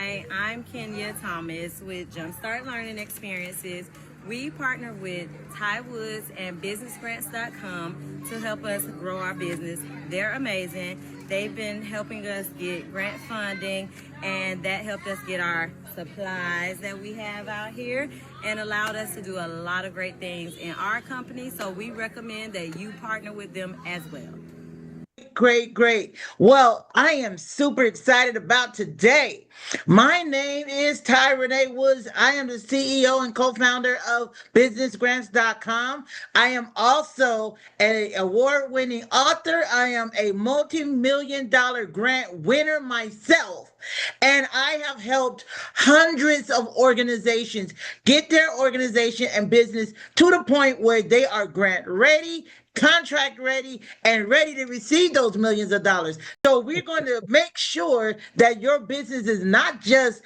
Hi, I'm Kenya Thomas with Jumpstart Learning Experiences. We partner with Ty Woods and BusinessGrants.com to help us grow our business. They're amazing. They've been helping us get grant funding, and that helped us get our supplies that we have out here and allowed us to do a lot of great things in our company. So we recommend that you partner with them as well. Great. Well, I am super excited about today. My name is Ty Renee Woods. I am the CEO and co-founder of BusinessGrants.com. I am also an award-winning author. I am a multi-million-dollar grant winner myself. And I have helped hundreds of organizations get their organization and business to the point where they are grant ready, contract ready, and ready to receive those millions of dollars. So we're going to make sure that your business is not just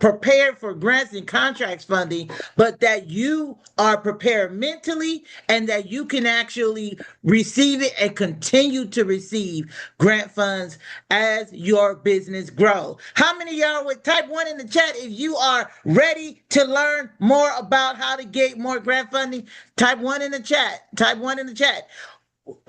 prepared for grants and contracts funding, but that you are prepared mentally and that you can actually receive it and continue to receive grant funds as your business grows. How many of y'all would type 1 in the chat if you are ready to learn more about how to get more grant funding? Type 1 in the chat. Type 1 in the chat.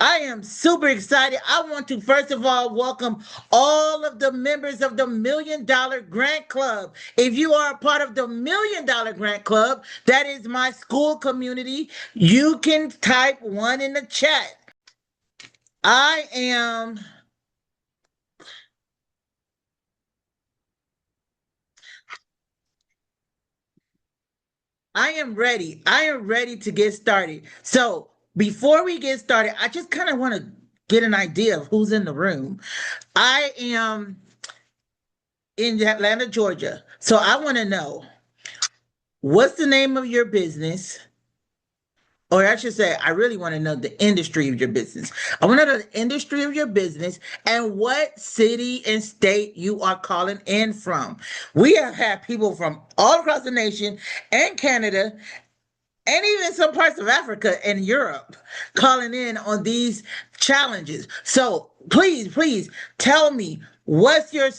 I am super excited. I want to first of all welcome all of the members of the $1 Million Grant Club. If you are a part of the $1 Million Grant Club, that is my school community. You can type 1 in the chat. I am ready. I am ready to get started. So before we get started, I just kind of want to get an idea of who's in the room. I am in Atlanta, Georgia. So I want to know, what's the name of your business? Or I should say, I really want to know the industry of your business. I want to know the industry of your business and what city and state you are calling in from. We have had people from all across the nation and Canada and even some parts of Africa and Europe calling in on these challenges. So please tell me, what's your,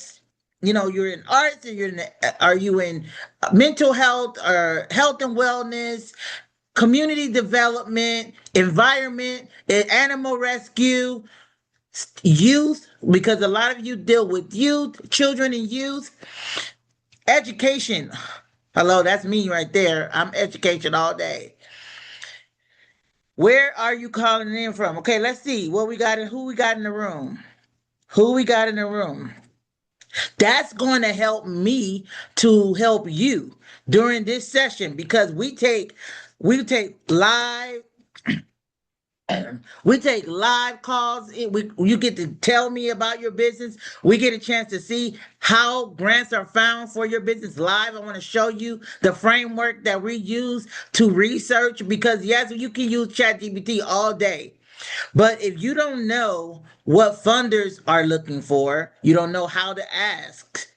you're in arts, or are you in mental health or health and wellness, community development, environment, animal rescue, youth, because a lot of you deal with youth, children and youth, education. Hello, that's me right there. I'm education all day. Where are you calling in from? Okay, let's see what we got and who we got in the room. Who we got in the room? That's going to help me to help you during this session, because we take live calls. You get to tell me about your business. We get a chance to see how grants are found for your business live. I want to show you the framework that we use to research, because yes, you can use ChatGPT all day. But if you don't know what funders are looking for, you don't know how to ask.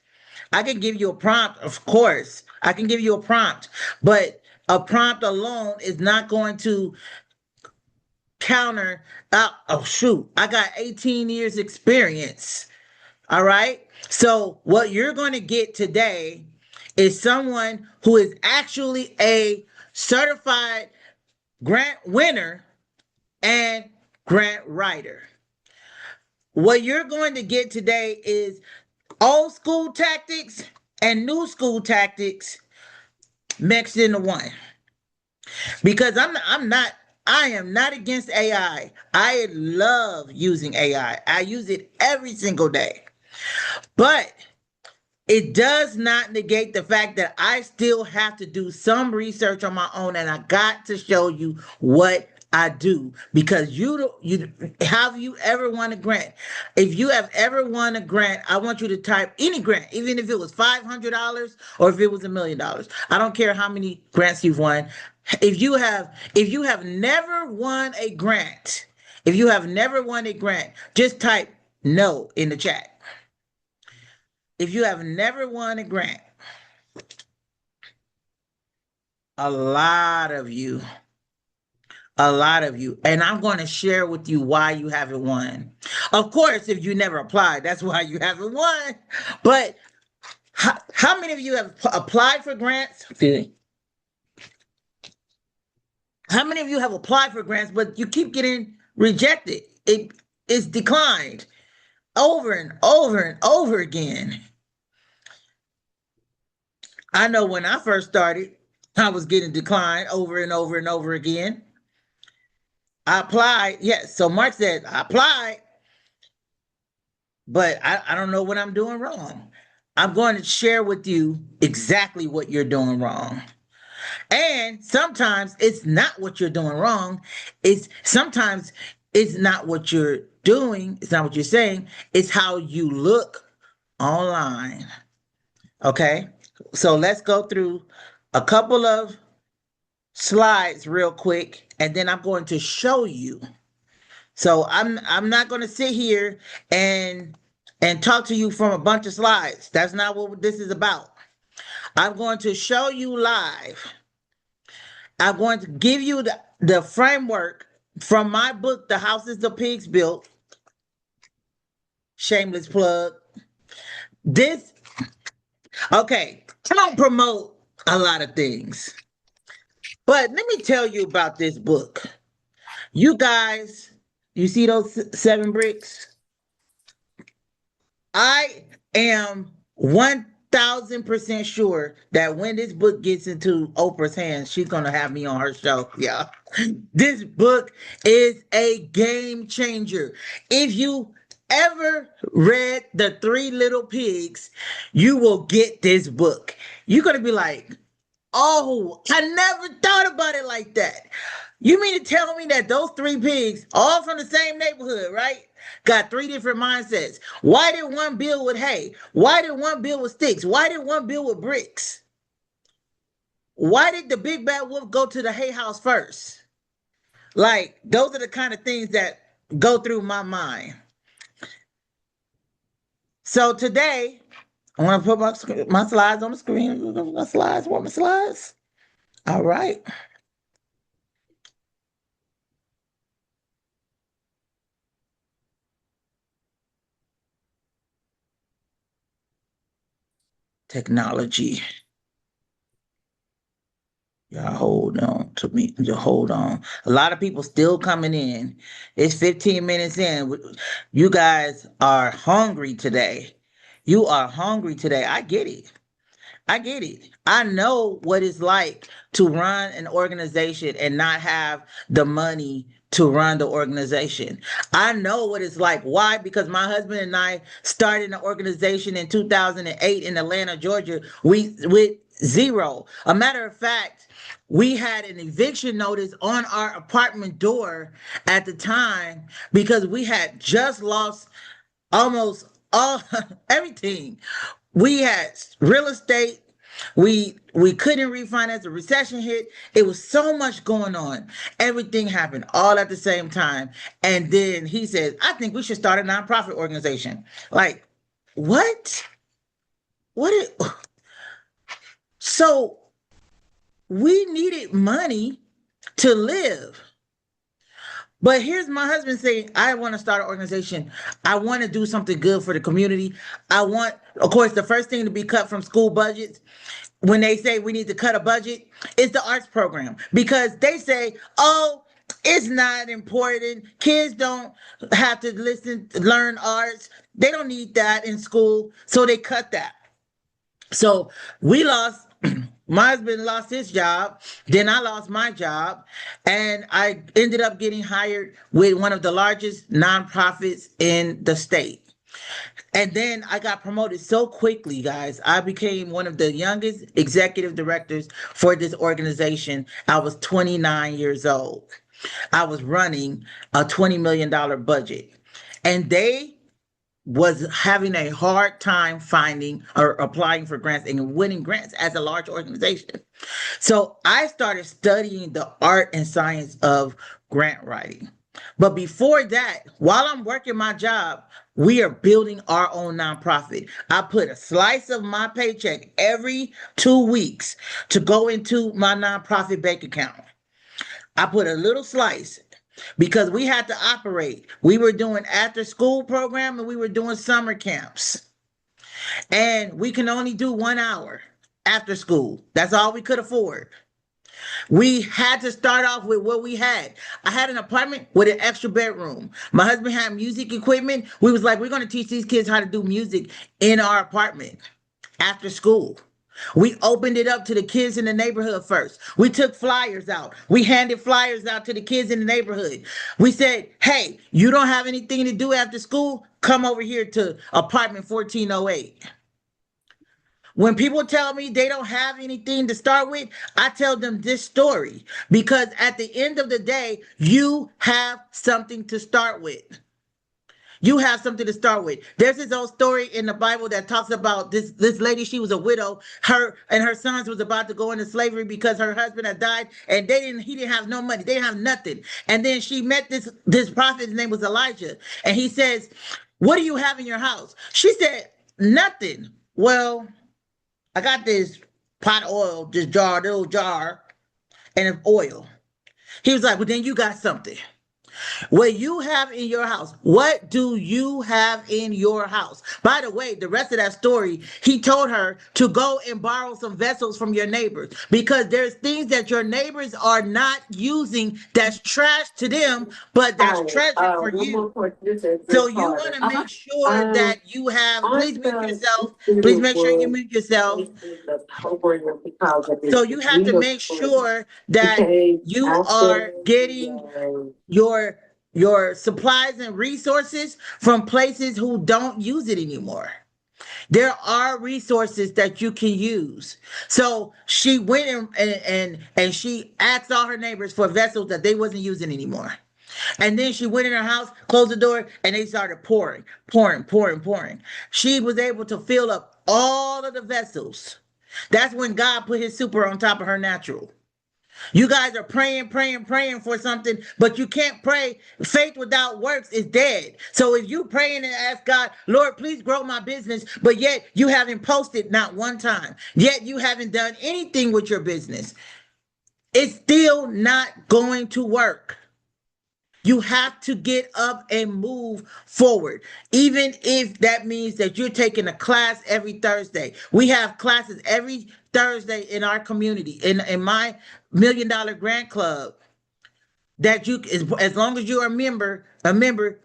I can give you a prompt, of course. I can give you a prompt, but a prompt alone is not going to counter. Oh shoot, I got 18 years experience. All right. So what you're going to get today is someone who is actually a certified grant winner and grant writer. What you're going to get today is old school tactics and new school tactics mixed into one. Because I am not against AI. I love using AI. I use it every single day. But it does not negate the fact that I still have to do some research on my own, and I got to show you what I do, because you have you ever won a grant? If you have ever won a grant, I want you to type any grant, even if it was $500 or if it was $1 million. I don't care how many grants you've won. If you have never won a grant, just type no in the chat. If you have never won a grant, a lot of you, and I'm going to share with you why you haven't won. Of course, if you never applied, that's why you haven't won. But How many of you have applied for grants? How many of you have applied for grants, but you keep getting rejected? It is declined over and over and over again. I know when I first started, I was getting declined over and over and over again. I applied, yes. So Mark said, I applied, but I don't know what I'm doing wrong. I'm going to share with you exactly what you're doing wrong. And sometimes it's not what you're doing wrong. Sometimes it's not what you're doing. It's not what you're saying. It's how you look online. Okay. So let's go through a couple of slides real quick, and then I'm going to show you. So I'm not going to sit here and talk to you from a bunch of slides. That's not what this is about. I'm going to show you live. I'm going to give you the framework from my book, The Houses the Pigs Built. Shameless plug. Okay, I don't promote a lot of things, but let me tell you about this book. You guys, you see those 7 bricks? I am 1,000% sure that when this book gets into Oprah's hands, she's going to have me on her show. Yeah. This book is a game changer. If you ever read The 3 Little Pigs, you will get this book. You're going to be like, oh, I never thought about it like that. You mean to tell me that those 3 pigs, all from the same neighborhood, right? Got 3 different mindsets. Why did one build with hay? Why did one build with sticks? Why did one build with bricks? Why did the big bad wolf go to the hay house first? Like, those are the kind of things that go through my mind. So today, I want to put my slides on the screen. My slides, want my slides? All right. Technology. Y'all hold on to me. Just hold on. A lot of people still coming in. It's 15 minutes in. You guys are hungry today. You are hungry today. I get it. I get it. I know what it's like to run an organization and not have the money to run the organization. I know what it's like. Why? Because my husband and I started an organization in 2008 in Atlanta, Georgia. With zero. A matter of fact, we had an eviction notice on our apartment door at the time because we had just lost almost all everything. We had real estate. We couldn't refinance. The recession hit. It was so much going on. Everything happened all at the same time. And then he says, I think we should start a nonprofit organization. Like, what? So we needed money to live. But here's my husband saying, I want to start an organization. I want to do something good for the community. I want, of course, the first thing to be cut from school budgets, when they say we need to cut a budget, is the arts program. Because they say, oh, it's not important. Kids don't have to learn arts. They don't need that in school. So they cut that. So we lost, my husband lost his job. Then I lost my job. And I ended up getting hired with one of the largest nonprofits in the state. And then I got promoted so quickly, guys. I became one of the youngest executive directors for this organization. I was 29 years old. I was running a $20 million budget. And they was having a hard time finding or applying for grants and winning grants as a large organization. So I started studying the art and science of grant writing. But before that, while I'm working my job, we are building our own nonprofit. I put a slice of my paycheck every 2 weeks to go into my nonprofit bank account. I put a little slice because we had to operate. We were doing after school program and we were doing summer camps. And we can only do 1 hour after school. That's all we could afford. We had to start off with what we had. I had an apartment with an extra bedroom. My husband had music equipment. We was like, we're going to teach these kids how to do music in our apartment after school. We opened it up to the kids in the neighborhood first. We took flyers out. We handed flyers out to the kids in the neighborhood. We said, hey, you don't have anything to do after school? Come over here to apartment 1408. When people tell me they don't have anything to start with, I tell them this story because at the end of the day, you have something to start with. You have something to start with. There's this old story in the Bible that talks about this lady. She was a widow. Her and her sons was about to go into slavery because her husband had died, and he didn't have no money. They didn't have nothing. And then she met this prophet. His name was Elijah, and he says, "What do you have in your house?" She said, "Nothing." Well, I got this pot of oil, this little jar, and of oil. He was like, well, then you got something. What you have in your house, what do you have in your house? By the way, the rest of that story, he told her to go and borrow some vessels from your neighbors because there's things that your neighbors are not using that's trash to them, but that's treasure for you. So you want to make sure that you have, please mute yourself. Please make sure you mute yourself. So you have to make sure that you are getting your supplies and resources from places who don't use it anymore. There are resources that you can use. So she went and she asked all her neighbors for vessels that they wasn't using anymore. And then she went in her house, closed the door, and they started pouring, pouring, pouring, pouring. She was able to fill up all of the vessels. That's when God put his super on top of her natural. You guys are praying, praying, praying for something, but you can't pray. Faith without works is dead. So if you praying and ask God, Lord, please grow my business, but yet you haven't posted not one time, yet you haven't done anything with your business, it's still not going to work. You have to get up and move forward, even if that means that you're taking a class every Thursday. We have classes every Thursday in our community, in my $1 Million Grant Club. That you, as long as you're a member,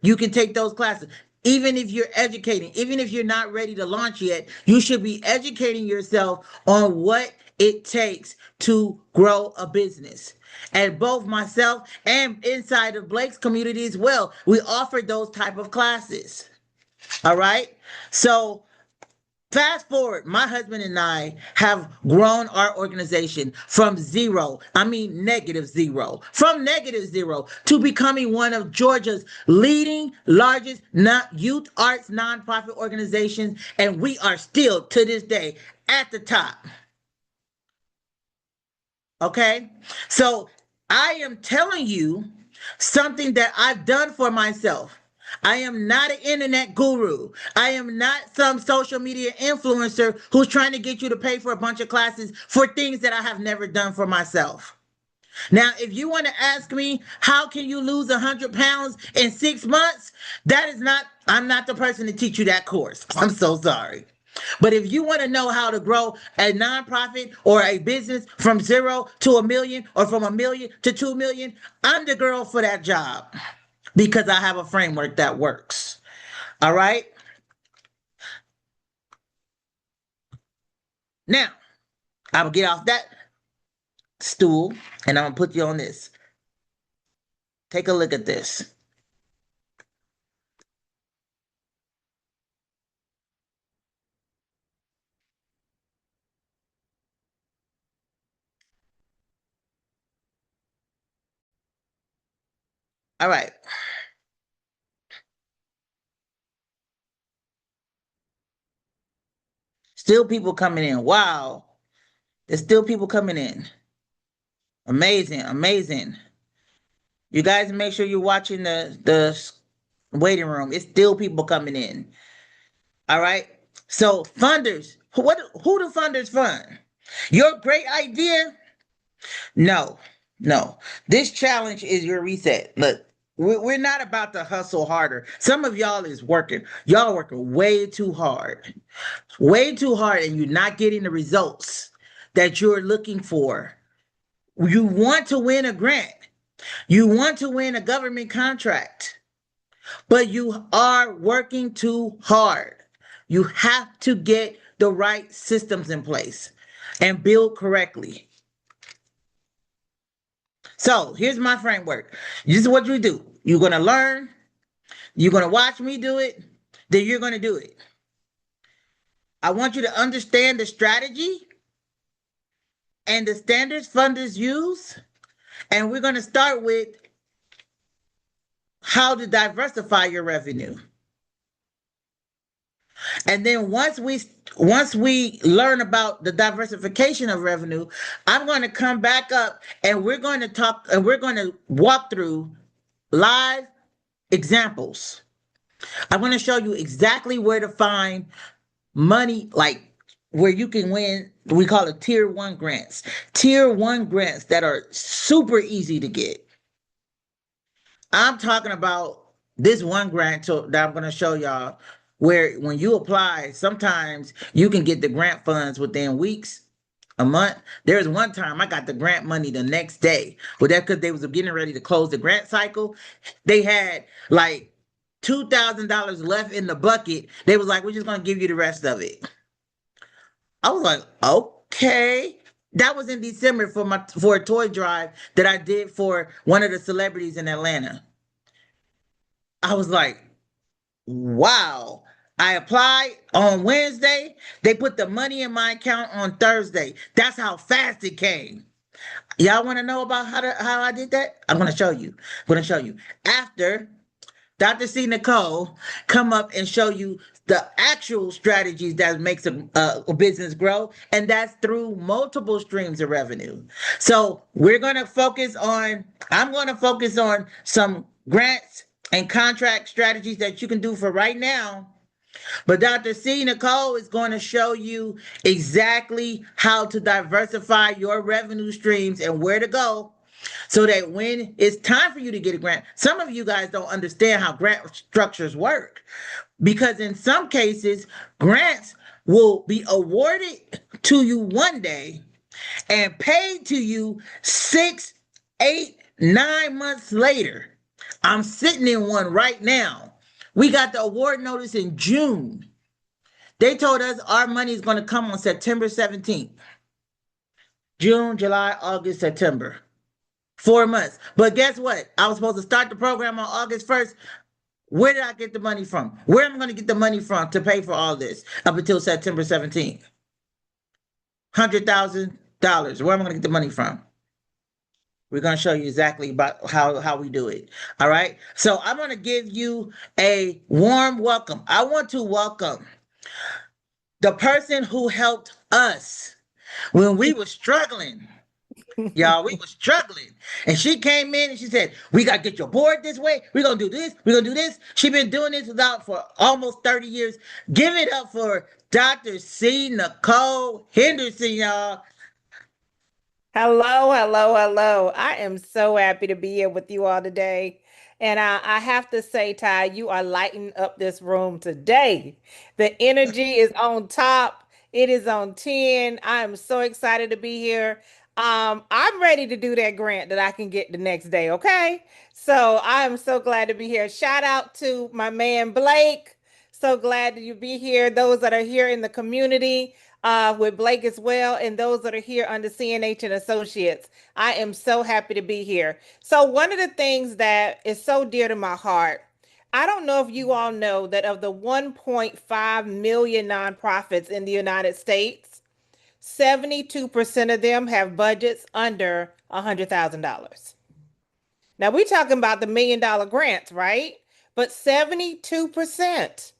you can take those classes. Even if you're educating, even if you're not ready to launch yet, you should be educating yourself on what it takes to grow a business. And both myself and inside of Blake's community as well, we offer those type of classes. All right. So fast forward, my husband and I have grown our organization from zero, I mean negative zero, from negative zero to becoming one of Georgia's leading, largest youth arts nonprofit organizations. And we are still to this day at the top. Okay. So I am telling you something that I've done for myself. I am not an internet guru. I am not some social media influencer who's trying to get you to pay for a bunch of classes for things that I have never done for myself. Now, if you want to ask me, how can you lose 100 pounds in 6 months? I'm not the person to teach you that course. I'm so sorry. But if you want to know how to grow a nonprofit or a business from 0 to $1 million or from $1 million to $2 million, I'm the girl for that job because I have a framework that works. All right. Now, I will get off that stool and I'm going to put you on this. Take a look at this. All right. Still people coming in. Wow. There's still people coming in. Amazing. Amazing. You guys make sure you're watching the waiting room. It's still people coming in. All right. So funders, who do funders fund? Your great idea? No, no. This challenge is your reset. Look, We're not about to hustle harder. Some of y'all is working. Y'all working way too hard, and you're not getting the results that you're looking for. You want to win a grant. You want to win a government contract, but you are working too hard. You have to get the right systems in place and build correctly. So here's my framework. This is what you do. You're going to learn. You're going to watch me do it. Then you're going to do it. I want you to understand the strategy and the standards funders use. And we're going to start with how to diversify your revenue. And then once we learn about the diversification of revenue, I'm going to come back up and we're going to talk and we're going to walk through live examples. I'm going to show you exactly where to find money, like where you can win. We call it tier 1 grants. Tier 1 grants that are super easy to get. I'm talking about this one grant that I'm going to show y'all where when you apply, sometimes you can get the grant funds within weeks, a month. There's one time I got the grant money the next day. But that's because they was getting ready to close the grant cycle. They had like $2,000 left in the bucket. They was like, we're just going to give you the rest of it. I was like, okay. That was in December for a toy drive that I did for one of the celebrities in Atlanta. I was like, wow. I applied on Wednesday. They put the money in my account on Thursday. That's how fast it came. Y'all want to know about how I did that? I'm going to show you. I'm going to show you. After Dr. C. Nicole come up and show you the actual strategies that makes a business grow, and that's through multiple streams of revenue. So I'm going to focus on some grants and contract strategies that you can do for right now. But Dr. C. Nicole is going to show you exactly how to diversify your revenue streams and where to go so that when it's time for you to get a grant, some of you guys don't understand how grant structures work. Because in some cases, grants will be awarded to you one day and paid to you 6, 8, 9 months later. I'm sitting in one right now. We got the award notice in June. They told us our money is going to come on September 17th. June, July, August, September. 4 months. But guess what? I was supposed to start the program on August 1st. Where did I get the money from? Where am I going to get the money from to pay for all this up until September 17th? $100,000. Where am I going to get the money from? We're going to show you exactly about how we do it. All right. So I'm going to give you a warm welcome. I want to welcome the person who helped us when we were struggling. Y'all, we were struggling. And she came in and she said, we got to get your board this way. We're going to do this. We're going to do this. She's been doing this for almost 30 years. Give it up for Dr. C. Nicole Henderson, y'all. Hello, hello, hello. I am so happy to be here with you all today. And I have to say, Ty, you are lighting up this room today. The energy is on top. It is on 10. I am so excited to be here. I'm ready to do that grant that I can get the next day, okay? So I am so glad to be here. Shout out to my man Blake. So glad that you be here. Those that are here in the community with Blake as well, and those that are here under CNH and Associates. I am so happy to be here. So one of the things that is so dear to my heart, I don't know if you all know that of the 1.5 million nonprofits in the United States, 72% of them have budgets under $100,000. Now we're talking about the $1 million grants, right? But 72%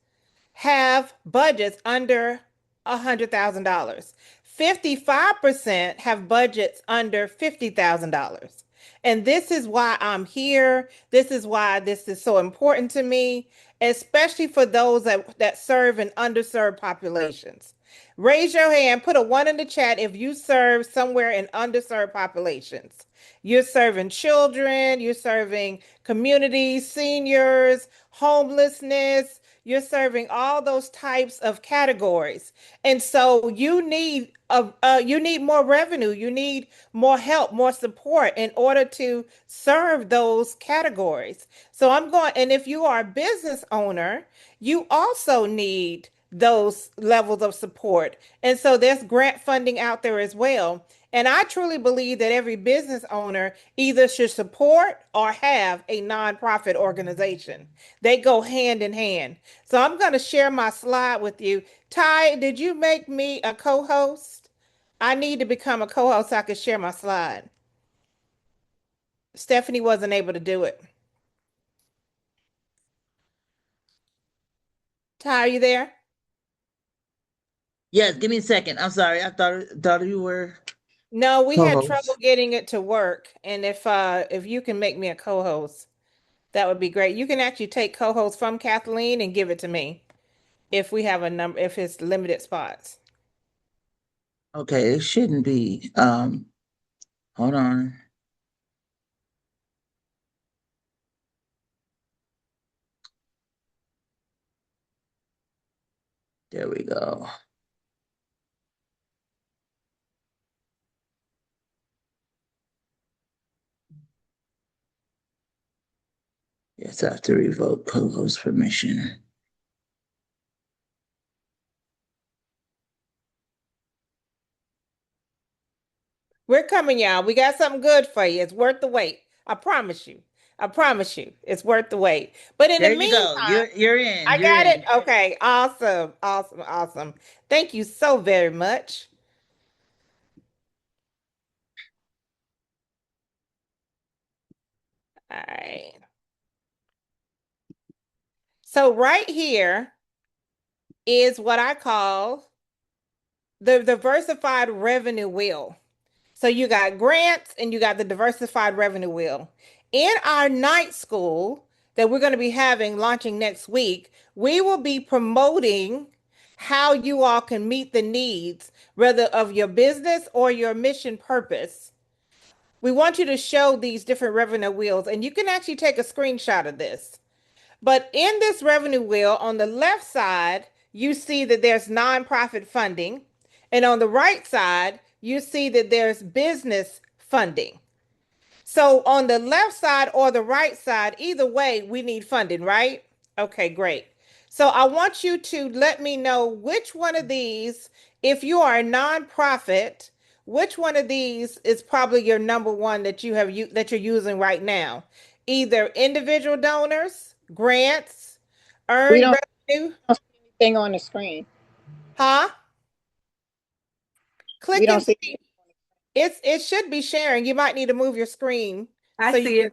have budgets under $100,000. 55% have budgets under $50,000. And this is why I'm here. This is why this is so important to me, especially for those that serve in underserved populations. Raise your hand, put a one in the chat if you serve somewhere in underserved populations. You're serving children, you're serving communities, seniors, homelessness, you're serving all those types of categories. And so you need more revenue, you need more help, more support in order to serve those categories. So I'm going, and if you are a business owner, you also need those levels of support. And so there's grant funding out there as well. And I truly believe that every business owner either should support or have a nonprofit organization. They go hand in hand. So I'm going to share my slide with you. Ty, did you make me a co-host? I need to become a co-host so I can share my slide. Stephanie wasn't able to do it. Ty, are you there? Yes, give me a second. I'm sorry. I thought you were No, we had trouble co-host. getting it to work. And if you can make me a co-host, that would be great. You can actually take co-host from Kathleen and give it to me if we have a number, if it's limited spots. Okay, it shouldn't be. Hold on. There we go. Yes, I have to revoke co-host permission. We're coming, y'all. We got something good for you. It's worth the wait. I promise you. I promise you. It's worth the wait. But in the There you go. meantime, You're in. I You're got it. in. Okay. Awesome. Awesome. Awesome. Thank you so very much. All right. So right here is what I call the diversified revenue wheel. So you got grants and you got the diversified revenue wheel. In our night school that we're going to be having launching next week, we will be promoting how you all can meet the needs, whether of your business or your mission purpose. We want you to show these different revenue wheels, and you can actually take a screenshot of this. But in this revenue wheel, on the left side, you see that there's nonprofit funding. And on the right side, you see that there's business funding. So on the left side or the right side, either way, we need funding, right? Okay, great. So I want you to let me know which one of these, if you are a nonprofit, which one of these is probably your number one that that you're using right now. Either individual donors, grants, We earned don't revenue, see anything on the screen. huh? We Click don't and see. see. It should be sharing. You might need to move your screen I so you see can. it.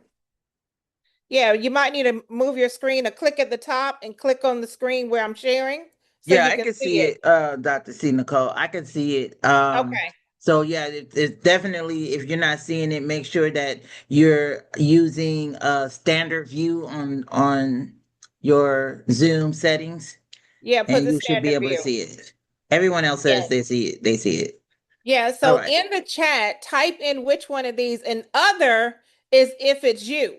Yeah, you might need to move your screen or click at the top and click on the screen where I'm sharing so Yeah, you I can can see see it. it, Dr. C. Nicole. I can see it. Okay. So yeah, it's definitely, if you're not seeing it, make sure that you're using a standard view on your Zoom settings, Yeah, put and the you should be standard able to view. see it. Everyone else says Yes. they see it. They see it. Yeah, All so right. in the chat, type in which one of these, and other is if it's you.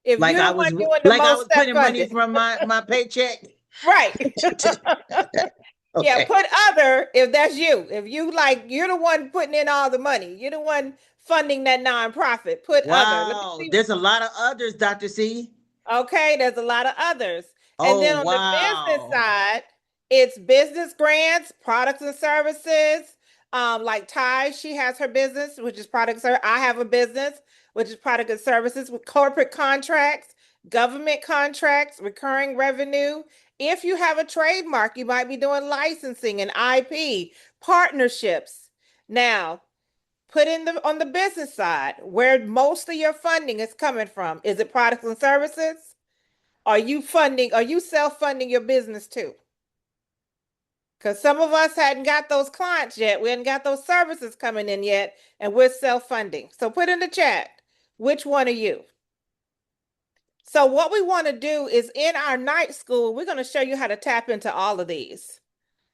If you're the one doing the Like I most was putting money self-funded. from my paycheck. Right. Yeah, Okay. put other if that's you. If you like, you're the one putting in all the money. You're the one funding that nonprofit. Put other. Let me Wow. see. There's a lot of others, Dr. C. Okay, there's a lot of others. And Oh, then on the business wow. side, it's business grants, products and services. Like Ty, she has her business, which is products. I have a business, which is product and services with corporate contracts, government contracts, recurring revenue. If you have a trademark, you might be doing licensing and IP, partnerships. Now, put in the on the business side where most of your funding is coming from. Is it products and services? Are you self-funding your business too? Because some of us hadn't got those clients yet. We hadn't got those services coming in yet, and we're self-funding. So put in the chat, which one are you? So what we want to do is in our night school, we're going to show you how to tap into all of these.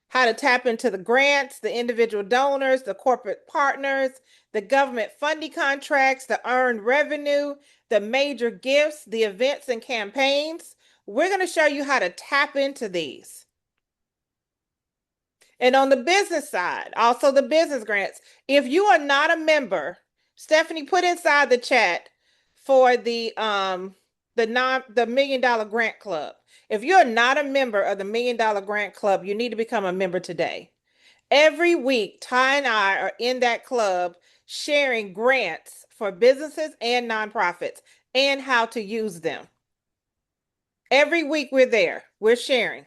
how to tap into the grants, the individual donors, the corporate partners, the government funding contracts, the earned revenue, the major gifts, the events and campaigns. We're going to show you how to tap into these. And on the business side, also the business grants. If you are not a member, Stephanie, put inside the chat for the $1 Million Grant Club. If you're not a member of the $1 Million Grant Club, you need to become a member today. Every week, Ty and I are in that club sharing grants for businesses and nonprofits and how to use them. Every week we're there, we're sharing.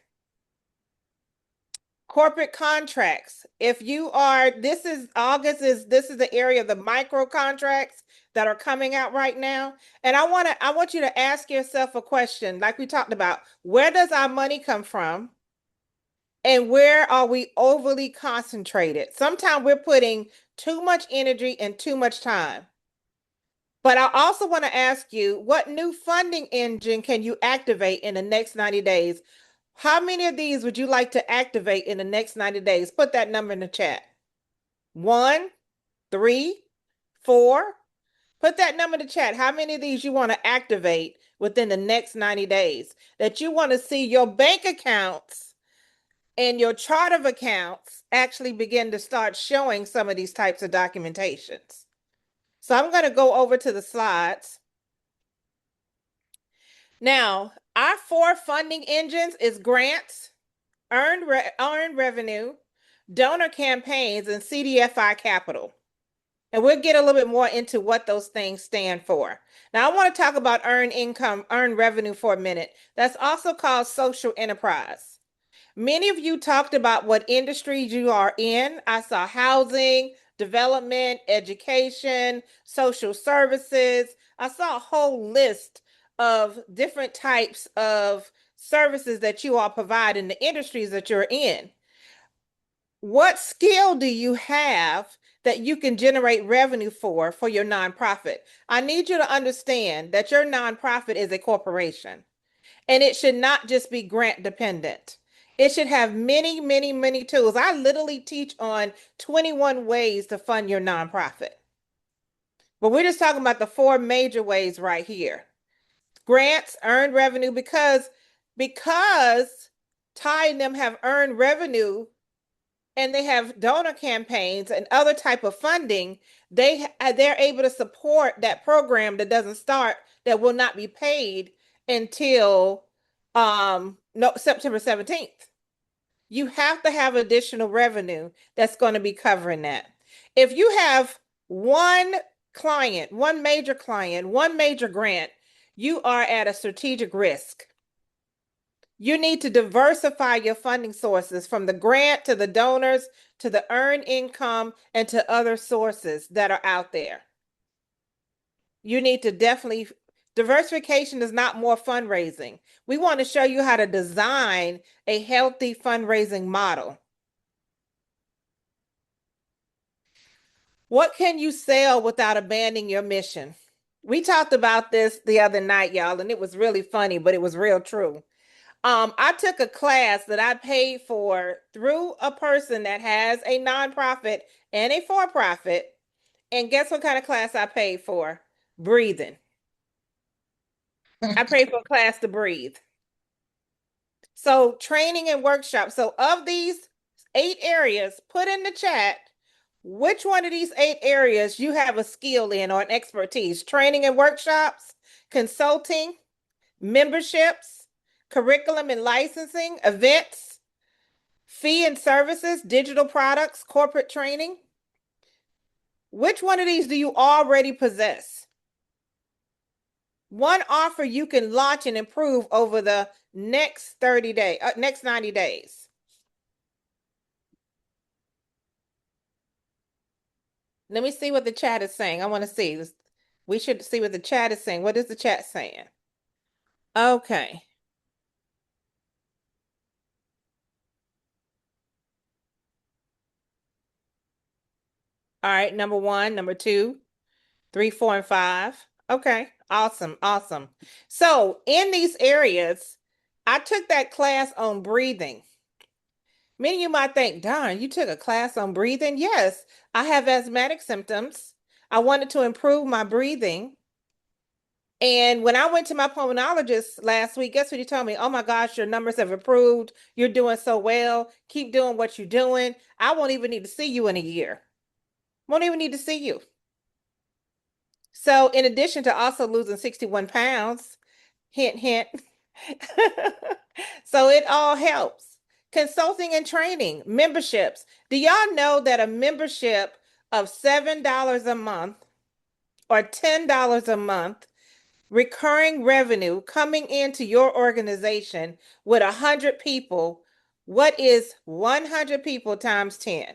Corporate contracts. If you are, this is the area of the micro contracts that are coming out right now. And I want you to ask yourself a question, like we talked about, where does our money come from? And where are we overly concentrated? Sometimes we're putting too much energy and too much time. But I also want to ask you, what new funding engine can you activate in the next 90 days? How many of these would you like to activate in the next 90 days? Put that number in the chat. 1, 3, 4. Put that number in the chat. How many of these you want to activate within the next 90 days? That you want to see your bank accounts and your chart of accounts actually begin to start showing some of these types of documentations. So I'm going to go over to the slides. Now, our 4 funding engines is grants, earned revenue, donor campaigns, and CDFI capital. And we'll get a little bit more into what those things stand for. Now, I want to talk about earned income, earned revenue for a minute. That's also called social enterprise. Many of you talked about what industries you are in. I saw housing, development, education, social services. I saw a whole list of different types of services that you all provide in the industries that you're in. What skill do you have that you can generate revenue for your nonprofit? I need you to understand that your nonprofit is a corporation, and it should not just be grant dependent. It should have many, many, many tools. I literally teach on 21 ways to fund your nonprofit. But we're just talking about the 4 major ways right here. Grants, earned revenue, because Ty and them have earned revenue and they have donor campaigns and other type of funding, they're able to support that program that doesn't start, that will not be paid until September 17th. You have to have additional revenue that's going to be covering that. If you have one client, one major client, one major grant, you are at a strategic risk. You need to diversify your funding sources from the grant to the donors to the earned income and to other sources that are out there. You need to definitely, diversification is not more fundraising. We want to show you how to design a healthy fundraising model. What can you sell without abandoning your mission? We talked about this the other night, y'all, and it was really funny, but it was real true. I took a class that I paid for through a person that has a nonprofit and a for-profit. And guess what kind of class I paid for? Breathing. I paid for a class to breathe. So training and workshops. So of these 8 areas, put in the chat which one of these 8 areas you have a skill in or an expertise. Training and workshops, consulting, memberships, curriculum and licensing, events, fee and services, digital products, corporate training. Which one of these do you already possess? One offer you can launch and improve over the next 90 days. Let me see what the chat is saying. I want to see. We should see what the chat is saying. What is the chat saying? Okay. All right, number 1, number 2, 3, 4, and 5. Okay, awesome, awesome. So in these areas, I took that class on breathing. Many of you might think, darn, you took a class on breathing. Yes, I have asthmatic symptoms. I wanted to improve my breathing. And when I went to my pulmonologist last week, guess what he told me? Oh my gosh, your numbers have improved. You're doing so well. Keep doing what you're doing. I won't even need to see you in a year. Won't even need to see you. So, in addition to also losing 61 pounds, hint, hint. So, it all helps. Consulting and training, memberships. Do y'all know that a membership of $7 a month or $10 a month, recurring revenue coming into your organization with 100 people, what is 100 people times 10?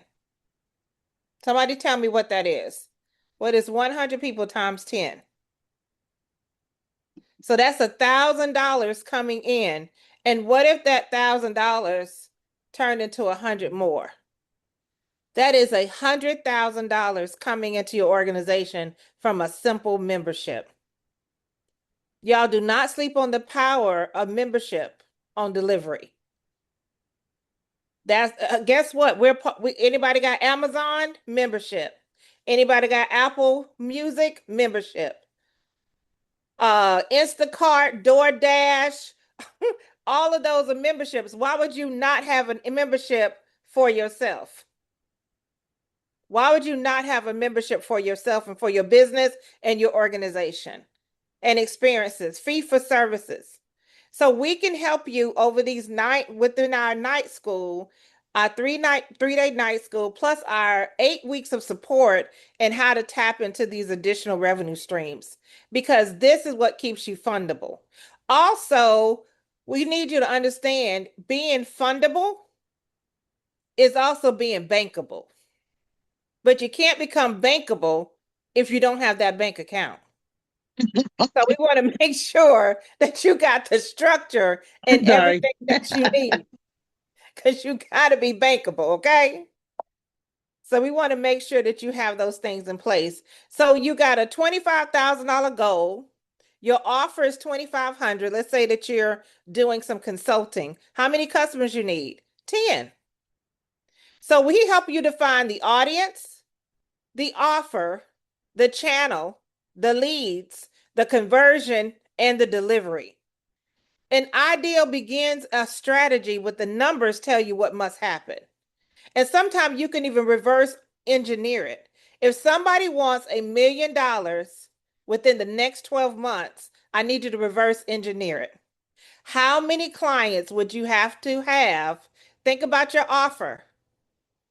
Somebody tell me what that is. What is 100 people times 10? So that's $1,000 coming in. And what if that $1,000 turned into 100 more? That is $100,000 coming into your organization from a simple membership. Y'all do not sleep on the power of membership on delivery. That's guess what? Anybody got Amazon membership? Anybody got Apple Music membership? Instacart, DoorDash, all of those are memberships. Why would you not have a membership for yourself? Why would you not have a membership for yourself and for your business and your organization and experiences, fee for services? So we can help you over these within our night school, our 3-day night school, plus our 8 weeks of support and how to tap into these additional revenue streams, because this is what keeps you fundable. Also, we need you to understand being fundable is also being bankable. But you can't become bankable if you don't have that bank account. So we want to make sure that you got the structure and Sorry. everything that you need, because you got to be bankable, okay? So we want to make sure that you have those things in place. So you got a $25,000 goal. Your offer is $2,500. Let's say that you're doing some consulting. How many customers you need? 10. So we help you define the audience, the offer, the channel, the leads, the conversion, and the delivery. An ideal begins a strategy with the numbers tell you what must happen. And sometimes you can even reverse engineer it. If somebody wants $1 million within the next 12 months, I need you to reverse engineer it. How many clients would you have to have? Think about your offer.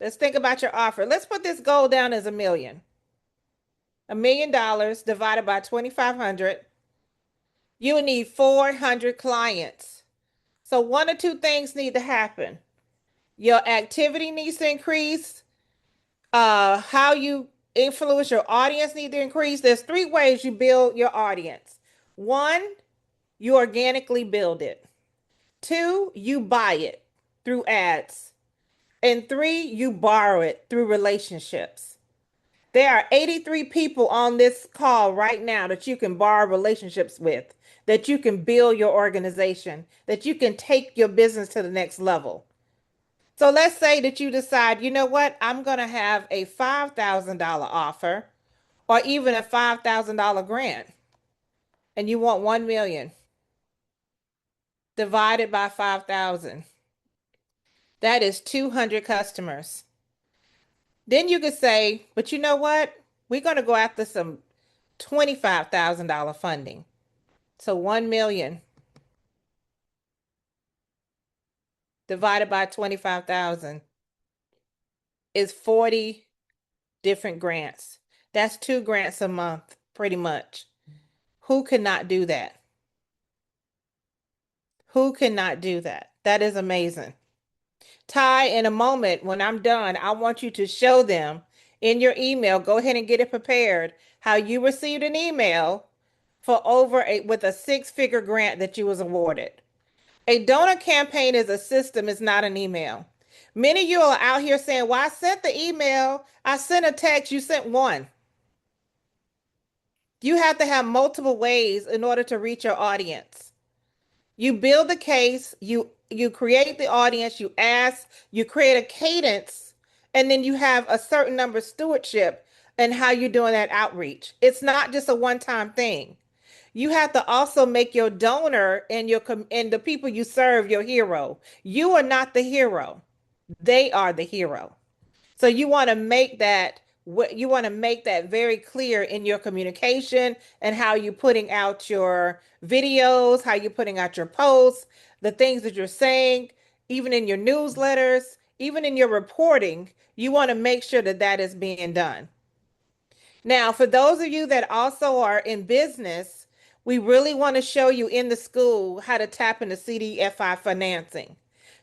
Let's think about your offer. Let's put this goal down as $1 million. $1 million divided by 2,500. You would need 400 clients. So one or two things need to happen. Your activity needs to increase. How you influence your audience need to increase. There's 3 ways you build your audience. 1, you organically build it. 2, you buy it through ads. And 3, you borrow it through relationships. There are 83 people on this call right now that you can borrow relationships with, that you can build your organization, that you can take your business to the next level. So let's say that you decide, you know what, I'm going to have a $5,000 offer or even a $5,000 grant, and you want 1 million divided by 5,000. That is 200 customers. Then you could say, but you know what? We're going to go after some $25,000 funding. So 1 million divided by 25,000 is 40 different grants. That's 2 grants a month, pretty much. Who cannot do that? Who cannot do that? That is amazing. Ty, in a moment, when I'm done, I want you to show them in your email, go ahead and get it prepared, how you received an email with a 6-figure grant that you was awarded. A donor campaign is a system, it's not an email. Many of you are out here saying, well, I sent the email, I sent a text, you sent one. You have to have multiple ways in order to reach your audience. You build the case, you you create the audience, you ask, you create a cadence, and then you have a certain number of stewardship and how you're doing that outreach. It's not just a one-time thing. You have to also make your donor and and the people you serve your hero. You are not the hero. They are the hero. So you want to make that very clear in your communication and how you're putting out your videos, how you're putting out your posts, the things that you're saying, even in your newsletters, even in your reporting, you want to make sure that that is being done. Now, for those of you that also are in business, we really want to show you in the school how to tap into CDFI financing.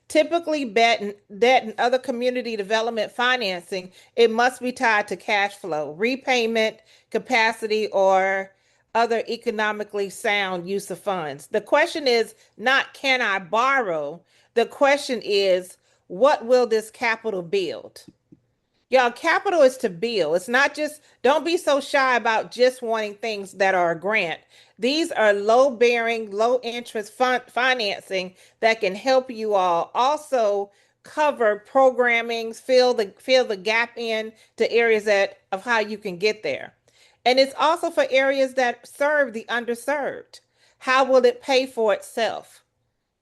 Typically, debt and other community development financing, it must be tied to cash flow, repayment capacity, or other economically sound use of funds. The question is not, can I borrow? The question is, what will this capital build? Y'all, capital is to build. It's not just, don't be so shy about just wanting things that are a grant. These are low bearing, low interest financing that can help you all also cover programming, fill the gap in to areas of how you can get there. And it's also for areas that serve the underserved. How will it pay for itself?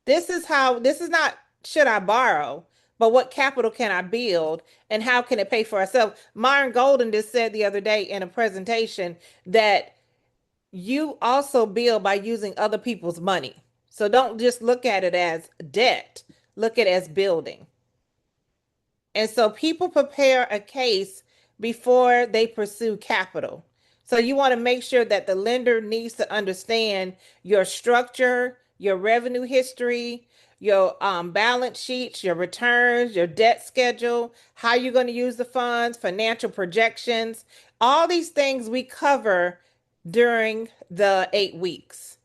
This is not should I borrow, but what capital can I build and how can it pay for itself? Myron Golden just said the other day in a presentation that you also build by using other people's money. So don't just look at it as debt, look at it as building. And so people prepare a case before they pursue capital. So you want to make sure that the lender needs to understand your structure, your revenue history, your balance sheets, your returns, your debt schedule, how you're going to use the funds, financial projections. All these things we cover during the 8 weeks.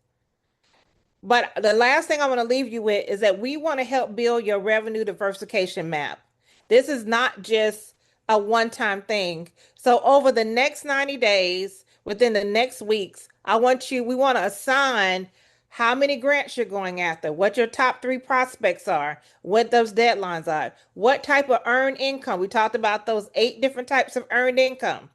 But the last thing I want to leave you with is that we want to help build your revenue diversification map. This is not just a one-time thing. So over the next 90 days, within the next weeks, we want to assign how many grants you're going after, what your top 3 prospects are, what those deadlines are, what type of earned income. We talked about those 8 different types of earned income.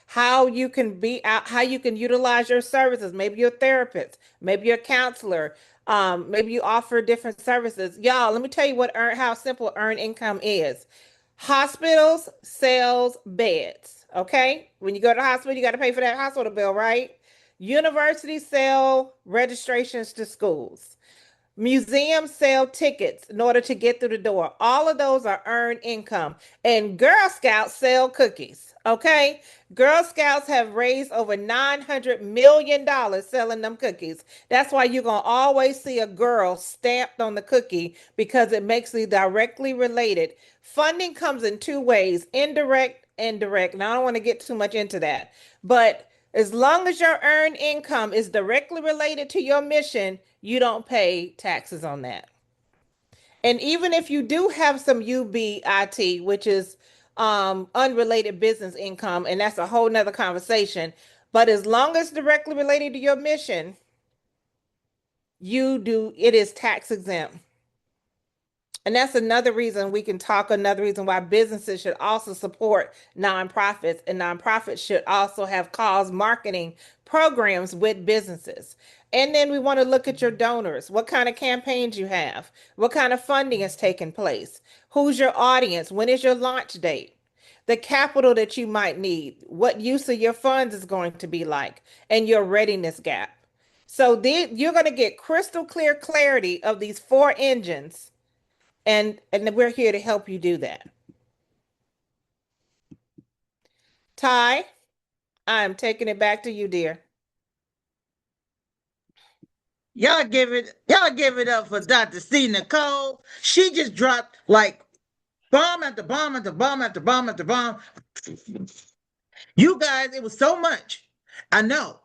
How you can utilize your services. Maybe you're a therapist, maybe you're a counselor, maybe you offer different services. Y'all, let me tell you how simple earned income is. Hospitals sells beds, okay? When you go to the hospital, you got to pay for that hospital bill, right? Universities sell registrations to schools. Museums sell tickets in order to get through the door. All of those are earned income. And Girl Scouts sell cookies, okay? Girl Scouts have raised over $900 million selling them cookies. That's why you're going to always see a girl stamped on the cookie because it makes it directly related. Funding comes in 2 ways, indirect and direct. Now, I don't want to get too much into that, but as long as your earned income is directly related to your mission, you don't pay taxes on that. And even if you do have some UBIT, which is unrelated business income, and that's a whole nother conversation, but as long as directly related to your mission, it is tax exempt. And that's another reason why businesses should also support nonprofits, and nonprofits should also have cause marketing programs with businesses. And then we want to look at your donors, what kind of campaigns you have, what kind of funding is taking place, who's your audience, when is your launch date, the capital that you might need, what use of your funds is going to be like, and your readiness gap. So you're going to get crystal clear clarity of these 4 engines. And we're here to help you do that. Ty, I'm taking it back to you, dear. Y'all give it up for Dr. C. Nicole. She just dropped like bomb after bomb after bomb after bomb after bomb. You guys, it was so much. I know.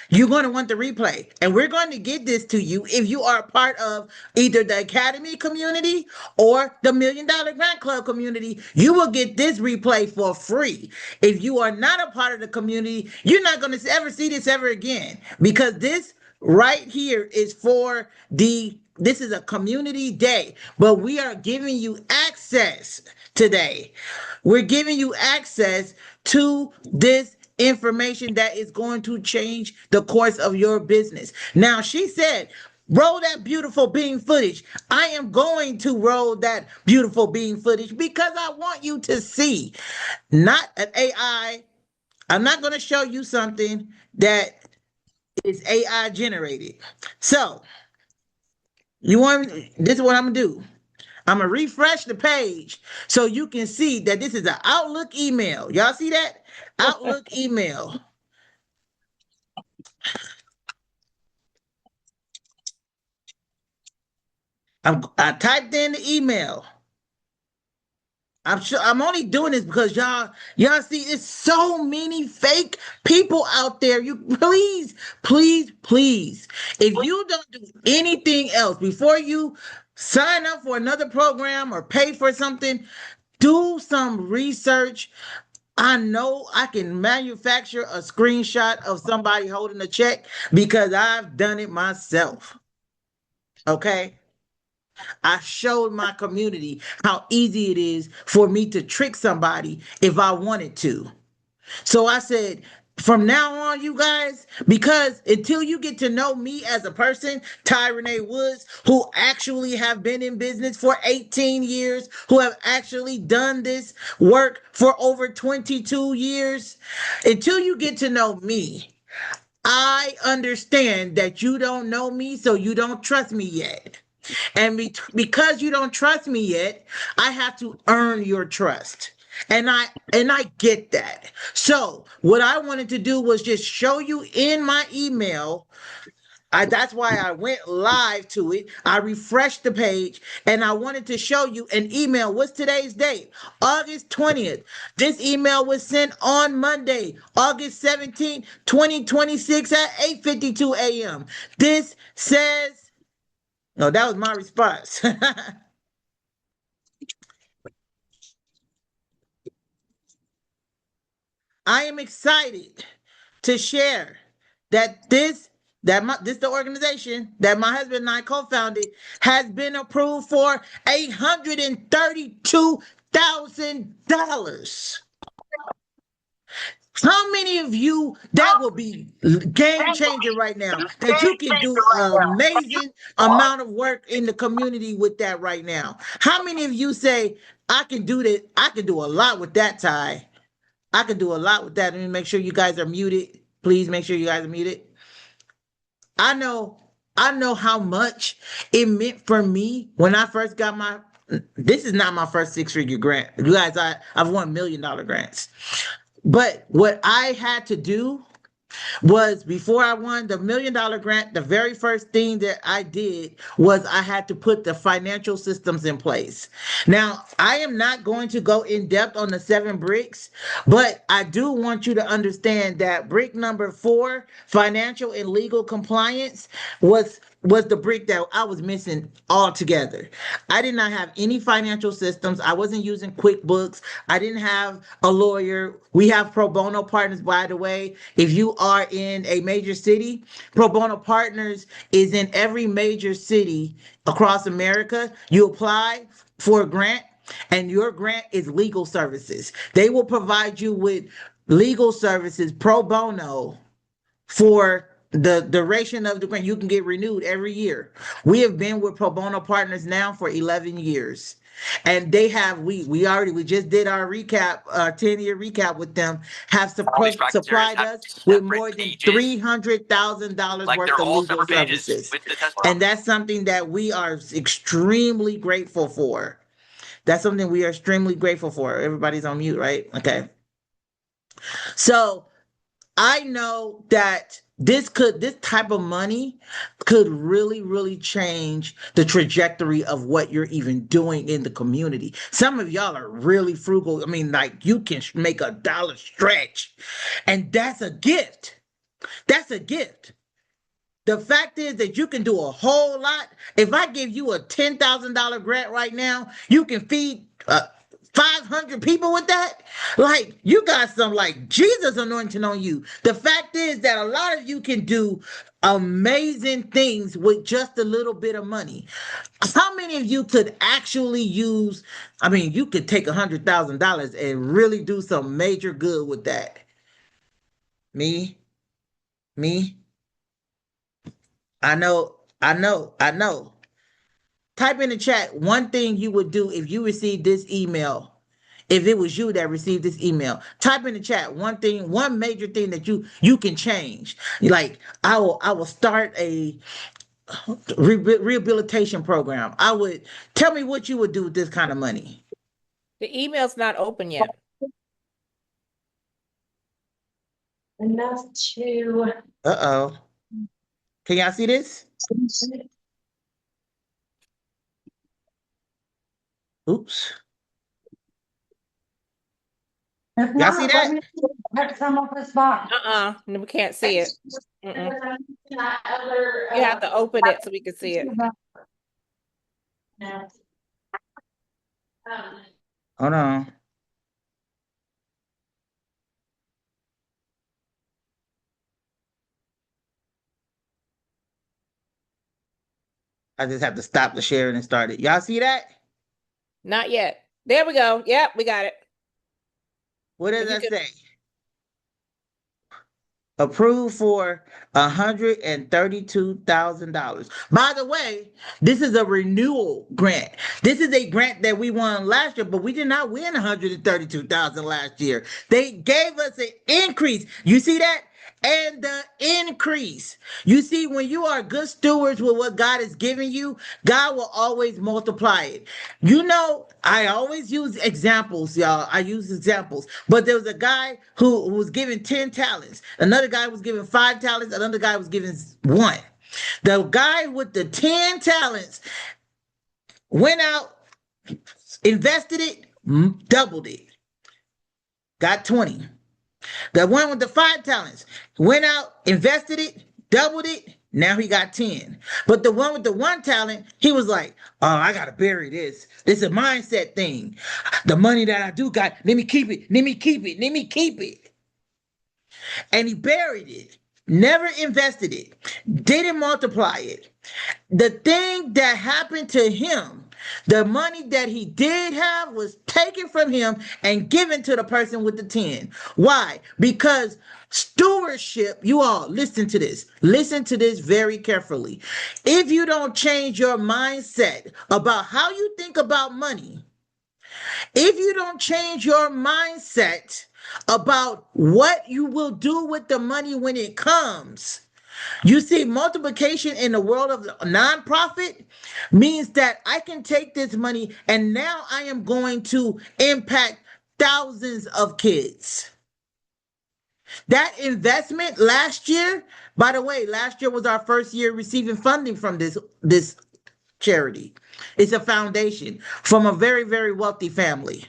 You're going to want the replay, and we're going to get this to you if you are a part of either the Academy community or the $1 Million Grant Club community. You will get this replay for free. If you are not a part of the community, you're not going to ever see this ever again, because this right here is for the this is a community day, but we are giving you access today. We're giving you access to this information that is going to change the course of your business. Now, she said, roll that beautiful bean footage. I am going to roll that beautiful bean footage because I want you to see, not an AI. I'm not going to show you something that is AI generated. So, this is what I'm going to do. I'm going to refresh the page so you can see that this is an Outlook email. Y'all see that? Outlook email. I typed in the email. I'm only doing this because y'all see there's so many fake people out there. You please, if you don't do anything else before you sign up for another program or pay for something, do some research. I know I can manufacture a screenshot of somebody holding a check because I've done it myself. Okay? I showed my community how easy it is for me to trick somebody if I wanted to. So I said, from now on, you guys, because until you get to know me as a person, Ty Renee Woods, who actually have been in business for 18 years, who have actually done this work for over 22 years, until you get to know me, I understand that you don't know me, so you don't trust me yet. And because you don't trust me yet, I have to earn your trust. And I get that. So what I wanted to do was just show you in my email. That's why I went live to it. I refreshed the page and I wanted to show you an email. What's today's date? August 20th. This email was sent on Monday, August 17th, 2026 at 8:52 a.m. This says, no, that was my response. I am excited to share that the organization that my husband and I co-founded has been approved for $132,000. How many of you that will be game changer right now? That you can do an amazing amount of work in the community with that right now. How many of you say I can do that? I can do a lot with that, Ty. I can do a lot with that. Let me make sure you guys are muted. Please make sure you guys are muted. I know how much it meant for me when I first got this is not my first six-figure grant. You guys, I've won $1 million grants. But what I had to do was, before I won the $1 million grant, the very first thing that I did was I had to put the financial systems in place. Now, I am not going to go in depth on the 7 bricks, but I do want you to understand that brick number 4, financial and legal compliance, was the brick that I was missing altogether. I did not have any financial systems. I wasn't using QuickBooks. I didn't have a lawyer. We have pro bono partners, by the way. If you are in a major city, pro bono partners is in every major city across America. You apply for a grant, and your grant is legal services. They will provide you with legal services pro bono for the duration of the grant. You can get renewed every year. We have been with pro bono partners now for 11 years. And we just did our recap, 10-year recap with them, have supplied us with more than $300,000 worth of legal services. And that's something that we are extremely grateful for. That's something we are extremely grateful for. Everybody's on mute, right? Okay. So I know that this type of money could really change the trajectory of what you're even doing in the community. Some of y'all are really frugal. I mean, like, you can make $1 stretch, and that's a gift. That's a gift. The fact is that you can do a whole lot. If I give you a $10,000 grant right now, you can feed 500 people with that? Like, you got some like Jesus anointing on you. The fact is that a lot of you can do amazing things with just a little bit of money. How many of you could actually use, I mean, you could take $100,000 and really do some major good with that? Me, me, I know. Type in the chat one thing you would do if you received this email. If it was you that received this email, type in the chat one thing, one major thing that you can change. Like, I will start a rehabilitation program. I would tell me what you would do with this kind of money. The email's not open yet. Enough to. Uh-oh. Can y'all see this? Oops. If Y'all not, see let that? me pick some up this box. No, we can't see it. Mm-mm. That other, You have to open it so we can see it. No. Hold on. I just have to stop the sharing and start it. Y'all see that? Not yet. There we go. Yep, we got it. What does If you that could- say? Approved for $132,000. By the way, this is a renewal grant. This is a grant that we won last year, but we did not win $132,000 last year. They gave us an increase. You see that? And the increase. You see, when you are good stewards with what God has given you, God will always multiply it. You know, I always use examples, y'all. I use examples. But there was a guy who was given 10 talents. Another guy was given 5 talents. Another guy was given 1. The guy with the 10 talents went out, invested it, doubled it, got 20. The one with the 5 talents went out, invested it, doubled it. Now he got 10. But the one with the 1 talent, he was like, oh, I got to bury this. This is a mindset thing. The money that I do got, let me keep it. Let me keep it. Let me keep it. And he buried it. Never invested it. Didn't multiply it. The thing that happened to him, the money that he did have was taken from him and given to the person with the 10. Why? Because stewardship, you all listen to this. Listen to this very carefully. If you don't change your mindset about how you think about money, if you don't change your mindset about what you will do with the money when it comes, you see, multiplication in the world of the nonprofit means that I can take this money and now I am going to impact thousands of kids. That investment last year, by the way, last year was our first year receiving funding from this charity. It's a foundation from a very, very wealthy family.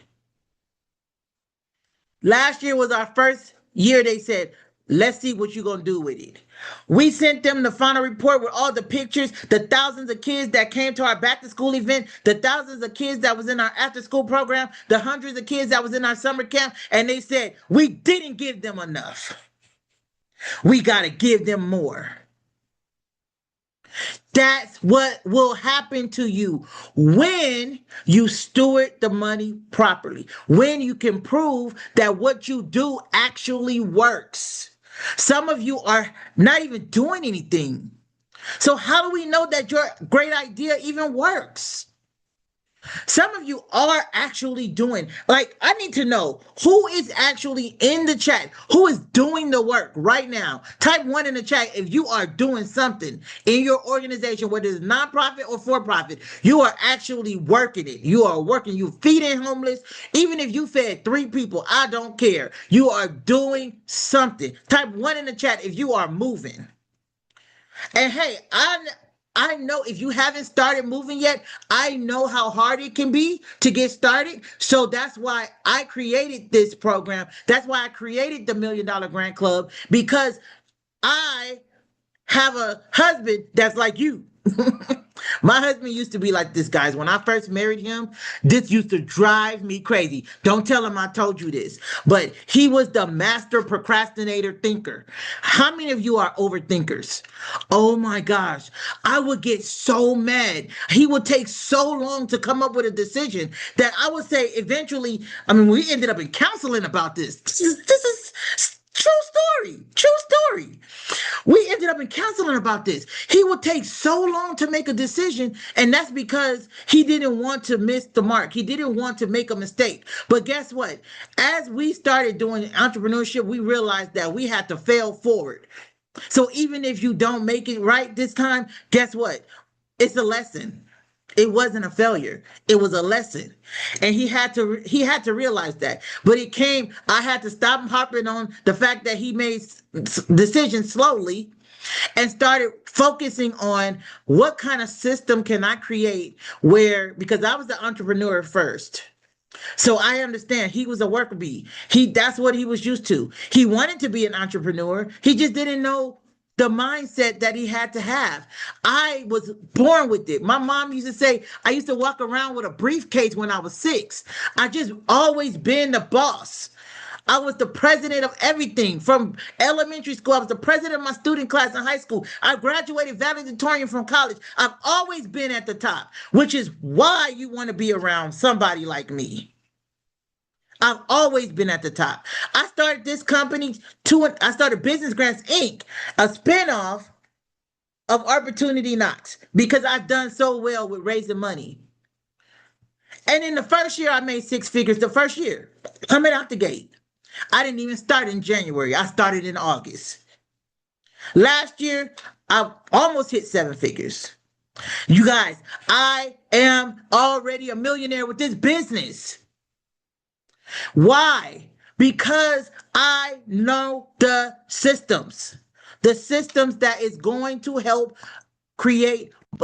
Last year was our first year. They said, let's see what you're going to do with it. We sent them the final report with all the pictures, the thousands of kids that came to our back to school event, the thousands of kids that was in our after school program, the hundreds of kids that was in our summer camp. And they said, we didn't give them enough. We got to give them more. That's what will happen to you when you steward the money properly, when you can prove that what you do actually works. Some of you are not even doing anything. So how do we know that your great idea even works? Some of you are actually doing, like, I need to know who is actually in the chat, who is doing the work right now. Type 1 in the chat if you are doing something in your organization, whether it's nonprofit or for-profit. You are actually working it. You are working, you feeding homeless. Even if you fed 3 people, I don't care. You are doing something. Type 1 in the chat if you are moving. And hey, I know if you haven't started moving yet, I know how hard it can be to get started. So that's why I created this program. That's why I created the $1 Million Grant Club, because I have a husband that's like you. My husband used to be like this, guys. When I first married him, this used to drive me crazy. Don't tell him I told you this, but he was the master procrastinator thinker. How many of you are overthinkers? Oh my gosh. I would get so mad. He would take so long to come up with a decision that I would say eventually, I mean, we ended up in counseling about this. This is true story. True story. We ended up in counseling about this. He would take so long to make a decision, and that's because he didn't want to miss the mark. He didn't want to make a mistake. But guess what? As we started doing entrepreneurship, we realized that we had to fail forward. So even if you don't make it right this time, guess what? It's a lesson. It wasn't a failure. It was a lesson. And he had to realize that. But it came, I had to stop harping on the fact that he made decisions slowly and started focusing on what kind of system can I create where, because I was the entrepreneur first. So I understand he was a worker bee. That's what he was used to. He wanted to be an entrepreneur. He just didn't know the mindset that he had to have. I was born with it. My mom used to say I used to walk around with a briefcase when I was 6. I just always been the boss. I was the president of everything from elementary school. I was the president of my student class in high school. I graduated valedictorian from college. I've always been at the top, which is why you want to be around somebody like me. I've always been at the top. I started this company I started Business Grants Inc., a spinoff of Opportunity Knox, because I've done so well with raising money. And in the first year, I made 6 figures. The first year, coming out the gate. I didn't even start in January. I started in August. Last year, I almost hit 7 figures. You guys, I am already a millionaire with this business. Why? Because I know the systems that is going to help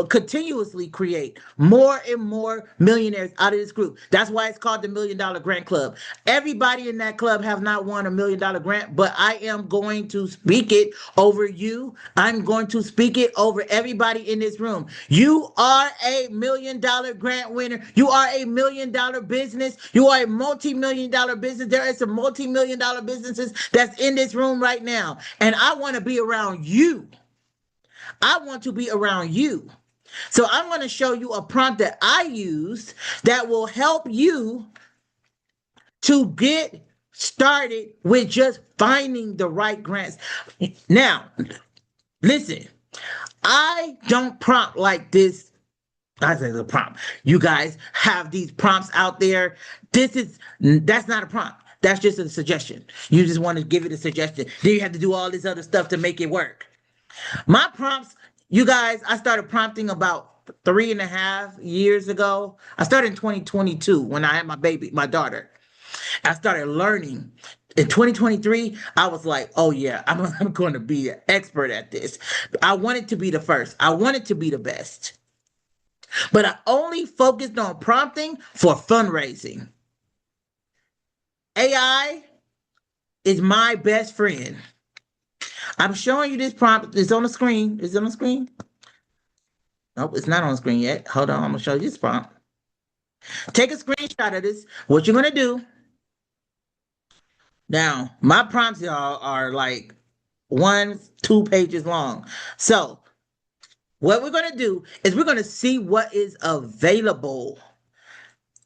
continuously create more and more millionaires out of this group. That's why it's called the $1 Million Grant Club. Everybody in that club have not won a $1 million grant, but I am going to speak it over you. I'm going to speak it over everybody in this room. You are a $1 million grant winner. You are a $1 million business. You are a multi-million dollar business. There are some multi-million dollar businesses that's in this room right now. And I want to be around you. I want to be around you. So I'm going to show you a prompt that I use that will help you to get started with just finding the right grants. Now, listen, I don't prompt like this. I say the prompt. You guys have these prompts out there. That's not a prompt. That's just a suggestion. You just want to give it a suggestion. Then you have to do all this other stuff to make it work. My prompts, you guys, I started prompting about 3.5 years ago. I started in 2022 when I had my daughter. I started learning. In 2023, I was like, oh yeah, I'm going to be an expert at this. I wanted to be the first. I wanted to be the best. But I only focused on prompting for fundraising. AI is my best friend. I'm showing you this prompt. It's on the screen. Is it on the screen? Nope, it's not on the screen yet. Hold on, I'm gonna show you this prompt. Take a screenshot of this. What you're gonna do. Now, my prompts, y'all, are like 2 pages long. So what we're gonna do is we're gonna see what is available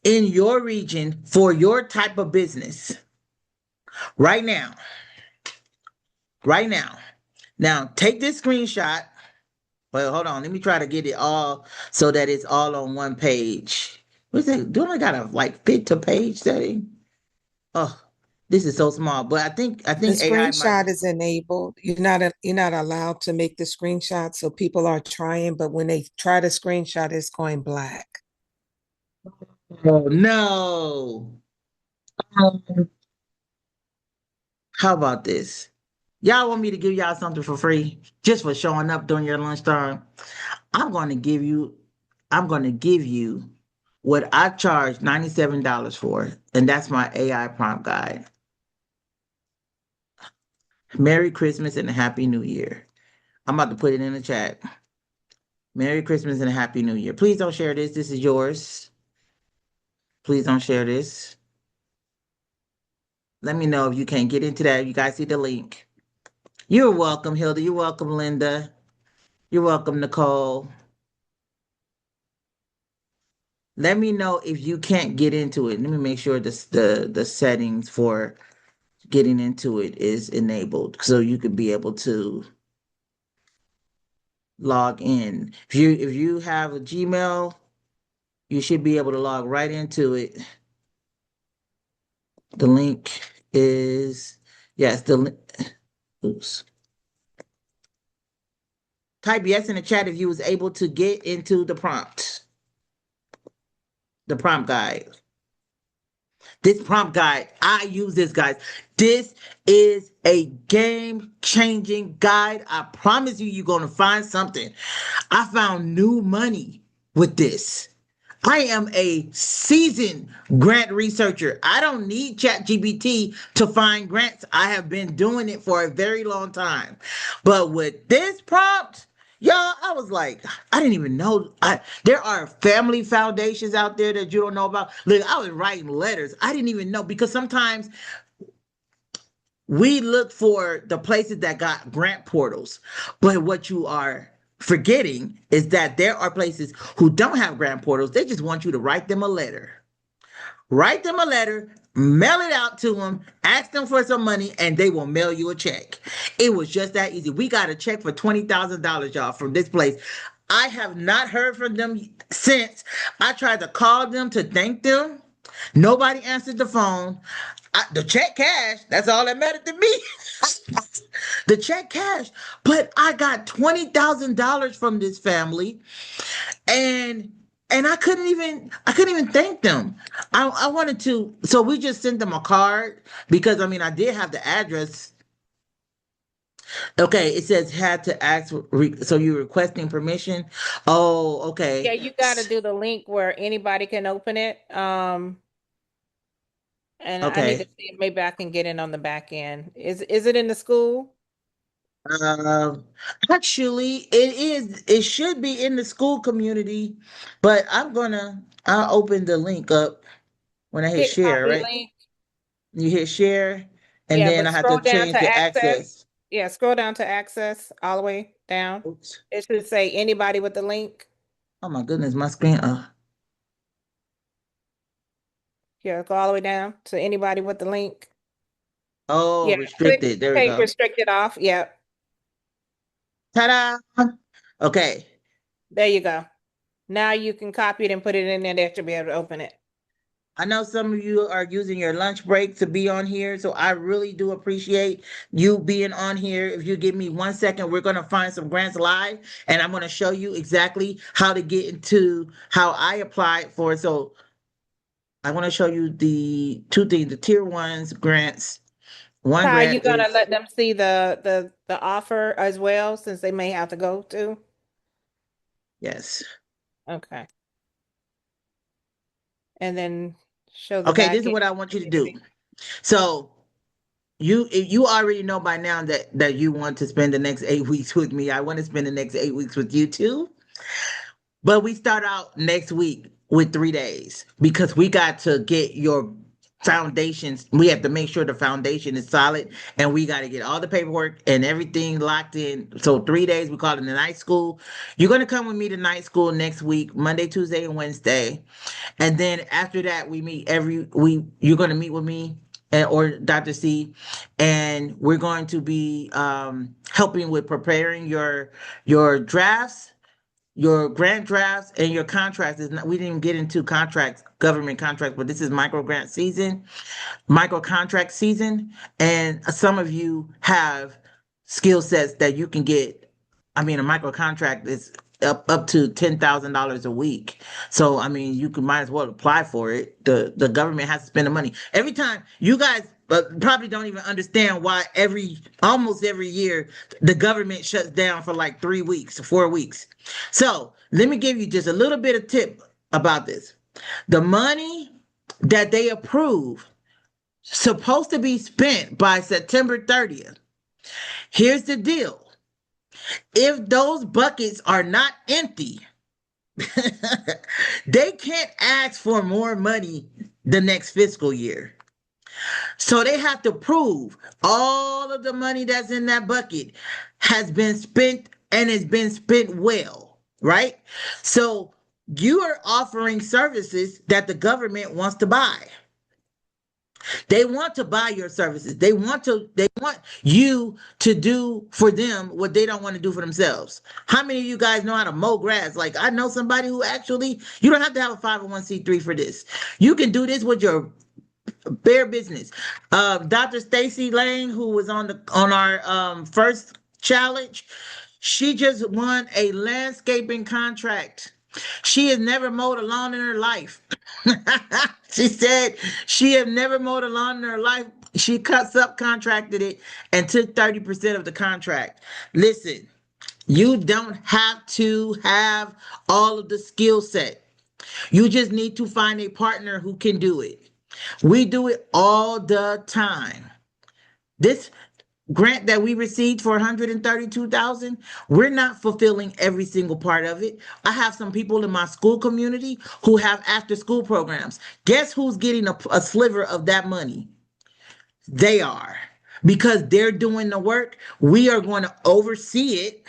in your region for your type of business right now. Right now. Now, take this screenshot. Well, hold on. Let me try to get it all so that it's all on one page. What's it? Don't I got a fit to page setting? Oh, this is so small. But I think The AI screenshot might. is enabled. You're not allowed to make the screenshot, so people are trying, but when they try to screenshot, it's going black. Oh no. Um, how about this? Y'all want me to give y'all something for free just for showing up during your lunchtime? I'm going to give you. I'm going to give you what I charge $97 for, and that's my AI prompt guide. Merry Christmas and a Happy New Year. I'm about to put it in the chat. Merry Christmas and a Happy New Year. Please don't share this. This is yours. Please don't share this. Let me know if you can't get into that. You guys see the link. You're welcome, Hilda. You're welcome, Linda. You're welcome, Nicole. Let me know if you can't get into it. Let me make sure the settings for getting into it is enabled so you could be able to log in. If you have a Gmail, you should be able to log right into it. The link is yes, oops. Type yes in the chat if you was able to get into the prompt guide. This prompt guide, I use this, guys. This is a game-changing guide. I promise you, you're going to find something. I found new money with this. I am a seasoned grant researcher. I don't need ChatGPT to find grants. I have been doing it for a very long time. But with this prompt, y'all, I was like, I didn't even know. There are family foundations out there that you don't know about. Look, I was writing letters. I didn't even know because sometimes we look for the places that got grant portals. But what you are forgetting is that there are places who don't have grant portals. They just want you to write them a letter. Write them a letter, mail it out to them, ask them for some money, and they will mail you a check. It was just that easy. We got a check for $20,000, y'all, from this place. I have not heard from them since. I tried to call them to thank them. Nobody answered the phone. The check cash, that's all that mattered to me. The check cash. But I got $20,000 from this family, and I couldn't even thank them. I wanted to, so we just sent them a card because I did have the address. Okay, it says had to ask, so you're requesting permission. Oh, okay. Yeah, you got to do the link where anybody can open it. And I need to Okay. see if maybe I can get in on the back end. Is it in the school? Um, Actually, it should be in the school community, but I'll open the link up when I hit Hit share, copy right? link. You hit share, and Yeah, then but I have to scroll down change to the access. access. Yeah, scroll down to access all the way down. Oops. It should say anybody with the link. Oh my goodness, my screen. Yeah, go all the way down to anybody with the link. Oh, Yeah, click restricted. There we take go. restricted off. Yeah, Ta-da! Okay. there you go. Now you can copy it and put it in there that you'll be able to open it. I know some of you are using your lunch break to be on here, so I really do appreciate you being on here. If you give me 1 second, we're going to find some grants live, and I'm going to show you exactly how to get into how I applied for it. So I want to show you the two things, the tier ones grants. One Ty, you grant gonna is, let them see the offer as well, since they may have to go to? yes. Okay. And then show the Okay, this back is end what I want you to do. community. So you already know by now that you want to spend the next 8 weeks with me. I want to spend the next 8 weeks with you too. But we start out next week with 3 days because we got to get your foundations. We have to make sure the foundation is solid and we got to get all the paperwork and everything locked in. So 3 days, we call it the night school. You're going to come with me to night school next week, Monday, Tuesday, and Wednesday. And then after that, we meet you're going to meet with me or Dr. C, and we're going to be helping with preparing your drafts, your grant drafts, and your contracts. We didn't get into contracts, government contracts, but this is micro contract season. And some of you have skill sets that you can get. A micro contract is up to $10,000 a week. So you can might as well apply for it. The government has to spend the money. Every time you guys probably don't even understand why almost every year the government shuts down for like 3 weeks, 4 weeks. So let me give you just a little bit of tip about this. The money that they approve supposed to be spent by September 30th. Here's the deal. If those buckets are not empty, they can't ask for more money the next fiscal year. So they have to prove all of the money that's in that bucket has been spent and has been spent well, right? So you are offering services that the government wants to buy. They want to buy your services. They want you to do for them what they don't want to do for themselves. How many of you guys know how to mow grass? Like I know somebody who actually you don't have to have a 501c3 for this. You can do this with your bare business. Dr. Stacy Lang, who was on our first challenge, she just won a landscaping contract. She has never mowed a lawn in her life. She said she had never mowed a lawn in her life. She subcontracted it and took 30% of the contract. Listen, you don't have to have all of the skill set. You just need to find a partner who can do it. We do it all the time. This grant that we received for 132,000, we're not fulfilling every single part of it. I have some people in my school community who have after school programs. Guess who's getting a sliver of that money? They are. Because they're doing the work, we are going to oversee it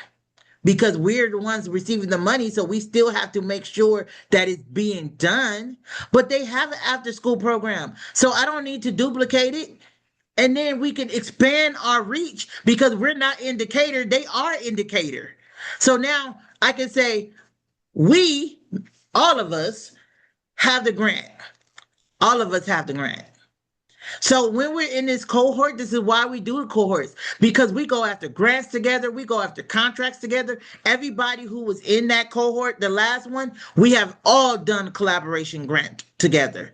because we're the ones receiving the money. So we still have to make sure that it's being done. But they have an after school program. So I don't need to duplicate it. And then we can expand our reach because we're not in Decatur, they are in Decatur. So now I can say, all of us have the grant. All of us have the grant. So when we're in this cohort, this is why we do the cohorts, because we go after grants together, we go after contracts together. Everybody who was in that cohort, the last one, we have all done a collaboration grant together.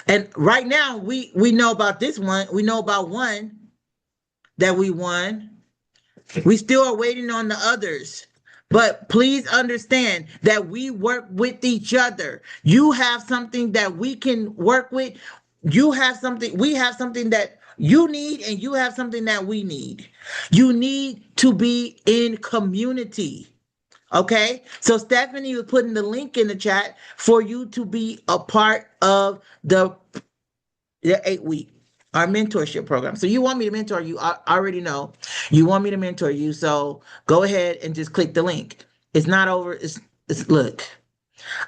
And right now, we know about this one. We know about one that we won. We still are waiting on the others. But please understand that we work with each other. You have something that we can work with. You have something, we have something that you need, and you have something that we need. You need to be in community. Okay, so Stephanie was putting the link in the chat for you to be a part of the 8-week, our mentorship program. So you want me to mentor you? I already know you want me to mentor you. So go ahead and just click the link. It's not over. It's look.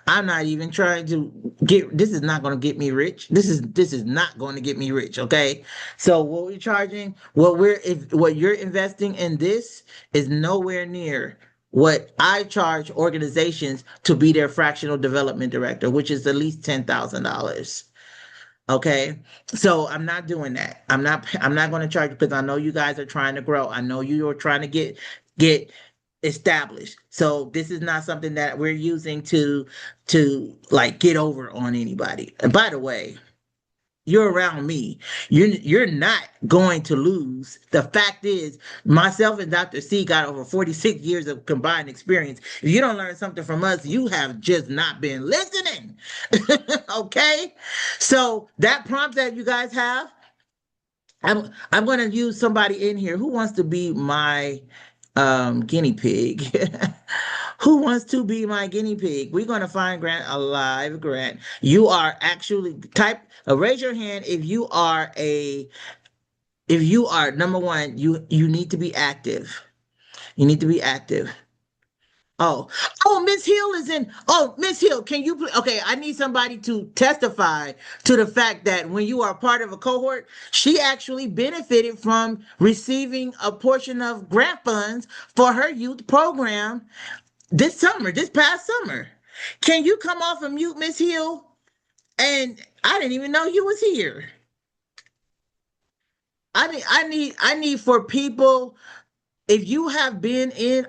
I'm not even trying to this is not going to get me rich. This is not going to get me rich. Okay. So what we're charging, what you're investing in this is nowhere near what I charge organizations to be their fractional development director, which is at least $10,000. Okay. So I'm not doing that. I'm not going to charge because I know you guys are trying to grow. I know you are trying to get established. So this is not something that we're using to like get over on anybody. And by the way, you're around me. You're not going to lose. The fact is, myself and Dr. C got over 46 years of combined experience. If you don't learn something from us, you have just not been listening. Okay? So that prompt that you guys have, I'm going to use somebody in here who wants to be my guinea pig. Who wants to be my guinea pig? We're going to find Grant a live Grant. You are actually raise your hand if you are number one, you need to be active. You need to be active. Oh, Miss Hill is in. Oh, Miss Hill, can you okay, I need somebody to testify to the fact that when you are part of a cohort, she actually benefited from receiving a portion of grant funds for her youth program this past summer. Can you come off of mute, Miss Hill? And I didn't even know you was here. I need for people, if you have been in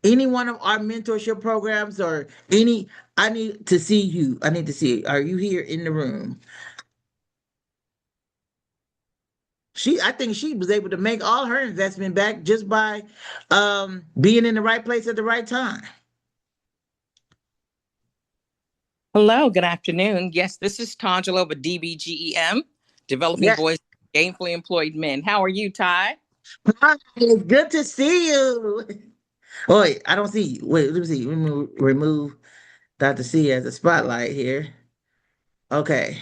any one of our mentorship programs or I need to see you. I need to see, are you here in the room? I think she was able to make all her investment back just by being in the right place at the right time. Hello, good afternoon. Yes, this is Tangela with DBGEM, Developing Voice Gainfully Employed Men. How are you, Ty? Hi, it's good to see you. Oh, wait, I don't see you. Wait, let me see. Remove Dr. C as a spotlight here. Okay.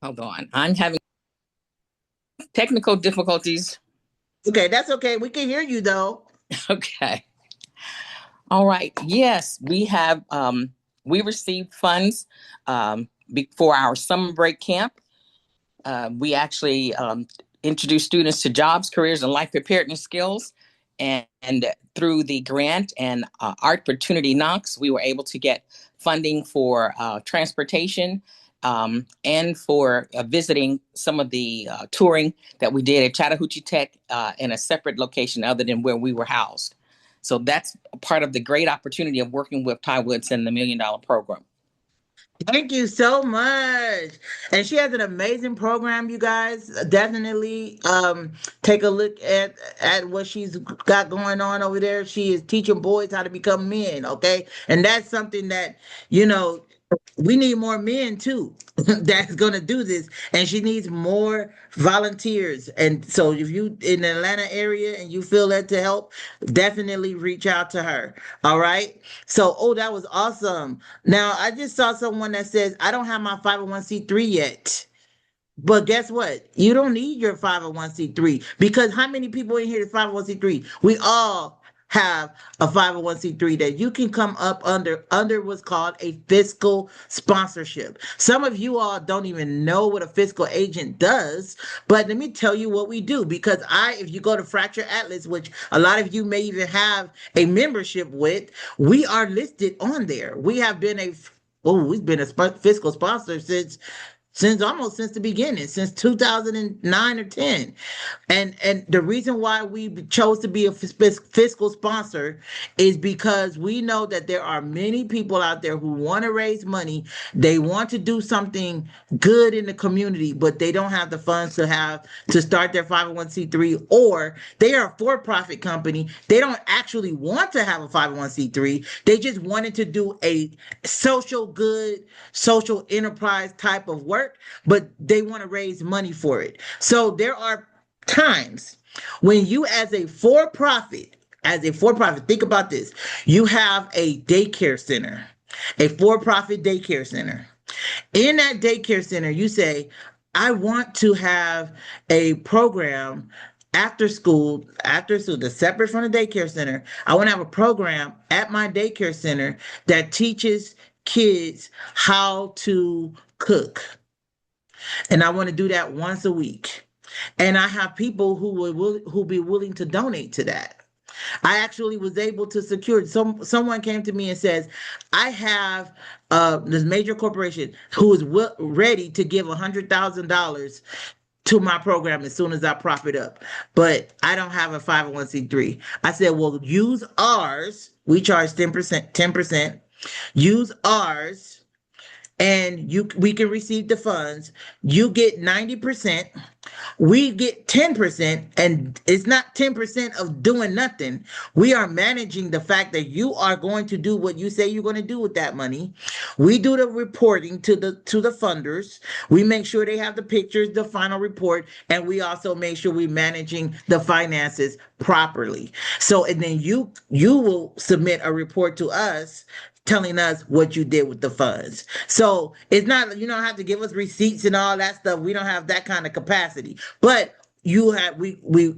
Hold on. I'm having technical difficulties. Okay, that's okay. We can hear you though. Okay. All right. Yes, we have we received funds for our summer break camp. We actually introduce students to jobs, careers, and life preparedness skills. And through the grant and Opportunity Knox, we were able to get funding for transportation and for visiting some of the touring that we did at Chattahoochee Tech in a separate location other than where we were housed. So that's part of the great opportunity of working with Ty Woods and the $1 Million Program. Thank you so much. And she has an amazing program, you guys. Definitely take a look at what she's got going on over there. She is teaching boys how to become men, okay? And that's something that, you know, we need more men too that's going to do this, and she needs more volunteers. And so if you in the Atlanta area and you feel that to help, definitely reach out to her. All right. So, oh, that was awesome. Now I just saw someone that says I don't have my 501c3 yet. But guess what? You don't need your 501c3 because how many people in here is 501c3? We all have a 501c3 that you can come up under what's called a fiscal sponsorship. Some of you all don't even know what a fiscal agent does, but let me tell you what we do because if you go to Fracture Atlas, which a lot of you may even have a membership with, we are listed on there. We've been a fiscal sponsor since the beginning, since 2009 or 10. And the reason why we chose to be a fiscal sponsor is because we know that there are many people out there who want to raise money. They want to do something good in the community, but they don't have the funds to start their 501c3, or they are a for-profit company. They don't actually want to have a 501c3. They just wanted to do a social good, social enterprise type of work, but they want to raise money for it. So there are times when you as a for-profit, think about this. You have a daycare center, a for-profit daycare center. In that daycare center, you say, I want to have a program after school, that's separate from the daycare center. I want to have a program at my daycare center that teaches kids how to cook. And I want to do that once a week. And I have people who be willing to donate to that. I actually was able to secure someone came to me and says, I have this major corporation who is ready to give $100,000 to my program as soon as I prop it up, but I don't have a 501c3. I said, well, use ours. We charge 10%. Use ours and we can receive the funds. You get 90%, we get 10%, and it's not 10% of doing nothing. We are managing the fact that you are going to do what you say you're going to do with that money. We do the reporting to the funders. We make sure they have the pictures, the final report, and we also make sure we're managing the finances properly. So, and then you will submit a report to us telling us what you did with the funds. So it's not, you don't have to give us receipts and all that stuff. We don't have that kind of capacity. But we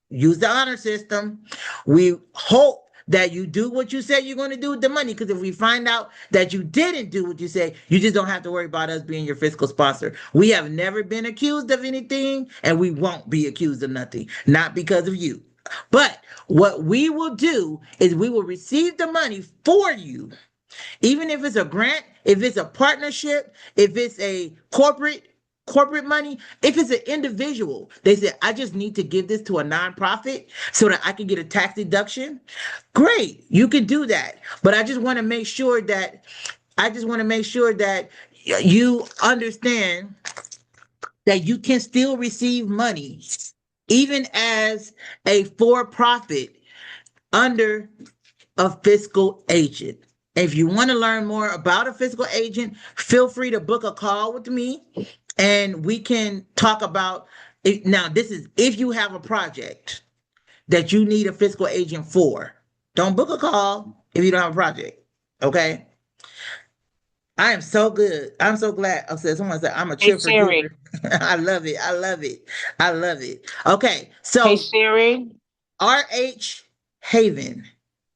use the honor system. We hope that you do what you said you're going to do with the money. Because if we find out that you didn't do what you say, you just don't have to worry about us being your fiscal sponsor. We have never been accused of anything, and we won't be accused of nothing. Not because of you. But what we will do is we will receive the money for you. Even if it's a grant, if it's a partnership, if it's a corporate money, if it's an individual, they say, I just need to give this to a nonprofit so that I can get a tax deduction. Great, you can do that. But I just want to make sure that you understand that you can still receive money even as a for-profit under a fiscal agent. If you want to learn more about a fiscal agent, feel free to book a call with me and we can talk about Now, this is if you have a project that you need a fiscal agent for. Don't book a call if you don't have a project. Okay. I am so good. I'm so glad. I said someone said I'm a Hey cheer for Siri. giver. I love it. I love it. I love it. Okay. Hey So Siri. RH Haven.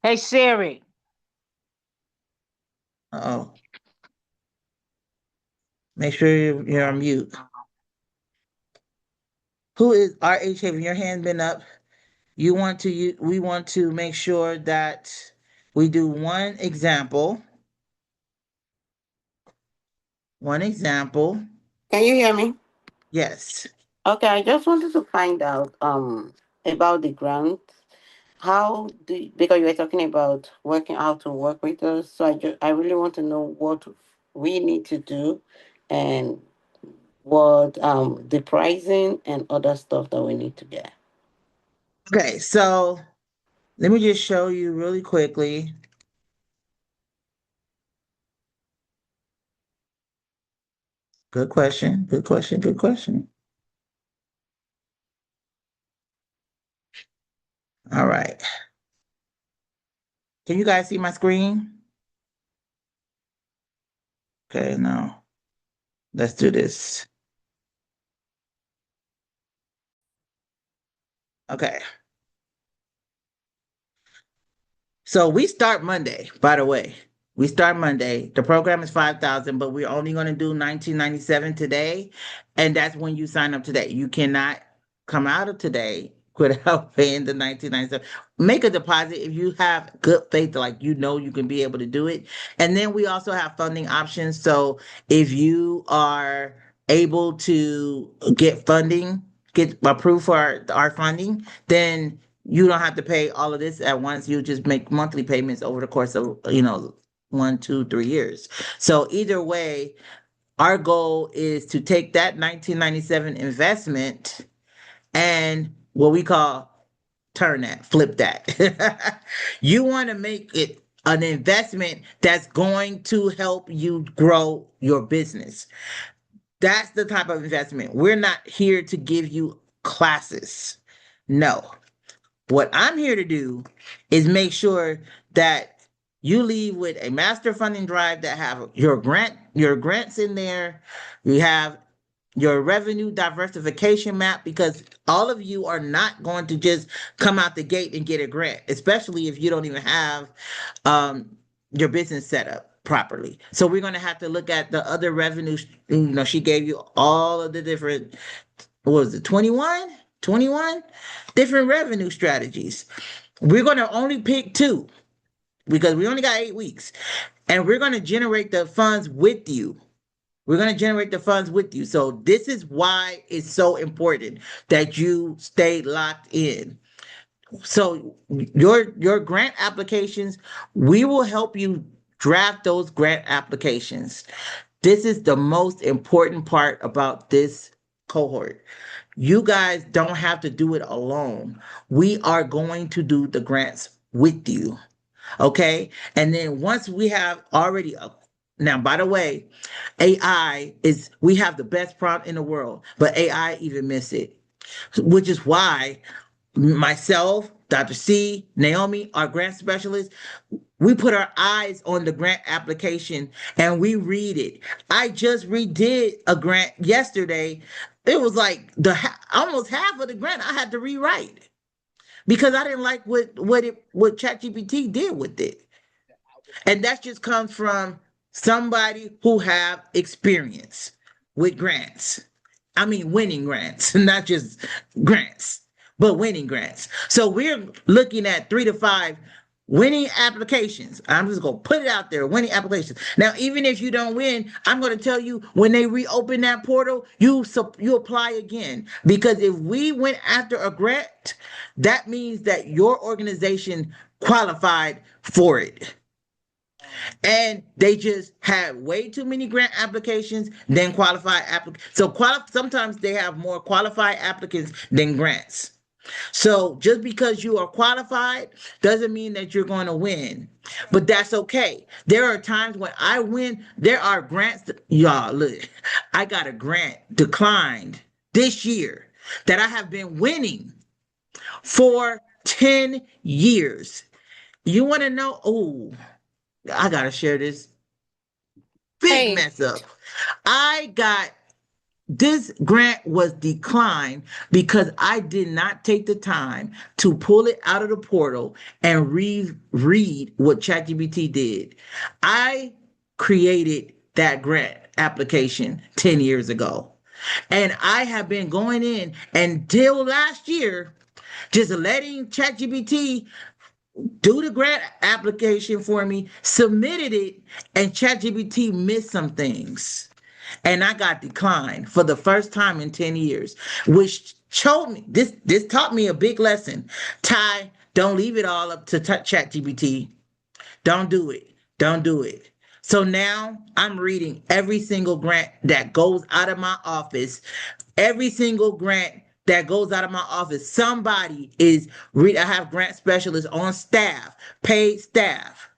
Hey Siri. Oh, make sure you're on mute. Who is RH Haven? Your hand been up. We want to make sure that we do one example. One example. Can you hear me? Yes. Okay, I just wanted to find out about the grant. Because you were talking about working how to work with us, so I really want to know what we need to do and what the pricing and other stuff that we need to get. Okay, so let me just show you really quickly. Good question. Good question. Good question. All right. Can you guys see my screen? Okay, now let's do this. Okay. So we start Monday, by the way. We start Monday. The program is 5,000, but we're only going to do 1997 today, and that's when you sign up today. You cannot come out of today without paying the 1997. Make a deposit if you have good faith, like you know you can be able to do it. And then we also have funding options. So if you are able to get funding, get approved for our funding, then you don't have to pay all of this at once. You just make monthly payments over the course of, 1, 2, 3 years. So either way, our goal is to take that 1997 investment and what we call turn that, flip that. You want to make it an investment that's going to help you grow your business. That's the type of investment. We're not here to give you classes. No. What I'm here to do is make sure that you leave with a master funding drive that have your grants in there. You have your revenue diversification map because all of you are not going to just come out the gate and get a grant, especially if you don't even have your business set up properly. So we're going to have to look at the other revenue. She gave you all of the different, what was it, 21? 21 different revenue strategies. We're going to only pick two because we only got 8 weeks. And we're going to generate the funds with you. We're going to generate the funds with you. So this is why it's so important that you stay locked in. So your grant applications, we will help you draft those grant applications. This is the most important part about this cohort. You guys don't have to do it alone. We are going to do the grants with you. Okay. And then once we have already, now, by the way, we have the best prompt in the world, but AI even miss it, which is why myself, Dr. C, Naomi, our grant specialist, we put our eyes on the grant application and we read it. I just redid a grant yesterday. It was like almost half of the grant I had to rewrite because I didn't like what ChatGPT did with it. And that just comes from somebody who have experience with grants. I mean, winning grants, not just grants, but winning grants. So we're looking at 3 to 5 winning applications. I'm just going to put it out there, winning applications. Now, even if you don't win, I'm going to tell you when they reopen that portal, you apply again. Because if we went after a grant, that means that your organization qualified for it. And they just had way too many grant applications than qualified applicants. So sometimes they have more qualified applicants than grants. So just because you are qualified doesn't mean that you're going to win, but that's okay. There are times when I win. There are grants. Y'all, look, I got a grant declined this year. that I have been winning for 10 years. You want to know? Oh, I got to share this big Hey, mess up. I got this grant was declined because I did not take the time to pull it out of the portal and read what ChatGPT did. I created that grant application 10 years ago. And I have been going in until last year, just letting ChatGPT do the grant application for me, submitted it, and ChatGPT missed some things. And I got declined for the first time in 10 years, which showed me this taught me a big lesson. Ty, don't leave it all up to ChatGPT. Don't do it. Don't do it. So now I'm reading every single grant that goes out of my office. Every single grant that goes out of my office. Somebody is I have grant specialists on staff, paid staff,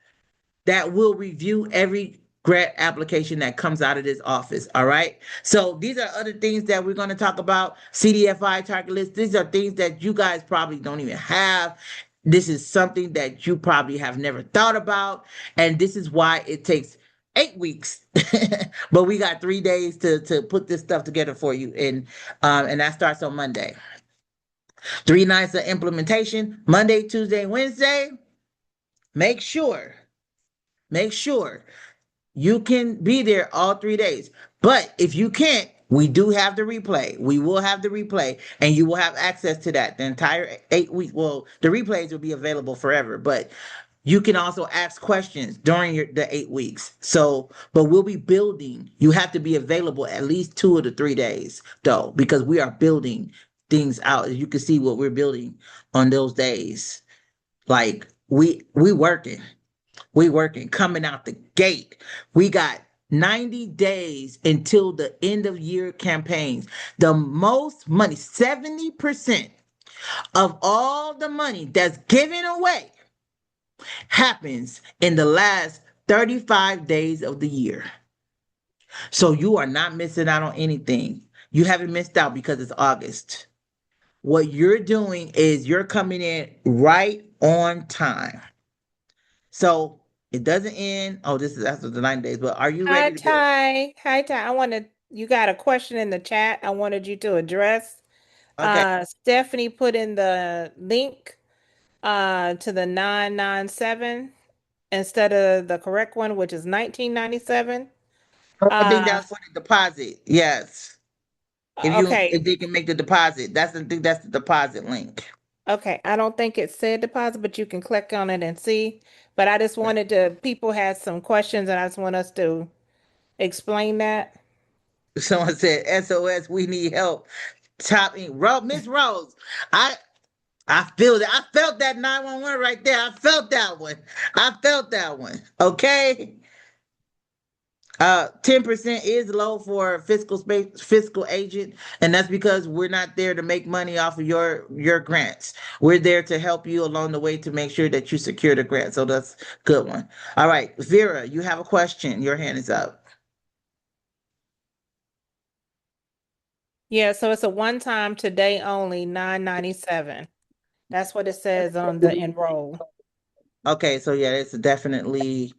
that will review every grant application that comes out of this office. All right. So these are other things that we're going to talk about. CDFI target list. These are things that you guys probably don't even have. This is something that you probably have never thought about. And this is why it takes 8 weeks. But we got 3 days to put this stuff together for you. And that starts on Monday. 3 nights of implementation, Monday, Tuesday, Wednesday. Make sure you can be there all 3 days. But if you can't, we do have the replay. We will have the replay, and you will have access to that the entire 8 weeks. Well, the replays will be available forever, but you can also ask questions during the 8 weeks. So, but we'll be building. You have to be available at least 2 of the 3 days, though, because we are building things out. As you can see what we're building on those days. Like we working. We working coming out the gate. We got 90 days until the end of year campaigns. The most money, 70% of all the money that's given away happens in the last 35 days of the year. So you are not missing out on anything. You haven't missed out because it's August. What you're doing is you're coming in right on time. So it doesn't end. Oh, this is after the 90 days. But are you hi ready to go? Ty. Hi Ty. You got a question in the chat I wanted you to address. Okay. Stephanie put in the link to the 997 instead of the correct one, which is 1997. I think that's for the deposit. Yes. Okay. If they can make the deposit, that's the deposit link. Okay, I don't think it said deposit, but you can click on it and see. But I just wanted people had some questions and I just want us to explain that. Someone said SOS, we need help. Miss Rose. I I feel that. I felt that 911 right there. I felt that one. I felt that one. Okay. 10% is low for fiscal agent, and that's because we're not there to make money off of your grants. We're there to help you along the way to make sure that you secure the grant. So that's a good one. All right, Vera, you have a question. Your hand is up. Yeah, so it's a one-time today only, 997. That's what it says on the enroll. Okay, so yeah, it's definitely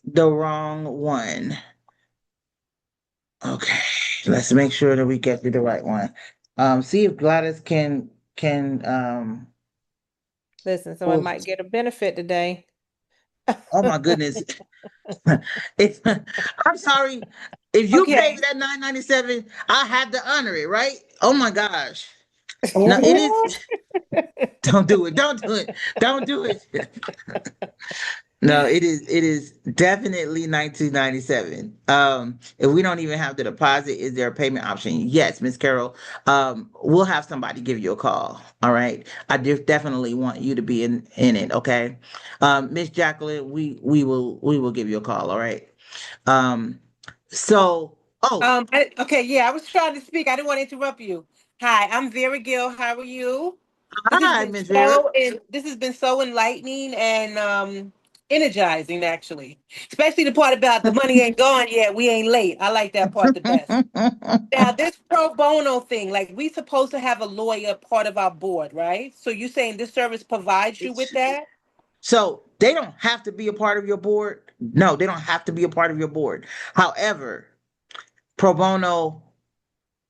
the wrong one. Okay, let's make sure that we get to the right one. See if Gladys can Listen, someone pull. might get a benefit today. Oh my goodness. If I'm sorry, if you pay Okay. that 997, I had to honor it, right? Oh my gosh. No, it is. What? Don't do it. Don't do it. Don't do it. No, it is definitely 1997. If we don't even have the deposit, is there a payment option? Yes, Miss Carol. We'll have somebody give you a call. All right. I definitely want you to be in it, okay? Miss Jacqueline, we will give you a call, all right? Um, so Okay, yeah, I was trying to speak. I didn't want to interrupt you. Hi, I'm Vera Gill. How are you? hi, Miss Vera. This has been so enlightening and energizing, actually. Especially the part about the money ain't gone yet, we ain't late. I like that part the best. Now, this pro bono thing, like we supposed to have a lawyer part of our board, right? So you saying this service provides you with that? So they don't have to be a part of your board. No, they don't have to be a part of your board. However, pro bono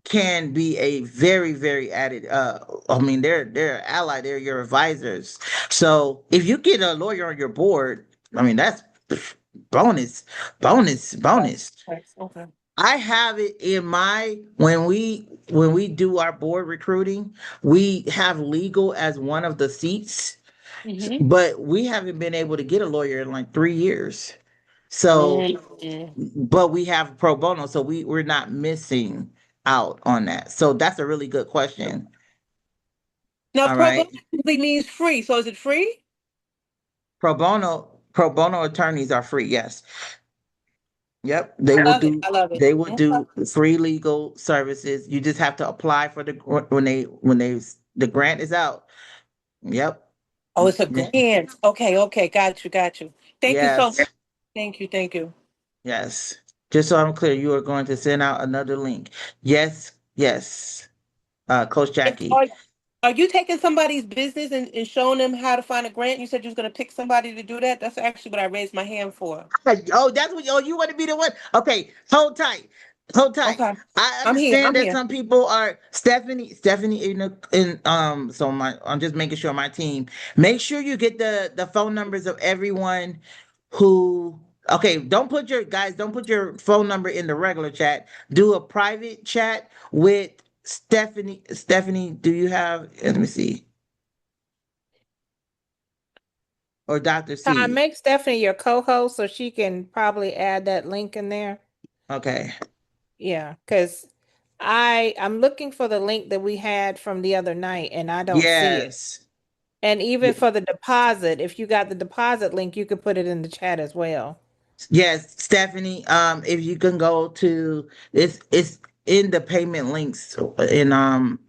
can be a very, very added. I mean, they're ally. They're your advisors. So if you get a lawyer on your board, I mean, that's bonus, bonus, bonus. Okay. I have it in my when we do our board recruiting, we have legal as one of the seats, Mm-hmm. but we haven't been able to get a lawyer in like 3 years. So, but we have pro bono, so we're not missing out on that. So that's a really good question. Now, All pro bono right. simply means free. So is it free? Pro bono attorneys are free, yes. Yep, they I will love it. do I love it. they will Okay. do free legal services. You just have to apply for when the grant is out. Yep. Oh, it's a Yeah. grant. Okay, okay. Got you, got you. Thank you so Yes. much. Thank you, thank you. Yes. Just so I'm clear, you are going to send out another link. Yes, yes. Coach And Jackie. are you taking somebody's business and showing them how to find a grant? You said you was going to pick somebody to do that. That's actually what I raised my hand for. Oh, that's what. Oh, you want to be the one? Okay, hold tight, hold tight. Okay. I I'm here. understand I'm that here. some people are Stephanie in. So I'm just making sure my team. Make sure you get the phone numbers of everyone who. Okay, don't put your phone number in the regular chat. Do a private chat with Stephanie. Stephanie, do you have? Let me see. Or Dr. C. Make Stephanie your co-host so she can probably add that link in there. Okay. Yeah, because I'm looking for the link that we had from the other night and I don't see it. Yes. And even for the deposit, if you got the deposit link, you could put it in the chat as well. Yes, Stephanie. If you can go to it's in the payment links, and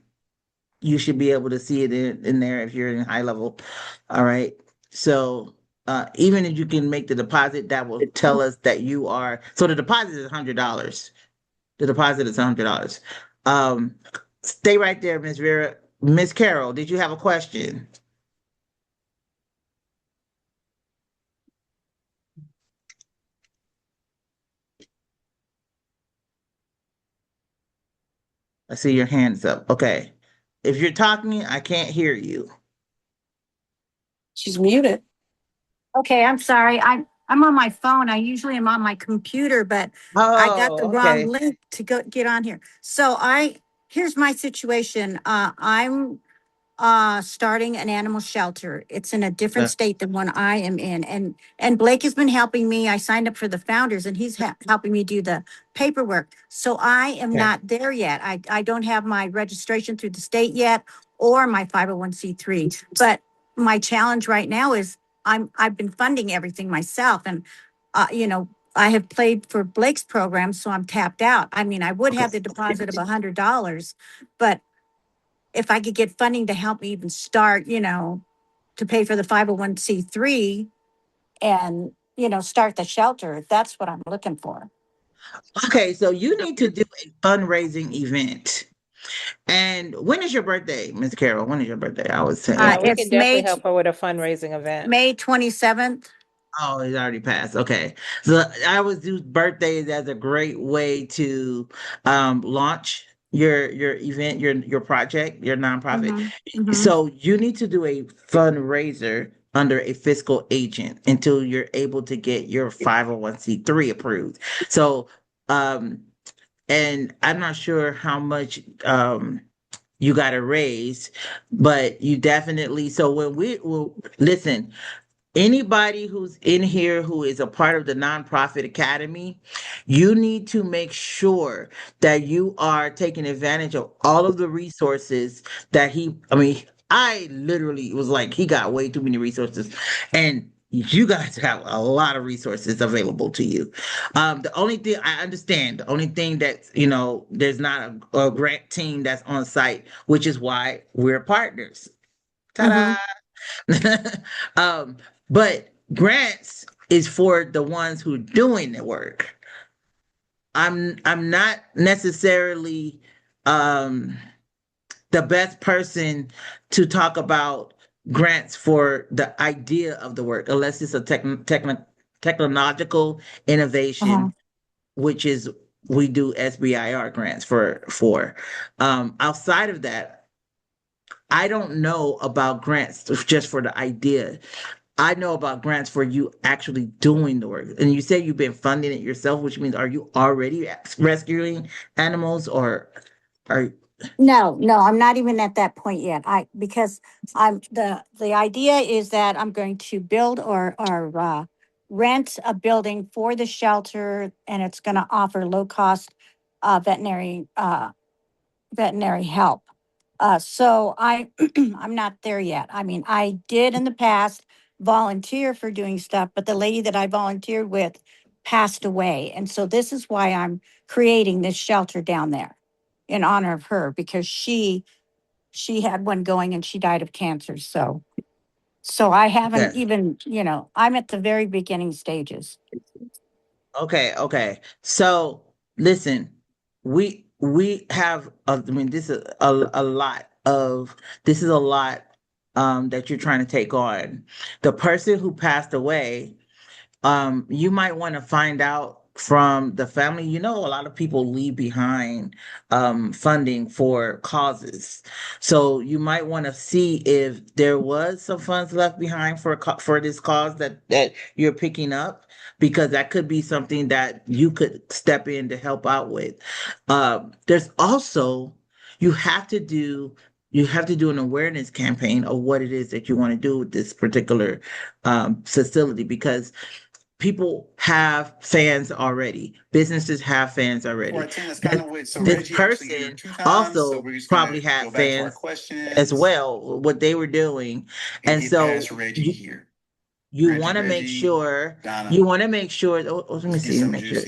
you should be able to see it in there if you're in high level. All right. So even if you can make the deposit, that will tell us that you are. So the deposit is $100. The deposit is $100. Um, Stay right there, Miss Vera. Miss Carol, did you have a question? I see your hands up. Okay. If you're talking, I can't hear you. She's muted. Okay, I'm sorry. I'm on my phone. I usually am on my computer, but I got the Oh, wrong okay. link to get on here. So here's my situation. I'm starting an animal shelter. It's in a different state than one I am in. And Blake has been helping me. I signed up for the founders and he's helping me do the paperwork. So I am Okay. not there yet. I don't have my registration through the state yet or my 501c3. But my challenge right now is I've been funding everything myself and I have played for Blake's program, so I'm tapped out. I mean, I would have the deposit of $100, but if I could get funding to help me even start, to pay for the 501c3 and, start the shelter, that's what I'm looking for. Okay, so you need to do a fundraising event. And when is your birthday, Miss Carol? When is your birthday? I was saying. Yeah, we It's can definitely help her with a fundraising event. May 27th. Oh, it's already passed. Okay. So I always use birthdays as a great way to launch your event, your project, your nonprofit. So you need to do a fundraiser under a fiscal agent until you're able to get your 501c3 approved. So and I'm not sure how much you got to raise, but you definitely. So when we will listen, anybody who's in here who is a part of the Nonprofit Academy, you need to make sure that you are taking advantage of all of the resources that I literally was like, he got way too many resources. And you guys have a lot of resources available to you. The only thing I understand, the only thing that, there's not a grant team that's on site, which is why we're partners. Ta-da! Um, but grants is for the ones who are doing the work. I'm not necessarily um the best person to talk about grants for the idea of the work, unless it's a technological Uh-huh. innovation, which is we do SBIR grants for. Outside of that, I don't know about grants just for the idea. I know about grants for you actually doing the work. And you said you've been funding it yourself, which means are you already rescuing animals or are No, no, I'm not even at that point yet. Because the idea is that I'm going to build or rent a building for the shelter, and it's going to offer low cost veterinary help. So I'm not there yet. I mean, I did in the past volunteer for doing stuff, but the lady that I volunteered with passed away. And so this is why I'm creating this shelter down there in honor of her, because she had one going and she died of cancer. So I haven't okay. even, I'm at the very beginning stages. Okay. So listen, we have I mean this is a lot of this is a lot that you're trying to take on. The person who passed away, you might want to find out from the family. You know, a lot of people leave behind funding for causes. So you might want to see if there was some funds left behind for for this cause that you're picking up, because that could be something that you could step in to help out with. There's also you have to do you have to do an awareness campaign of what it is that you want to do with this particular facility, because people have fans already. Businesses have fans already. This person also probably had fans as well, what they were doing. And so you want to make sure, let me see, make sure.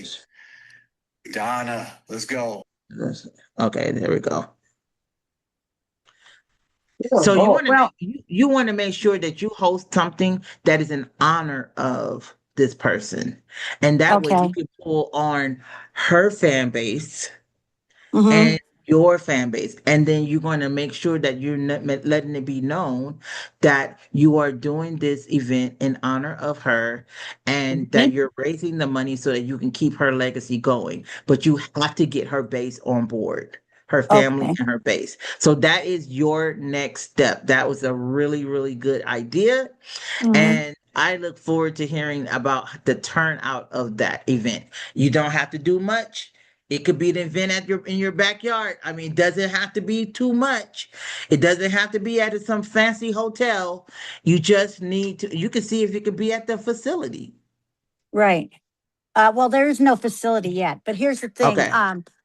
Donna, let's go. Okay, there we go. Oh, So well, you want to make sure that you host something that is in honor of this person. And that way you okay. can pull on her fan base Mm-hmm. and your fan base. And then you're going to make sure that you're letting it be known that you are doing this event in honor of her and that you're raising the money so that you can keep her legacy going. But you have to get her base on board, her family Okay. and her base. So that is your next step. That was a really, really good idea. Mm-hmm. And I look forward to hearing about the turnout of that event. You don't have to do much. It could be an event at in your backyard. I mean, it doesn't have to be too much. It doesn't have to be at some fancy hotel. You just need to, you can see if it could be at the facility. Right. Well, there is no facility yet, but here's the thing. Okay.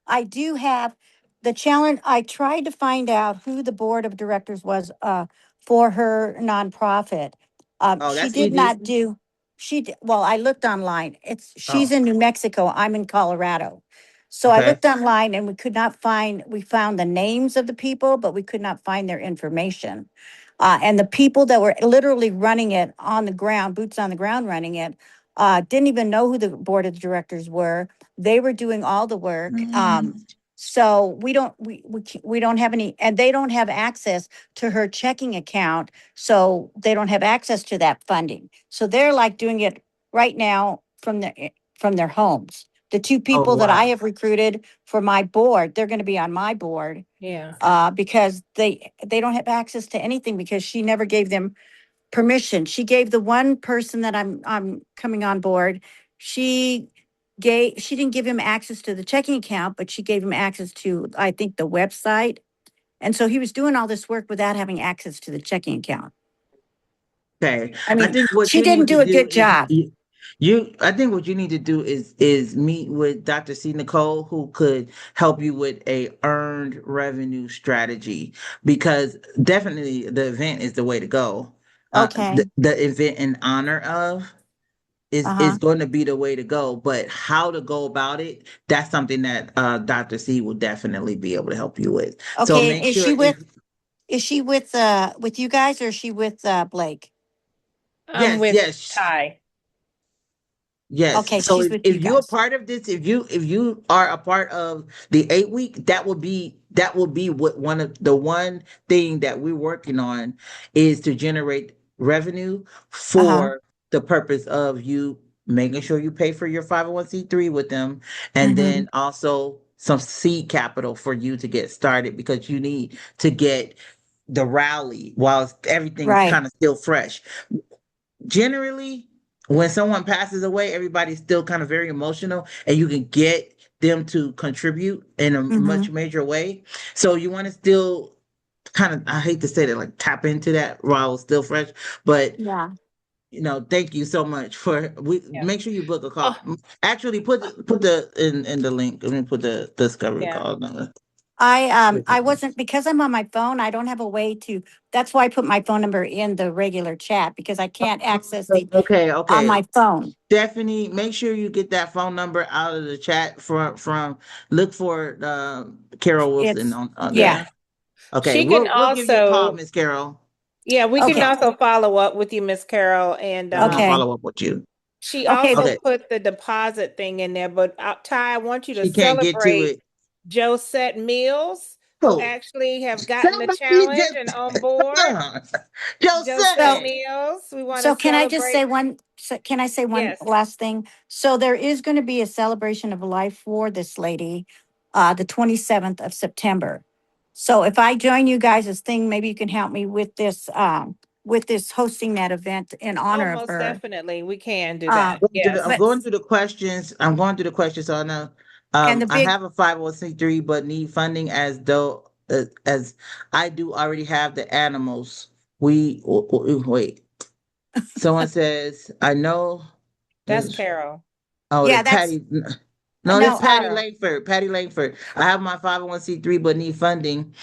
I do have the challenge. I tried to find out who the board of directors was for her nonprofit. Oh, She that's did easy. not do. Well, I looked online. She's Oh, in New Mexico. I'm in Colorado. So I okay. looked online and we could not find. We found the names of the people, but we could not find their information. And the people that were literally running it on the ground, boots on the ground, running it, didn't even know who the board of directors were. They were doing all the work. So we don't have any, and they don't have access to her checking account. So they don't have access to that funding. So they're like doing it right now from their homes. The two Oh, people that I wow. have recruited for my board, they're going to be on my board Yeah. because they don't have access to anything because she never gave them permission. She gave the one person that I'm coming on board. She didn't give him access to the checking account, but she gave him access to, I think, the website. And so he was doing all this work without having access to the checking account. Okay. I I mean, think what she you need didn't to do a do good is job. I think what you need to do is meet with Dr. C. Nicole, who could help you with a earned revenue strategy, because definitely the event is the way to go. Okay. The event in honor of is Uh-huh. going to be the way to go, but how to go about it, that's something that Dr. C will definitely be able to help you with. So Okay. make sure if Is she with you guys or is she with Blake? I'm Yes, with yes. Ty. Yes. Okay, So she's with if you you're a guys. part of this, if you are a part of the 8 week, that will be what one thing that we're working on is to generate revenue Uh-huh. for the purpose of you making sure you pay for your 501(c)(3) with them, and Mm-hmm. then also some seed capital for you to get started because you need to get the rally while everything's Right. kind of still fresh. Generally, when someone passes away, everybody's still kind of very emotional, and you can get them to contribute in a Mm-hmm. much major way. So you want to still kind of, I hate to say that, like tap into that while it's still fresh, but Yeah. thank you so much for we Yeah. make sure you book a Oh, call. Actually, put the in the link. Let me put the discovery yeah. call number. I wasn't, because I'm on my phone, I don't have a way to, that's why I put my phone number in the regular chat, because I can't access the Okay, on okay. my phone. Stephanie, make sure you get that phone number out of the chat from look for Carol Wilson It's on yeah. there. Yeah. Okay, She can we'll give you a call, also, Miss Carol. yeah, we can Okay. also follow up with you, Miss Carol. And We're gonna Okay. follow up with you. she Okay. also Okay, put the deposit thing in there. But Ty, I want you to she can't get to celebrate it. Josette Mills, who Oh, actually have gotten the somebody challenge and just on board. Josette So Josette. Mills, we want to so can I just say celebrate. one can I say one Yes, last thing? So there is going to be a celebration of life for this lady the 27th of September. So if I join you guys' thing, maybe you can help me with this hosting that event in honor of almost her. definitely. We can do Uh that. I'm but Yes. going through the questions. I'm going through the questions. So I know and the I big have a 501(c)(3) but need funding as I do already have the animals. Wait. Someone says, I know That's this. Carol. Oh, yeah, that's that's Patty. No, that's no Patty Carol. Langford. Patty Langford. I have my 501(c)(3) but need funding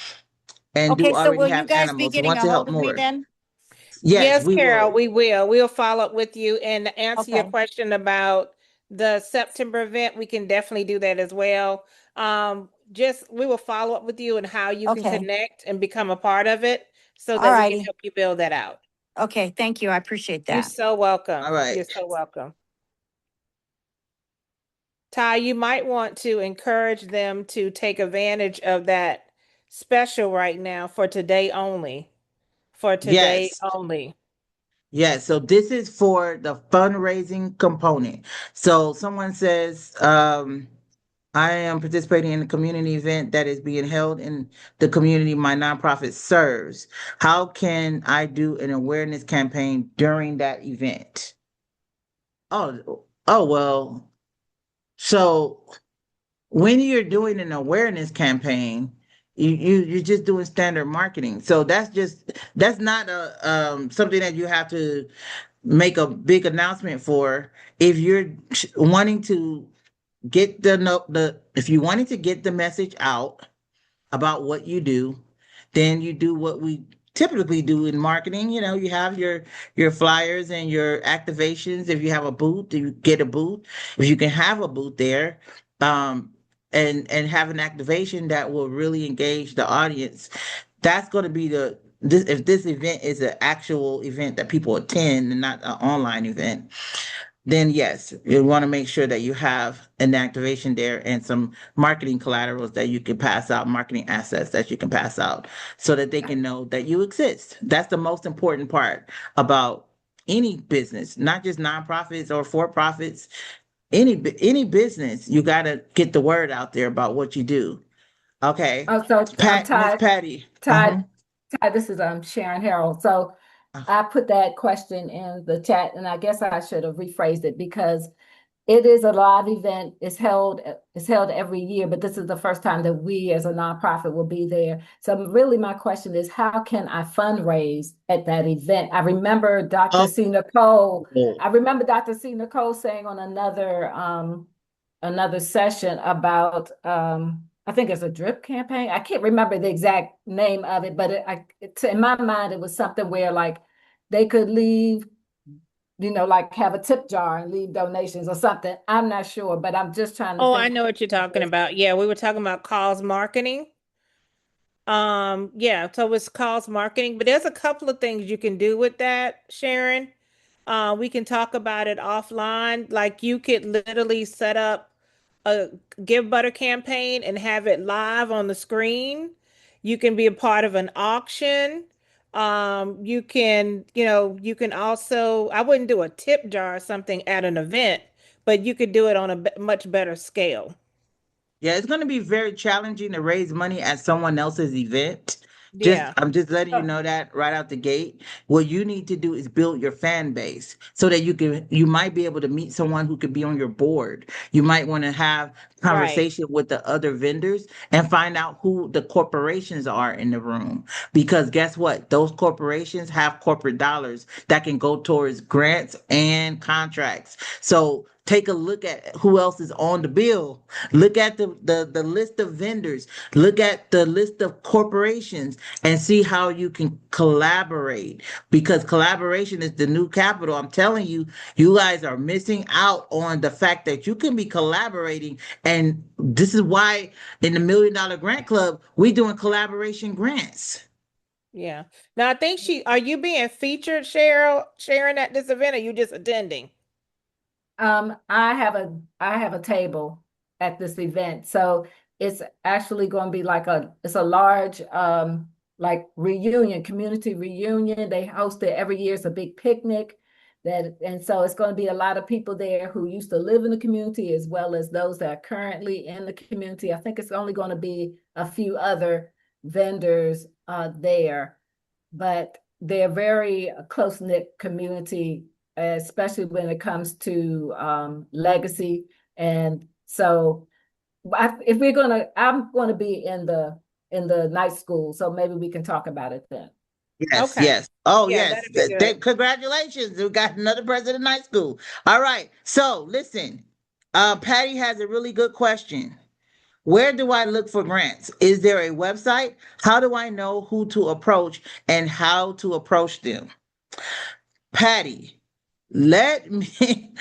and okay, do so already will you have guys be animals. getting Want a to help hold of me more? then? Yes, Yes, we Carol, will. we will. We'll follow up with you and answer your Okay. question about the September event. We can definitely do that as well. Just we will follow up with you and how you can Okay. connect and become a part of it so All that we can righty. help you build that out. Okay, thank you. I appreciate You're that. so welcome. All right. You're so welcome. Ty, you might want to encourage them to take advantage of that special right now for today only. For today Yes. only. Yes. So this is for the fundraising component. So someone says, I am participating in a community event that is being held in the community my nonprofit serves. How can I do an awareness campaign during that event? Oh well. So when you're doing an awareness campaign, you're just doing standard marketing. So that's not a something that you have to make a big announcement for. If you're wanting to get the if you wanted to get the message out about what you do, then you do what we typically do in marketing. You have your flyers and your activations. If you have a booth, you get a booth. If you can have a booth there, um, and have an activation that will really engage the audience, that's going to be if this event is an actual event that people attend and not an online event, then yes, you want to make sure that you have an activation there and some marketing collaterals that you can pass out, marketing assets that you can pass out so that they can know that you exist. That's the most important part about any business, not just nonprofits or for profits. Any business, you got to get the word out there about what you do. Okay. Oh, so Miss Patty. Ty, Ty, this is Sharon Harold. So I put that question in the chat, and I guess I should have rephrased it because it is a live event. It's held every year, but this is the first time that we as a nonprofit will be there. So really my question is, how can I fundraise at that event? I remember Oh, Dr. C. Nicole saying on another session about I think it's a drip campaign. I can't remember the exact name of it, but in my mind, it was something where like they could leave, like have a tip jar and leave donations or something. I'm not sure, but I'm just trying to Oh, I think. know what you're talking about. Yeah, we were talking about calls marketing. Yeah, so it's calls marketing, but there's a couple of things you can do with that, Sharon. We can talk about it offline. Like you could literally set up a Give Butter campaign and have it live on the screen. You can be a part of an auction. You can, you can also, I wouldn't do a tip jar or something at an event, but you could do it on a much better scale. Yeah, it's going to be very challenging to raise money at someone else's event. Yeah, I'm just letting you know that right out the gate. What you need to do is build your fan base so that you might be able to meet someone who could be on your board. You might want to have right. conversation with the other vendors and find out who the corporations are in the room. Because guess what? Those corporations have corporate dollars that can go towards grants and contracts. So take a look at who else is on the bill. Look at the list of vendors. Look at the list of corporations and see how you can collaborate, because collaboration is the new capital. I'm telling you, you guys are missing out on the fact that you can be collaborating. And this is why in the $1 Million Grant Club, we doing collaboration grants. Yeah. Now I think are you being featured, Cheryl, Sharon, at this event, or you just attending? I have a table at this event, so it's actually going to be it's a large like reunion, community reunion. They host it every year. It's a big picnic and so it's going to be a lot of people there who used to live in the community as well as those that are currently in the community. I think it's only going to be a few other vendors there, but they're very close-knit community, especially when it comes to legacy. And so if I'm gonna be in the night school, so maybe we can talk about it then. Yes, Okay. yes. Oh, Yeah, yes. that'd be good. Congratulations. We got another president of night school. All right. So listen, Patty has a really good question. Where do I look for grants? Is there a website? How do I know who to approach and how to approach them? Patty, let me.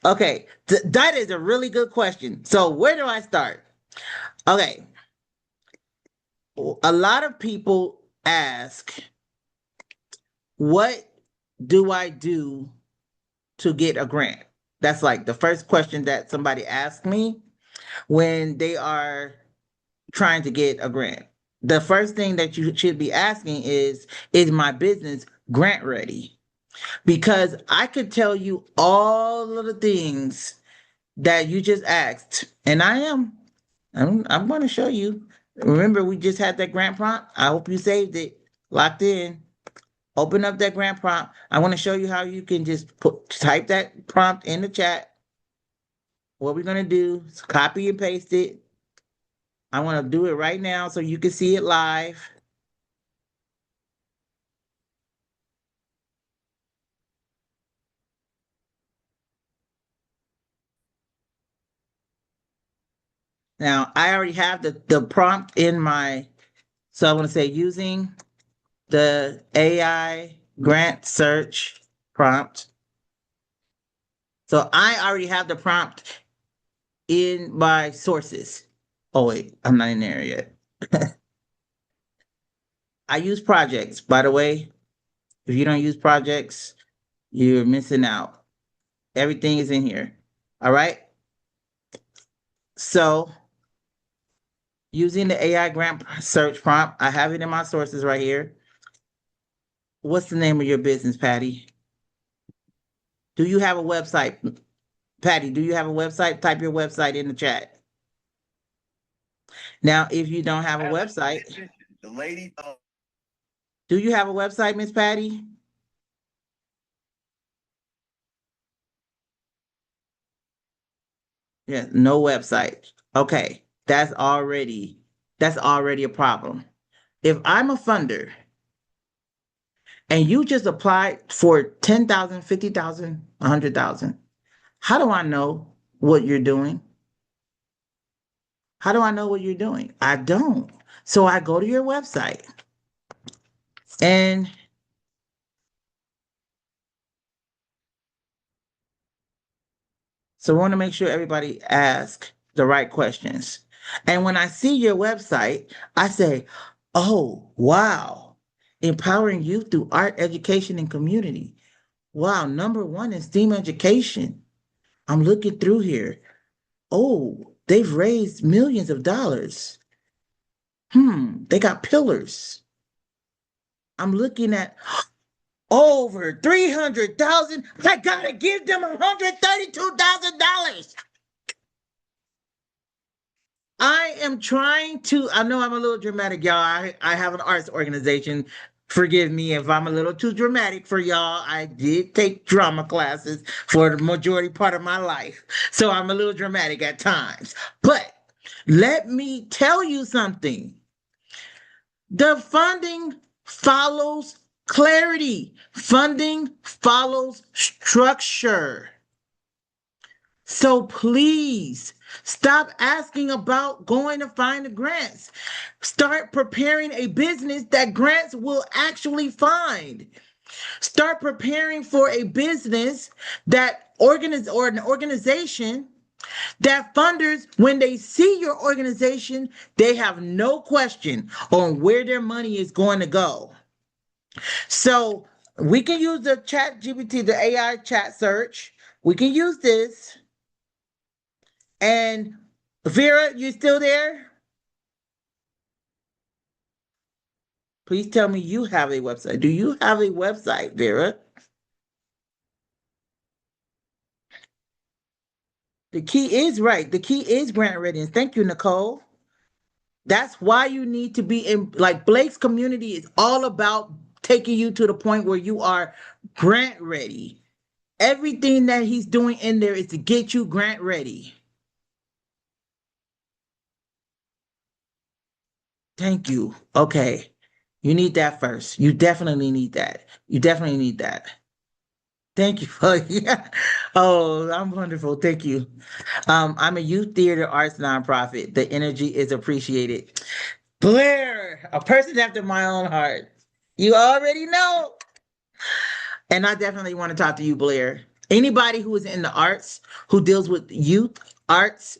Okay, that is a really good question. So, where do I start? Okay, a lot of people ask, what do I do to get a grant? That's like the first question that somebody asks me when they are trying to get a grant. The first thing that you should be asking is my business grant ready? Because I could tell you all of the things that you just asked, and I'm going to show you. Remember, we just had that grant prompt. I hope you saved it, locked in. Open up that grant prompt. I want to show you how you can just type that prompt in the chat. What we're going to do is copy and paste it. I want to do it right now so you can see it live. Now, I already have the prompt in so I want to say using the AI grant search prompt. So I already have the prompt in my sources. Oh, wait, I'm not in there yet. I use projects, by the way. If you don't use projects, you're missing out. Everything is in here. All right. So using the AI grant search prompt, I have it in my sources right here. What's the name of your business, Patty? Do you have a website? Patty, do you have a website? Type your website in the chat. Now, if you don't have a website, the lady. Do you have a website, Miss Patty? Yeah, no website. Okay, that's already a problem. If I'm a funder and you just applied for 10,000, 50,000, 100,000, how do I know what you're doing? How do I know what you're doing? I don't. So I go to your website and so we want to make sure everybody asks the right questions. And when I see your website, I say, oh, wow, empowering youth through art, education, and community. Wow, number one in STEAM education. I'm looking through here. Oh, they've raised millions of dollars. They got pillars. I'm looking at over 300,000. I gotta give them $132,000. I am trying to, I know I'm a little dramatic, y'all. I have an arts organization. Forgive me if I'm a little too dramatic for y'all. I did take drama classes for the majority part of my life. So I'm a little dramatic at times. But let me tell you something. The funding follows clarity. Funding follows structure. So please stop asking about going to find the grants. Start preparing a business that grants will actually find. Start preparing for a business that or an organization that funders, when they see your organization, they have no question on where their money is going to go. So we can use the chat GPT, the AI chat search. We can use this. And Vera, you still there? Please tell me you have a website. Do you have a website, Vera? The key is right. The key is grant readiness. Thank you, Nicole. That's why you need to be in, like, Blake's community is all about taking you to the point where you are grant ready. Everything that he's doing in there is to get you grant ready. Thank you. Okay. You need that first. You definitely need that. You definitely need that. Thank you for yeah. Oh, I'm wonderful. Thank you. I'm a youth theater arts nonprofit. The energy is appreciated. Blair, a person after my own heart. You already know. And I definitely want to talk to you, Blair. Anybody who is in the arts, who deals with youth, arts,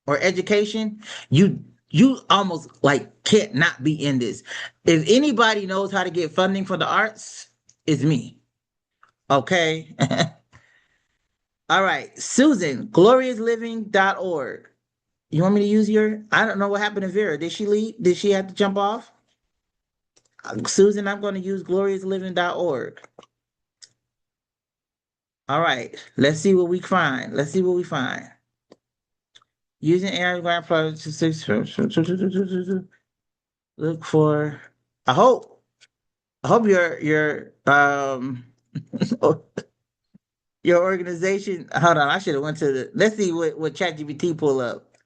or education, you almost like can't not be in this. If anybody knows how to get funding for the arts, it's me. Okay. All right, Susan, gloriousliving.org. You want me to use your? I don't know what happened to Vera. Did she leave? Did she have to jump off? Susan, I'm going to use gloriousliving.org. All right, let's see what we find. Let's see what we find. Using AI grant projects to look for. I hope. I hope your organization. Hold on, I should have went to the. Let's see what ChatGPT pull up.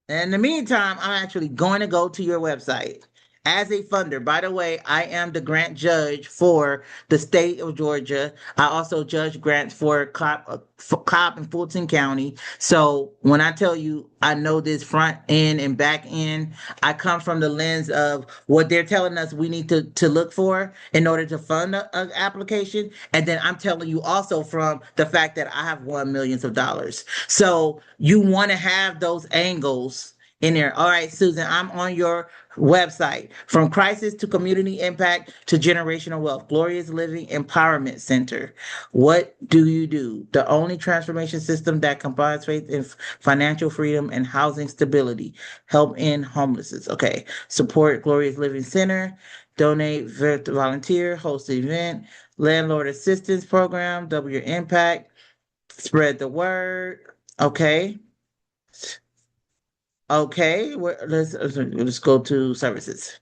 And in the meantime, I'm actually going to go to your website. As a funder, by the way, I am the grant judge for the state of Georgia. I also judge grants for Cobb and Fulton County. So when I tell you I know this front end and back end, I come from the lens of what they're telling us we need to look for in order to fund an application. And then I'm telling you also from the fact that I have won millions of dollars. So you want to have those angles in there. All right, Susan, I'm on your website. From crisis to community impact to generational wealth. Glorious Living Empowerment Center. What do you do? The only transformation system that combines faith in financial freedom and housing stability. Help in homelessness. Okay. Support Glorious Living Center. Donate, volunteer, host the event. Landlord assistance program. Double your impact. Spread the word. Okay. Okay, let's go to services.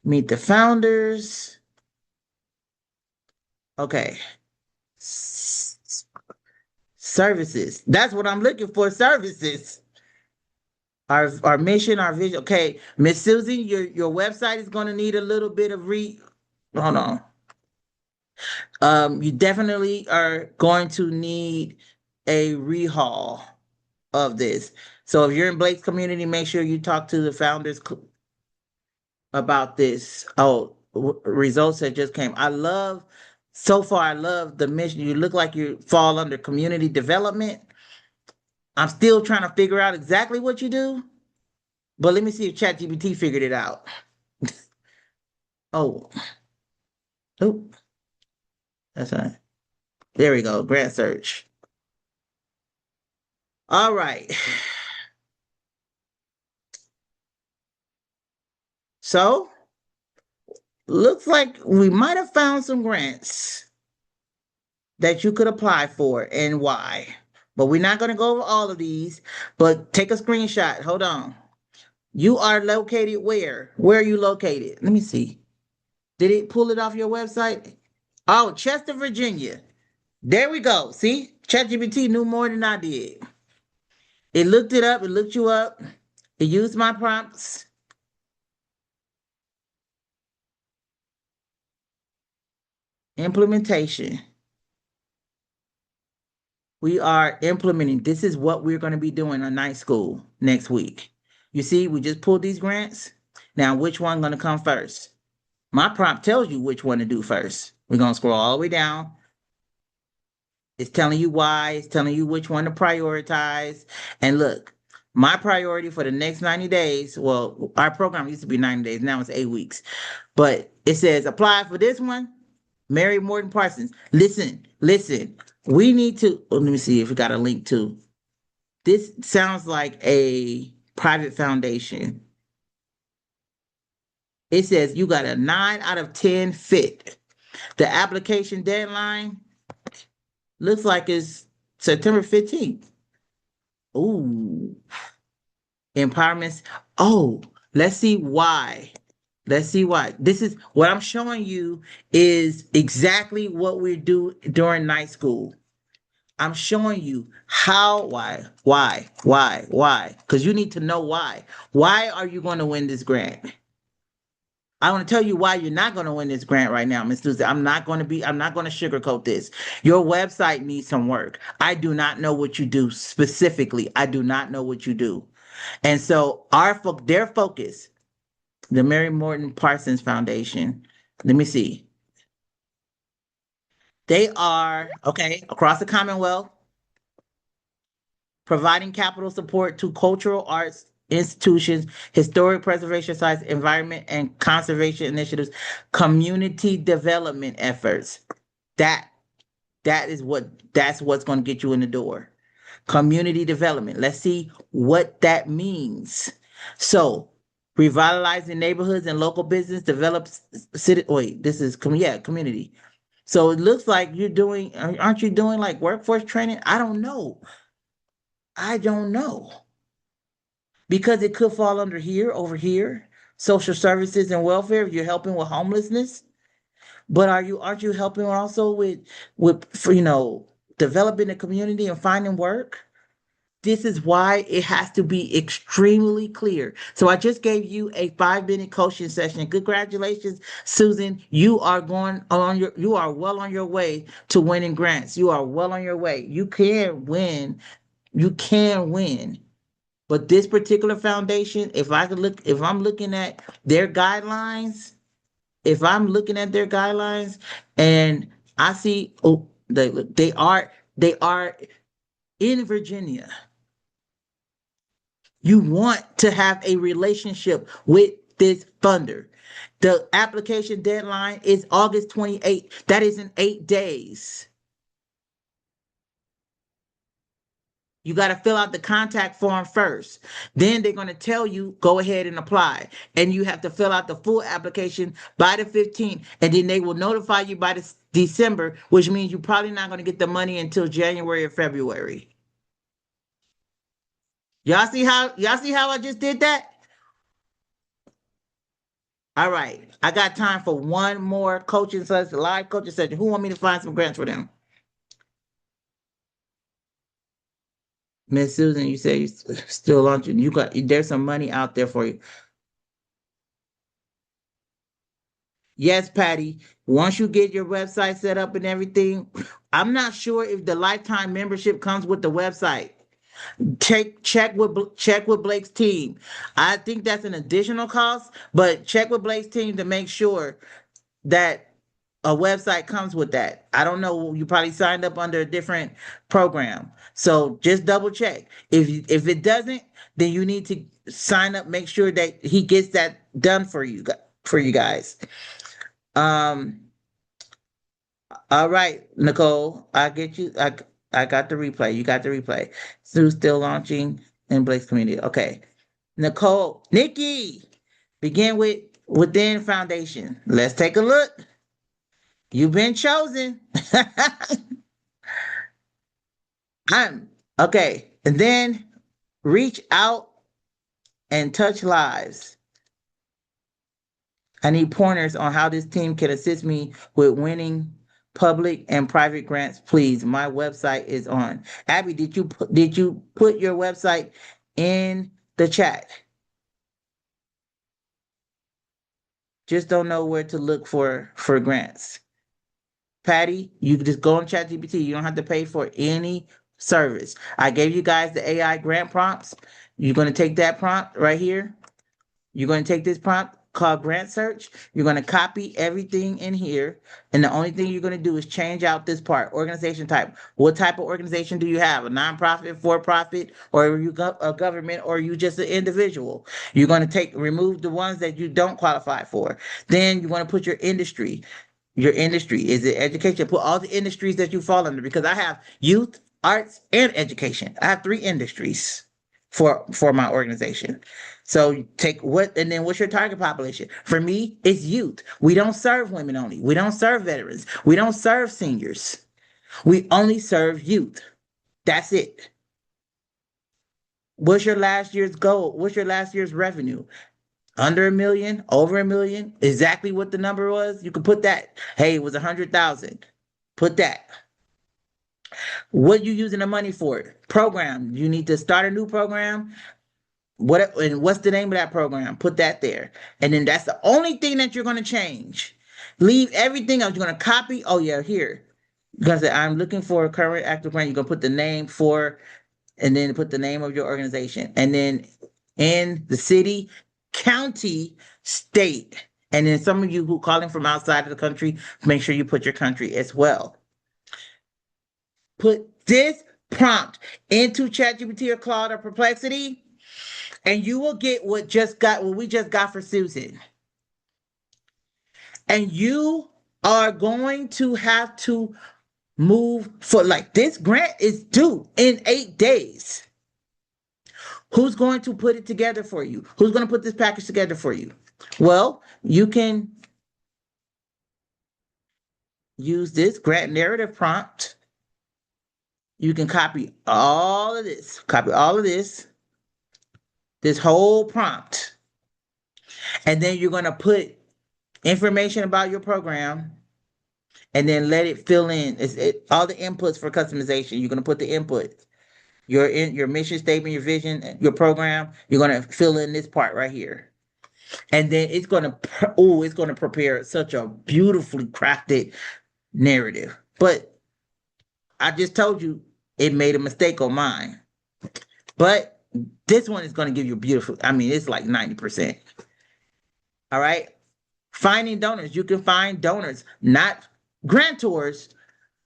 Meet the founders. Okay. Services. That's what I'm looking for. Services. Our mission, our vision. Okay, Miss Susan, your website is going to need a little bit of hold on. You definitely are going to need a rehaul of this. So if you're in Blake's community, make sure you talk to the founders about this. Oh, results that just came. So far, I love the mission. You look like you fall under community development. I'm still trying to figure out exactly what you do, but let me see if ChatGPT figured it out. Oh, Oh, that's right. There we go. Grant search. All right. So looks like we might have found some grants that you could apply for and why. But we're not going to go over all of these, but take a screenshot. Hold on. You are located where? Where are you located? Let me see. Did it pull it off your website? Oh, Chester, Virginia. There we go. See? ChatGPT knew more than I did. It looked it up, it looked you up, it used my prompts. Implementation. We are implementing. This is what we're going to be doing on night school next week. You see, we just pulled these grants. Now, which one going to come first? My prompt tells you which one to do first. We're going to scroll all the way down. It's telling you why. It's telling you which one to prioritize. And look, my priority for the next 90 days, well, our program used to be 90 days. Now it's 8 weeks. But it says apply for this one, Mary Morton Parsons. Listen. We need to, let me see if we got a link to. This sounds like a private foundation. It says you got a 9 out of 10 fit. The application deadline looks like it's September 15th. Ooh. Empowerments. Oh, let's see why. This is what I'm showing you is exactly what we do during night school. I'm showing you how, why. Because you need to know why. Why are you going to win this grant? I want to tell you why you're not going to win this grant right now, Miss Susan. I'm not going to sugarcoat this. Your website needs some work. I do not know what you do specifically. I do not know what you do. And so their focus, the Mary Morton Parsons Foundation, let me see. They are, okay, across the Commonwealth, providing capital support to cultural arts institutions, historic preservation sites, environment and conservation initiatives, community development efforts. That's what's going to get you in the door. Community development. Let's see what that means. So, revitalizing neighborhoods and local business develops city. Wait, this is community. So it looks like aren't you doing like workforce training? I don't know. Because it could fall under here, over here, social services and welfare if you're helping with homelessness. But aren't you helping also with developing the community and finding work? This is why it has to be extremely clear. So I just gave you a 5-minute coaching session. Congratulations, Susan. You are well on your way to winning grants. You are well on your way. You can win. You can win. But this particular foundation, if I'm looking at their guidelines, and I see, they are in Virginia. You want to have a relationship with this funder. The application deadline is August 28th. That is in 8 days. You got to fill out the contact form first. Then they're going to tell you, go ahead and apply. And you have to fill out the full application by the 15th. And then they will notify you by December, which means you're probably not going to get the money until January or February. Y'all see how I just did that? All right. I got time for one more coaching session, live coaching session. Who want me to find some grants for them? Miss Susan, you say you still launching. There's some money out there for you. Yes, Patty. Once you get your website set up and everything, I'm not sure if the lifetime membership comes with the website. Check with Blake's team. I think that's an additional cost, but check with Blake's team to make sure that a website comes with that. I don't know. You probably signed up under a different program, so just double check. If it doesn't, then you need to sign up. Make sure that he gets that done for you guys. All right, Nicole, I get you. I got the replay. You got the replay. Sue's still launching in Blake's community. Okay. Nicole, Nikki, begin with within foundation. Let's take a look. You've been chosen. I'm okay. And then reach out and touch lives. I need pointers on how this team can assist me with winning public and private grants, please. My website is on. Abby, did you put your website in the chat? Just don't know where to look for grants. Patty, you can just go on ChatGPT. You don't have to pay for any service. I gave you guys the AI grant prompts. You're going to take that prompt right here. You're going to take this prompt called grant search. You're going to copy everything in here. And the only thing you're going to do is change out this part, organization type. What type of organization do you have? A nonprofit, for-profit, or are you a government, or are you just an individual? You're going to remove the ones that you don't qualify for. Then you want to put your industry. Your industry, is it education? Put all the industries that you fall under, because I have youth, arts, and education. I have 3 industries for my organization. So take what, and then what's your target population? For me, it's youth. We don't serve women only. We don't serve veterans. We don't serve seniors. We only serve youth. That's it. What's your last year's goal? What's your last year's revenue? Under $1 million, over $1 million, exactly what the number was. You could put that. Hey, it was 100,000. Put that. What you using the money for? Program. You need to start a new program. What's the name of that program? Put that there. And then that's the only thing that you're going to change. Leave everything else. You're going to copy. Oh yeah, here. You're going to say, I'm looking for a current active grant. You're going to put the name for, and then put the name of your organization. And then in the city, county, state. And then some of you who calling from outside of the country, make sure you put your country as well. Put this prompt into ChatGPT or Claude or Perplexity, and you will get what we just got for Susan. And you are going to have to move for, like, this grant is due in 8 days. Who's going to put it together for you? Who's going to put this package together for you? Well, you can use this grant narrative prompt. You can copy all of this, this whole prompt. And then you're going to put information about your program, and then let it fill in all the inputs for customization. You're going to put the input. Your mission statement, your vision, your program, you're going to fill in this part right here. And then it's going to prepare such a beautifully crafted narrative. But I just told you it made a mistake on mine. But this one is going to give you beautiful, it's like 90%. All right. Finding donors. You can find donors, not grantors,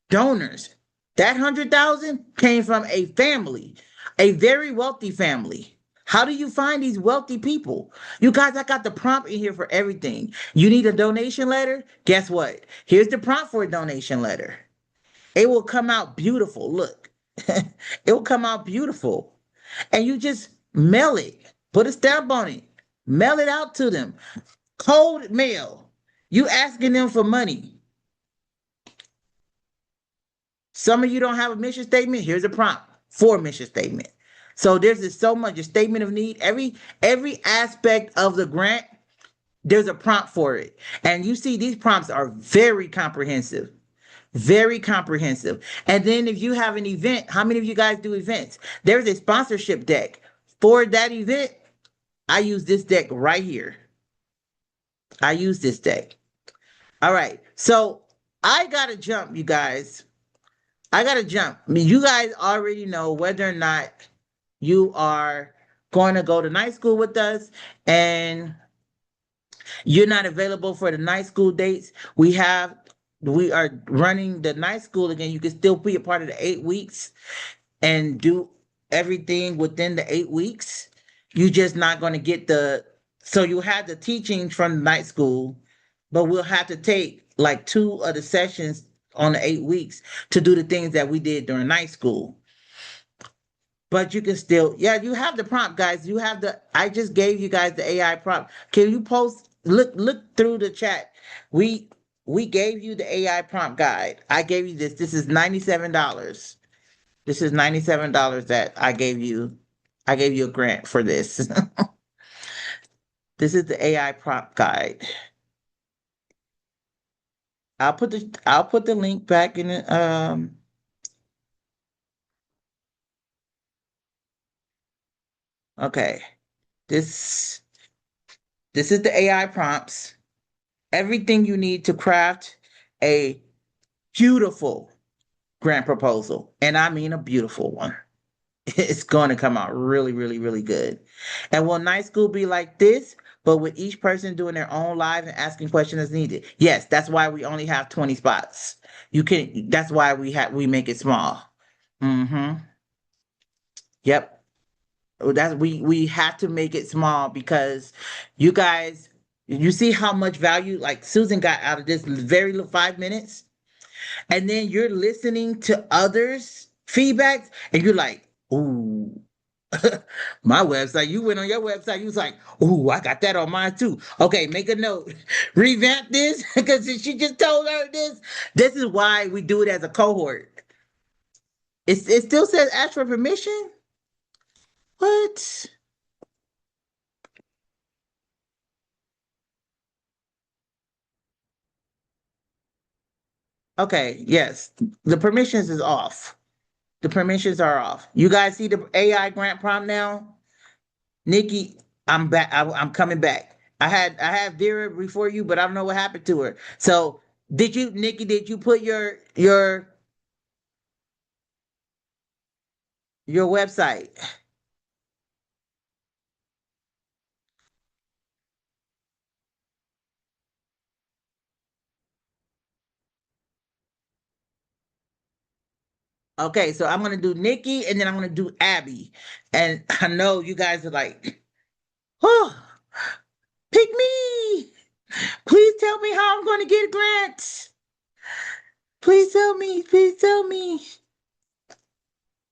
donors. That 100,000 came from a family, a very wealthy family. How do you find these wealthy people? You guys, I got the prompt in here for everything. You need a donation letter? Guess what? Here's the prompt for a donation letter. It will come out beautiful. Look, it will come out beautiful. And you just mail it. Put a stamp on it. Mail it out to them. Cold mail. You asking them for money. Some of you don't have a mission statement. Here's a prompt for a mission statement. So there's just so much. A statement of need. Every aspect of the grant, there's a prompt for it. And you see these prompts are very comprehensive. Very comprehensive. And then if you have an event, how many of you guys do events? There's a sponsorship deck. For that event, I use this deck right here. I use this deck. All right. So I got to jump, you guys. You guys already know whether or not you are going to go to night school with us and you're not available for the night school dates. We are running the night school again. You can still be a part of the 8 weeks and do everything within the 8 weeks. You're just not going to get so you'll have the teachings from the night school, but we'll have to take like 2 of the sessions on the 8 weeks to do the things that we did during night school. But you can still, yeah, you have the prompt, guys. You have I just gave you guys the AI prompt. Can you look through the chat? We we gave you the AI prompt guide. I gave you this. This is $97. This is $97 that I gave you. I gave you a grant for this. This is the AI prompt guide. I'll put the link back in the okay. This this is the AI prompts. Everything you need to craft a beautiful grant proposal. And I mean a beautiful one. It's going to come out really, really, really good. And will night school be like this, but with each person doing their own live and asking questions as needed? Yes, that's why we only have 20 spots. That's why we make it small. Mm-hmm. Yep. We have to make it small because you guys, you see how much value like Susan got out of this very little 5 minutes, and then you're listening to others' feedbacks, and you're like, "Ooh, my website." You went on your website, you was like, "Ooh, I got that on mine too." Okay, make a note, revamp this because she just told her this. This is why we do it as a cohort. It still says ask for permission. What? Okay, yes. The permissions is off. The permissions are off. You guys see the AI grant prompt now? Nikki, I'm back. I'm coming back. I had Vera before you, but I don't know what happened to her. So Nikki, did you put your website? Okay, so I'm gonna do Nikki and then I'm gonna do Abby. And I know you guys are like, oh, pick me. Please tell me how I'm gonna get a grant. Please tell me. Please tell me.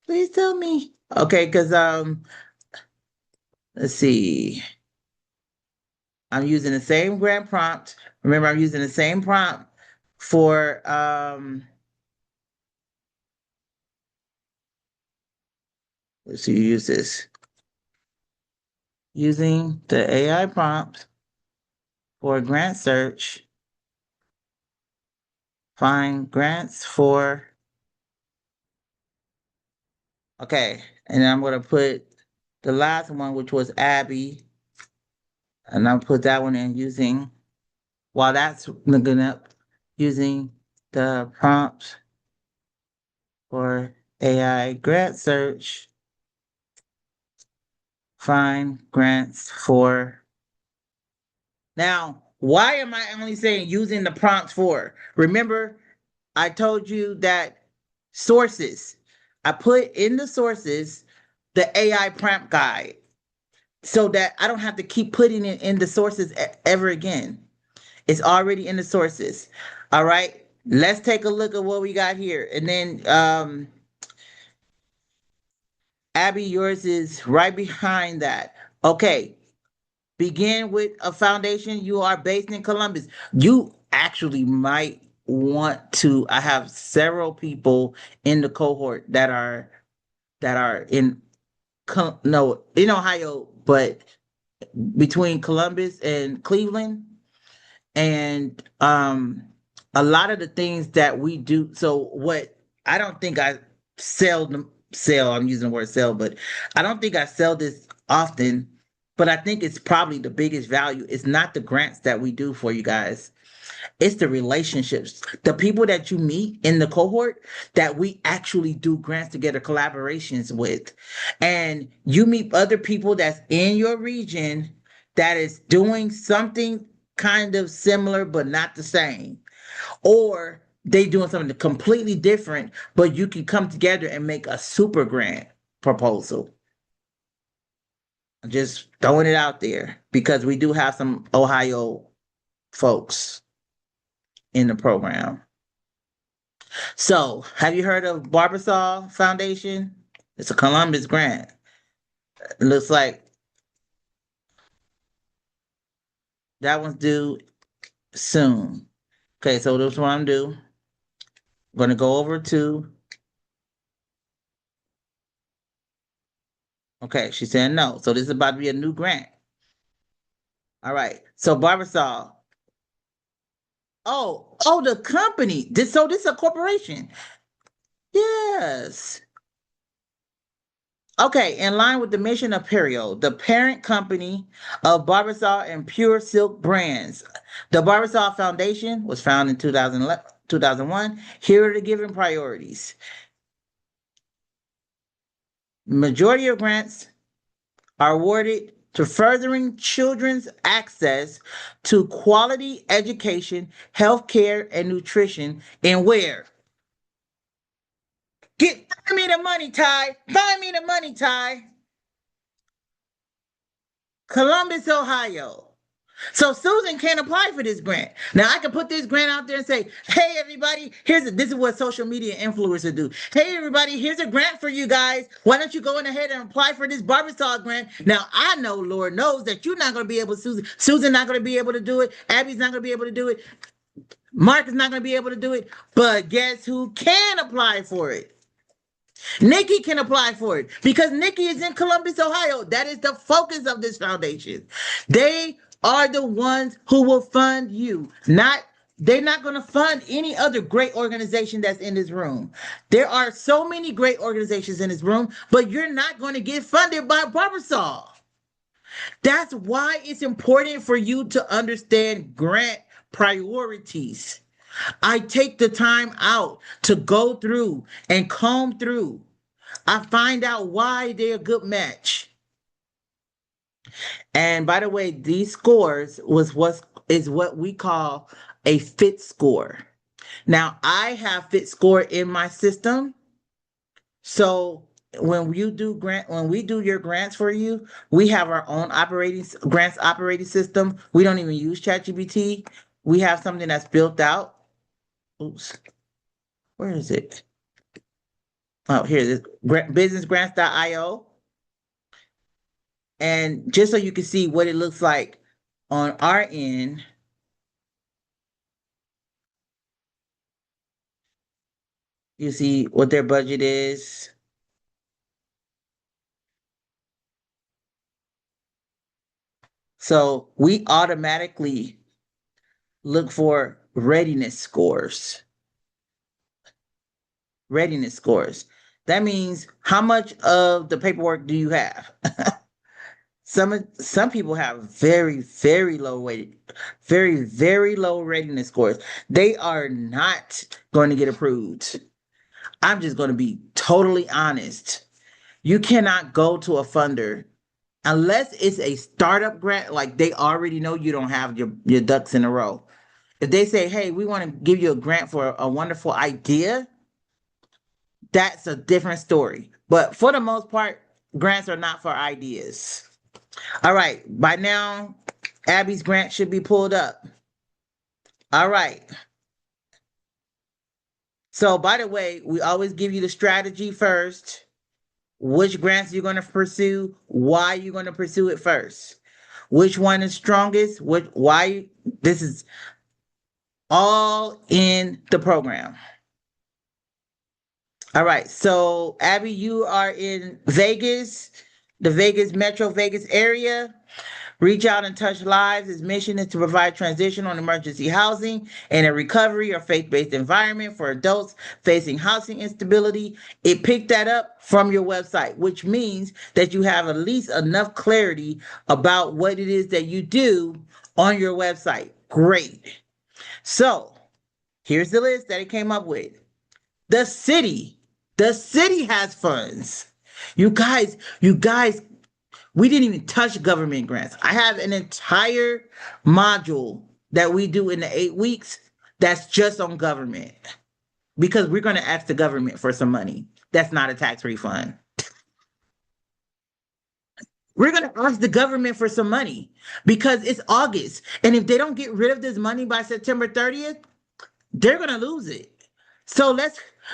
Please tell me. Okay, because let's see. I'm using the same grant prompt. Remember, I'm using the same prompt for let's see, use this. Using the AI prompt for grant search, find grants for okay, and I'm gonna put the last one, which was Abby, and I'll put that one in using while that's looking up using the prompt for AI grant search, find grants for. Now, why am I only saying using the prompts for? Remember, I told you that sources, I put in the sources the AI prompt guide so that I don't have to keep putting it in the sources ever again. It's already in the sources. All right. Let's take a look at what we got here. And then Abby, yours is right behind that. Okay. Begin with a foundation. You are based in Columbus. You actually might want to. I have several people in the cohort that are no in Ohio, but between Columbus and Cleveland, and a lot of the things that we do. So what I don't think I sell. I'm using the word sell, but I don't think I sell this often. But I think it's probably the biggest value. It's not the grants that we do for you guys. It's the relationships, the people that you meet in the cohort that we actually do grants together, collaborations with. And you meet other people that's in your region that is doing something kind of similar, but not the same. Or they doing something completely different, but you can come together and make a super grant proposal. Just throwing it out there because we do have some Ohio folks in the program. So, have you heard of Barbasol Foundation? It's a Columbus grant. It looks like that one's due soon. Okay, so this is what I'm do. I'm gonna go over to. Okay, she's saying no. So this is about to be a new grant. All right. So Barbasol. Oh, the company. This is a corporation. Yes. Okay, in line with the mission of Perio, the parent company of Barbasol and Pure Silk brands. The Barbasol Foundation was founded in 2001. Here are the given priorities. Majority of grants are awarded to furthering children's access to quality education, healthcare, and nutrition in where? Find me the money, Ty. Find me the money, Ty. Columbus, Ohio. So Susan can't apply for this grant. Now I can put this grant out there and say, "Hey everybody, this is what social media influencers do. Hey everybody, here's a grant for you guys. Why don't you go in ahead and apply for this Barbasol grant?" Now I know, Lord knows that you're not going to be able to. Susan not going to be able to do it. Abby's not going to be able to do it. Mark is not going to be able to do it. But guess who can apply for it? Nikki can apply for it because Nikki is in Columbus, Ohio. That is the focus of this foundation. They are the ones who will fund you. They're not going to fund any other great organization that's in this room. There are so many great organizations in this room, but you're not going to get funded by Barbasol. That's why it's important for you to understand grant priorities. I take the time out to go through and comb through. I find out why they're a good match. And by the way, these scores is what we call a fit score. Now, I have fit score in my system. So when we do your grants for you, we have our own grants operating system. We don't even use ChatGPT. We have something that's built out. Oops. Where is it? Oh, here it is. Businessgrants.io. And just so you can see what it looks like on our end, you see what their budget is. So we automatically look for readiness scores. Readiness scores. That means how much of the paperwork do you have? Some people have very, very low weighted, very, very low readiness scores. They are not going to get approved. I'm just going to be totally honest. You cannot go to a funder unless it's a startup grant, like they already know you don't have your ducks in a row. If they say, "Hey, we want to give you a grant for a wonderful idea," that's a different story. But for the most part, grants are not for ideas. All right. By now, Abby's grant should be pulled up. All right. So, by the way, we always give you the strategy first. Which grants you're going to pursue, why you're going to pursue it first. Which one is strongest, why. This is all in the program. All right. So, Abby, you are in Vegas, the Metro Vegas area. Reach out and touch lives. Its mission is to provide transition on emergency housing and a recovery or faith-based environment for adults facing housing instability. It picked that up from your website, which means that you have at least enough clarity about what it is that you do on your website. Great. So here's the list that it came up with. The city has funds. You guys, we didn't even touch government grants. I have an entire module that we do in the 8 weeks that's just on government because we're going to ask the government for some money. That's not a tax refund. We're going to ask the government for some money because it's August. And if they don't get rid of this money by September 30th, they're going to lose it. So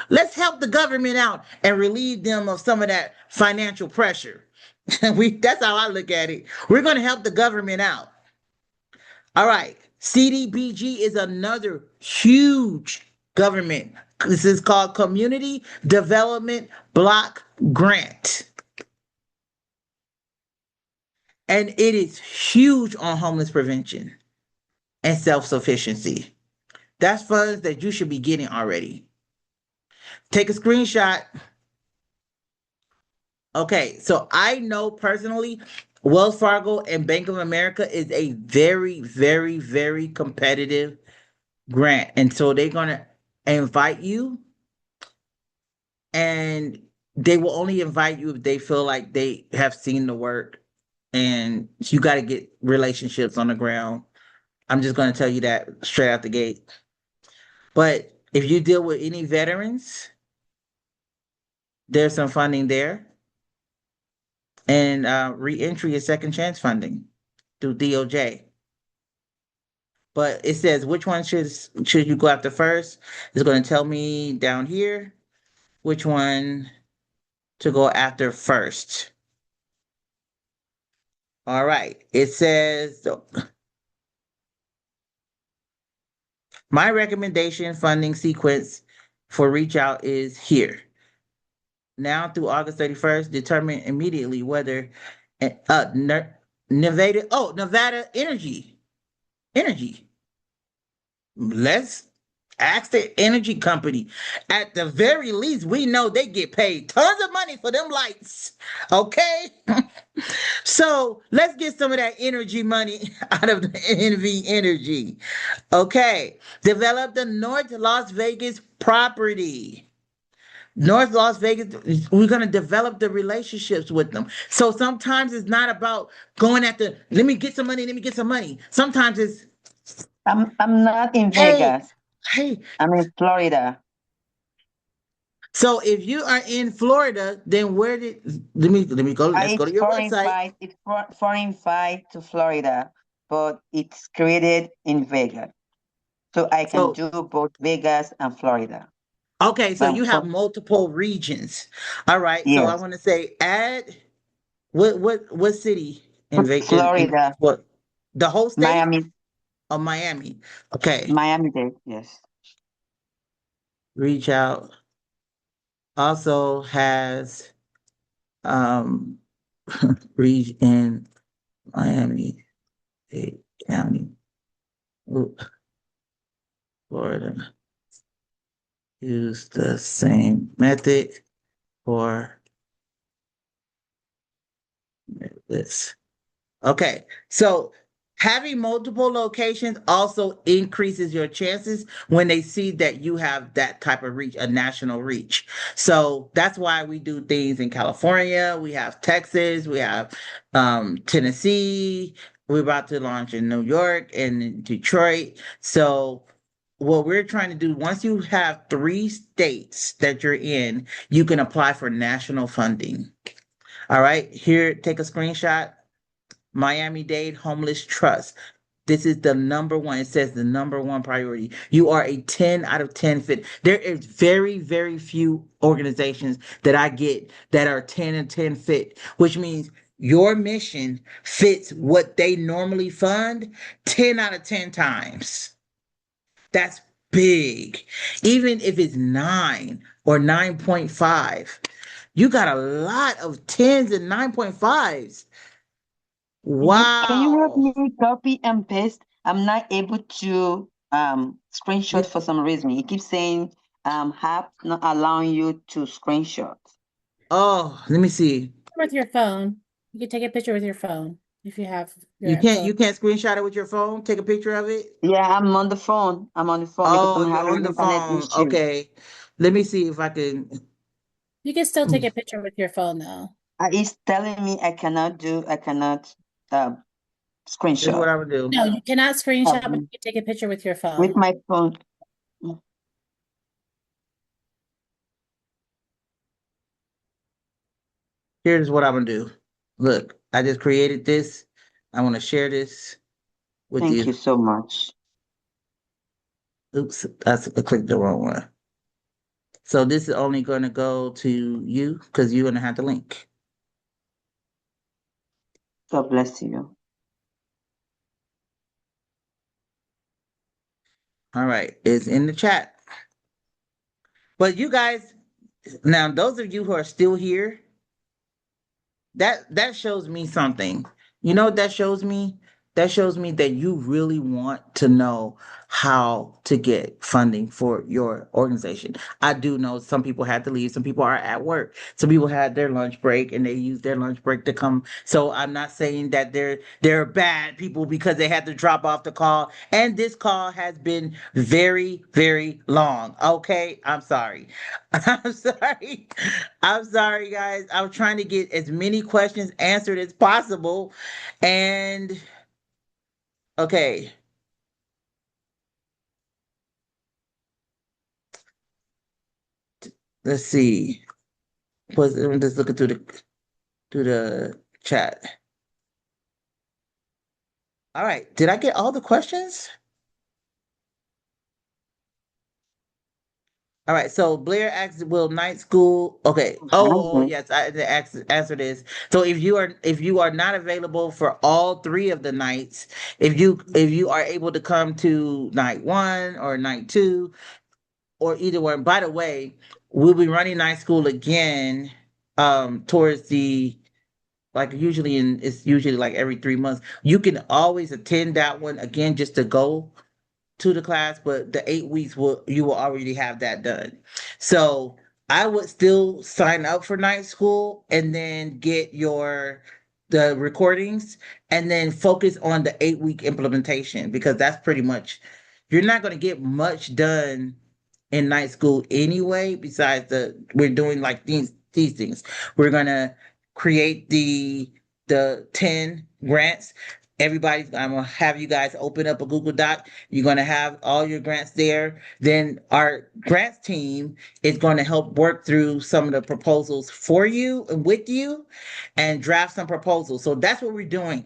let's help the government out and relieve them of some of that financial pressure. That's how I look at it. We're going to help the government out. All right. CDBG is another huge government. This is called Community Development Block Grant. And it is huge on homeless prevention and self-sufficiency. That's funds that you should be getting already. Take a screenshot. Okay, so I know personally Wells Fargo and Bank of America is a very, very, very competitive grant. And so they're going to invite you, and they will only invite you if they feel like they have seen the work, and you got to get relationships on the ground. I'm just going to tell you that straight out the gate. But if you deal with any veterans, there's some funding there. And reentry is second chance funding through DOJ. But it says which one should you go after first? It's going to tell me down here which one to go after first. All right. It says my recommendation funding sequence for reach out is here. Now through August 31st, determine immediately whether Nevada Energy. Let's ask the energy company. At the very least, we know they get paid tons of money for them lights. Okay? So let's get some of that energy money out of the NV Energy. Okay. Develop the North Las Vegas property. North Las Vegas, we're going to develop the relationships with them. So sometimes it's not about going at let me get some money. Sometimes it's, I'm not in hey, Vegas. hey. I'm in Florida. So if you are in Florida, then let me go, let's go to your website. It's foreign fight to Florida, but it's created in Vegas. So I can do both Vegas and Florida. Okay, so you have multiple regions. All right. Yes. So I want to say add what city in Vegas? Florida. What? The whole state? Miami. Oh, Miami. Okay. Miami-Dade, yes. Reach out also has region Miami-Dade County. Florida. Use the same method for this. Okay, so having multiple locations also increases your chances when they see that you have that type of reach, a national reach. So that's why we do things in California, we have Texas, we have Tennessee, we're about to launch in New York and in Detroit. So what we're trying to do, once you have 3 states that you're in, you can apply for national funding. All right, here, take a screenshot. Miami-Dade Homeless Trust. This is the number one. It says the number one priority. You are a 10 out of 10 fit. There is very, very few organizations that I get that are 10 and 10 fit, which means your mission fits what they normally fund 10 out of 10 times. That's big. Even if it's 9 or 9.5, you got a lot of 10s and 9.5s. Wow. Can you help me copy and paste? I'm not able to screenshot for some reason. It keeps saying app not allowing you to screenshot. Oh, let me see. With your phone. You can take a picture with your phone if you have you can't screenshot it with your phone, take a picture of it? Yeah, I'm on the phone. Because I'm having on the phone. Issue. Okay. Let me see if I can. You can still take a picture with your phone though. It's telling me I cannot screenshot. Here's what I would do. No, you cannot screenshot, but you can take a picture with your phone. With my phone. Here's what I'm gonna do. Look, I just created this. I want to share this with you. Thank you so much. Oops, I clicked the wrong one. So this is only going to go to you because you're going to have the link. God bless you. All right, it's in the chat. But you guys, now those of you who are still here, that shows me something. You know what that shows me? That shows me that you really want to know how to get funding for your organization. I do know some people had to leave, some people are at work, some people had their lunch break and they used their lunch break to come. So I'm not saying that they're bad people because they had to drop off the call. And this call has been very, very long. Okay, I'm sorry. I'm sorry. I'm sorry, guys. I'm trying to get as many questions answered as possible. And okay. Let's see. I'm just looking through the chat. All right. Did I get all the questions? All right. So Blair asked, "Will night school?" Okay. Oh, yes. I the answer this. So if you are not available for all three of the nights, if you are able to come to night one or night two, or either one. By the way, we'll be running night school again towards the like usually it's usually like every 3 months. You can always attend that one again just to go to the class, but the 8 weeks you will already have that done. So I would still sign up for night school and then get the recordings and then focus on the 8 week implementation because that's pretty much you're not going to get much done in night school anyway. Besides we're doing like these things. We're gonna create the 10 grants. Everybody, I'm gonna have you guys open up a Google Doc. You're gonna have all your grants there. Then our grants team is gonna help work through some of the proposals for you and with you and draft some proposals. So that's what we're doing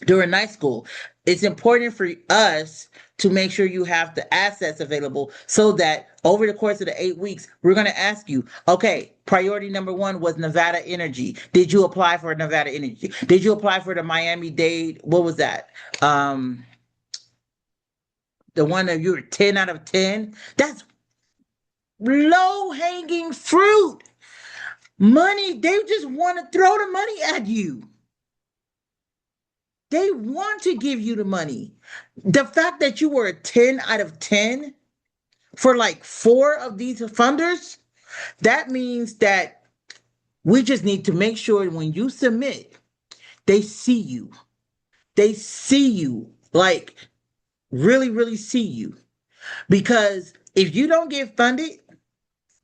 during night school. It's important for us to make sure you have the assets available so that over the course of the 8 weeks, we're going to ask you, okay, priority number one was Nevada Energy. Did you apply for Nevada Energy? Did you apply for the Miami-Dade? What was that? The one that you were 10 out of 10? That's low-hanging fruit. Money, they just want to throw the money at you. They want to give you the money. The fact that you were a 10 out of 10 for like 4 of these funders, that means that we just need to make sure when you submit, they see you. They see you, like really, really see you. Because if you don't get funded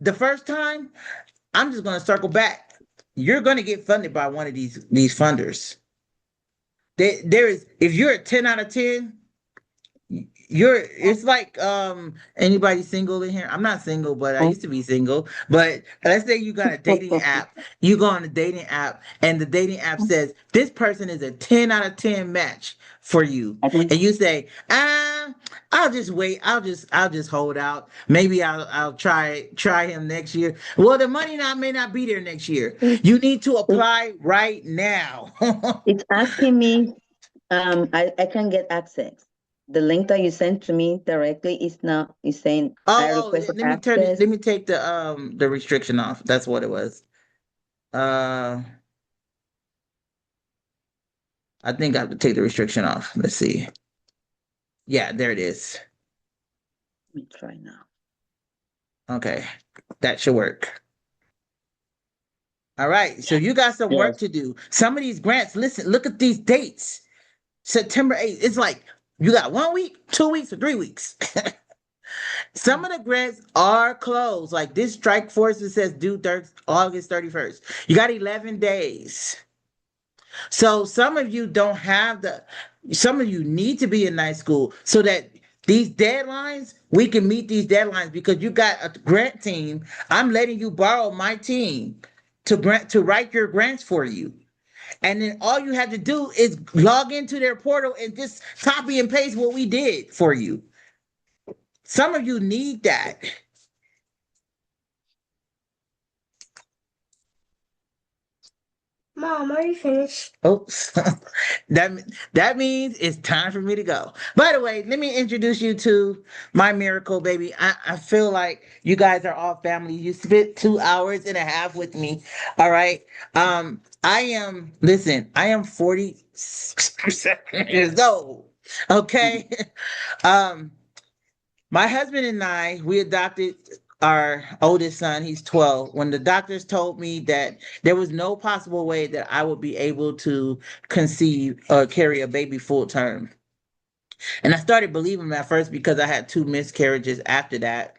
the first time, I'm just going to circle back. You're going to get funded by one of these funders. There is, if you're a 10 out of 10, it's like anybody single in here? I'm not single, but I used to be single. But let's say you got a dating app. You go on a dating app and the dating app says this person is a 10 out of 10 match for you. And you say, I'll just wait. I'll just hold out. Maybe I'll try him next year. Well, the money may not be there next year. You need to apply right now. It's asking me, I can get access. The link that you sent to me directly is saying I request access. Let me take the restriction off. That's what it was. I think I have to take the restriction off. Let's see. Yeah, there it is. Let me try now. Okay, that should work. All right, so you got some work to do. Some of these grants, listen, look at these dates. September 8th. It's like you got 1 week, 2 weeks, or 3 weeks. Some of the grants are closed. Like this strike force, it says due August 31st. You got 11 days. So some of you don't have some of you need to be in night school so that these deadlines, we can meet these deadlines because you got a grant team. I'm letting you borrow my team to write your grants for you. And then all you have to do is log into their portal and just copy and paste what we did for you. Some of you need that. Mom, are you finished? Oops. that means it's time for me to go. By the way, let me introduce you to my miracle baby. I feel like you guys are all family. You spent 2 hours and a half with me. All right. I am 47 years old. Okay. um my husband and I, we adopted our oldest son. He's 12. When the doctors told me that there was no possible way that I would be able to conceive or carry a baby full term. And I started believing him at first because I had two miscarriages after that.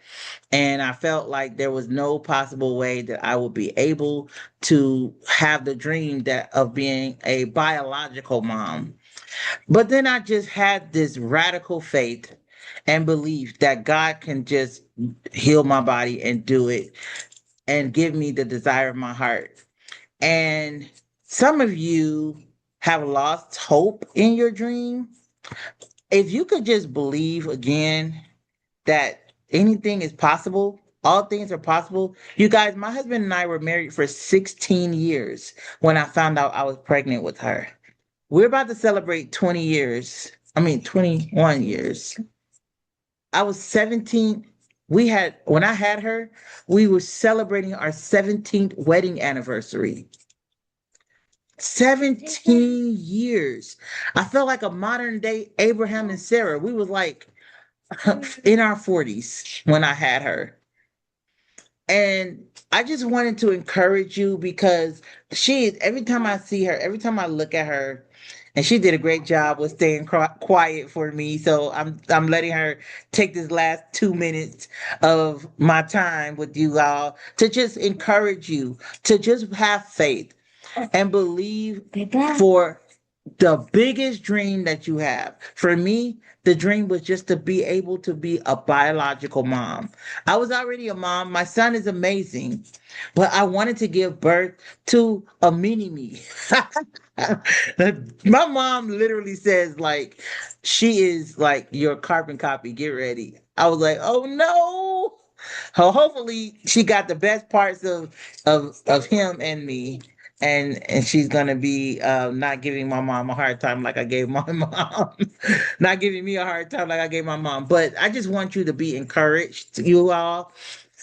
And I felt like there was no possible way that I would be able to have the dream that of being a biological mom. But then I just had this radical faith and belief that God can just heal my body and do it and give me the desire of my heart. And some of you have lost hope in your dream. If you could just believe again that anything is possible, all things are possible. You guys, my husband and I were married for 16 years when I found out I was pregnant with her. We're about to celebrate 20 years. 21 years. I was 17. When I had her, we were celebrating our 17th wedding anniversary. 17 years. I felt like a modern day Abraham and Sarah. We was like in our 40s when I had her. And I just wanted to encourage you because every time I see her, every time I look at her, and she did a great job with staying quiet for me. So I'm letting her take this last 2 minutes of my time with you all to just encourage you to just have faith and believe for the biggest dream that you have. For me, the dream was just to be able to be a biological mom. I was already a mom. My son is amazing, but I wanted to give birth to a mini me. My mom literally says, like, she is like your carbon copy. Get ready. I was like, oh no. Hopefully she got the best parts of him and me, and she's gonna be not giving my mom a hard time like I gave my mom, not giving me a hard time like I gave my mom. But I just want you to be encouraged, you all.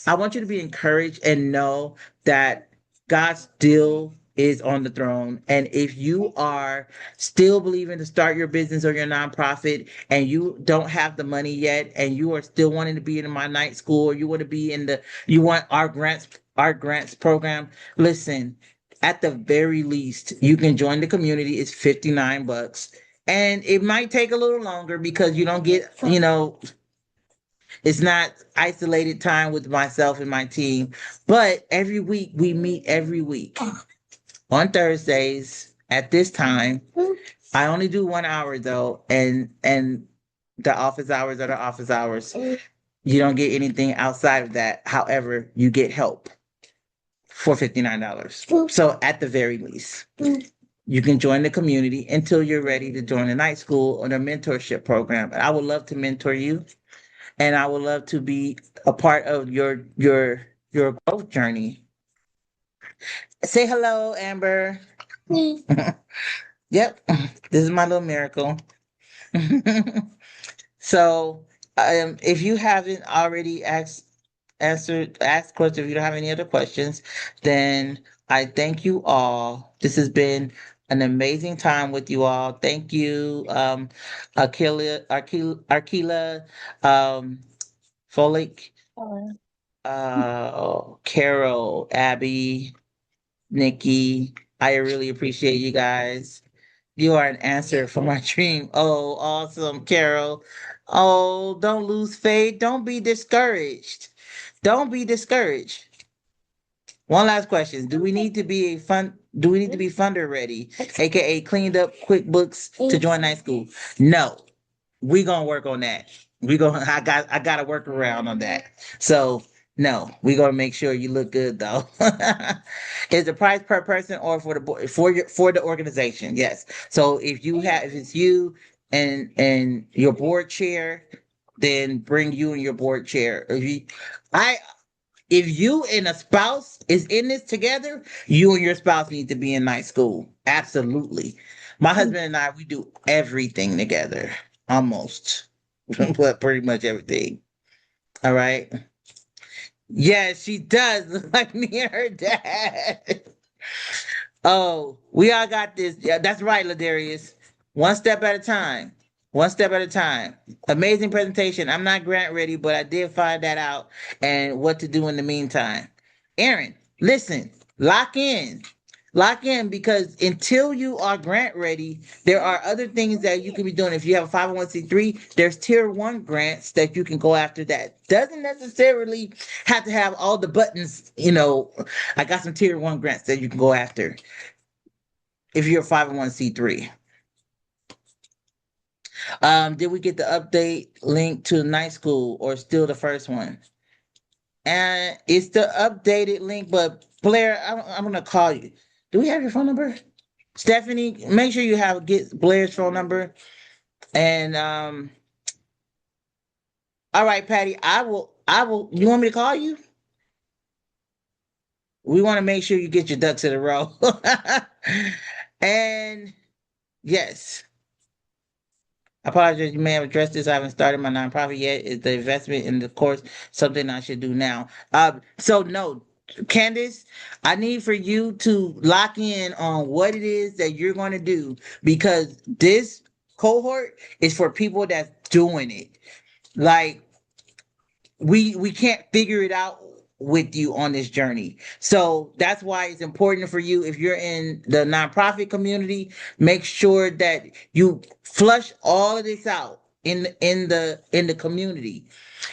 I want you to be encouraged and know that God still is on the throne. And if you are still believing to start your business or your nonprofit and you don't have the money yet and you are still wanting to be in my night school or you want to be you want our grants program, listen, at the very least, you can join the community. It's $59. And it might take a little longer because you don't get, it's not isolated time with myself and my team. But every week, we meet every week on Thursdays at this time. I only do 1 hour though, and the office hours are the office hours. You don't get anything outside of that. However, you get help for $59. So at the very least, you can join the community until you're ready to join the night school or the mentorship program. I would love to mentor you, and I would love to be a part of your growth journey. Say hello, Amber. Yep, this is my little miracle. So, if you haven't already asked questions, if you don't have any other questions, then I thank you all. This has been an amazing time with you all. Thank you, Arkila, Folic, Carol, Abby, Nikki. I really appreciate you guys. You are an answer for my dream. Oh, awesome, Carol. Oh, don't lose faith. Don't be discouraged. Don't be discouraged. One last question. Do we need to be funder ready, aka cleaned up QuickBooks to join night school? No. We gonna work on that. I got a workaround on that. So no, we gonna make sure you look good though. Is the price per person or for the board for the organization? Yes. So if it's you and your board chair, then bring you and your board chair. I if you and a spouse is in this together, you and your spouse need to be in night school. Absolutely. My husband and I, we do everything together, almost, but pretty much everything. All right. Yes, she does look like me and her dad. Oh, we all got this. Yeah, that's right, Ladarius. One step at a time. One step at a time. Amazing presentation. I'm not grant ready, but I did find that out and what to do in the meantime. Aaron, listen, lock in. Lock in because until you are grant ready, there are other things that you can be doing. If you have a 501c3, there's tier one grants that you can go after that. Doesn't necessarily have to have all the buttons, I got some tier one grants that you can go after if you're a 501c3. Did we get the update link to night school or still the first one? And it's the updated link, but Blair, I'm gonna call you. Do we have your phone number? Stephanie, make sure you get Blair's phone number. And all right, Patty, I will you want me to call you? We want to make sure you get your ducks in a row. And yes. I apologize, you may have addressed this. I haven't started my nonprofit yet. Is the investment in the course something I should do now? So no, Candace, I need for you to lock in on what it is that you're going to do because this cohort is for people that's doing it. Like we can't figure it out with you on this journey. So that's why it's important for you if you're in the nonprofit community, make sure that you flush all of this out in the community.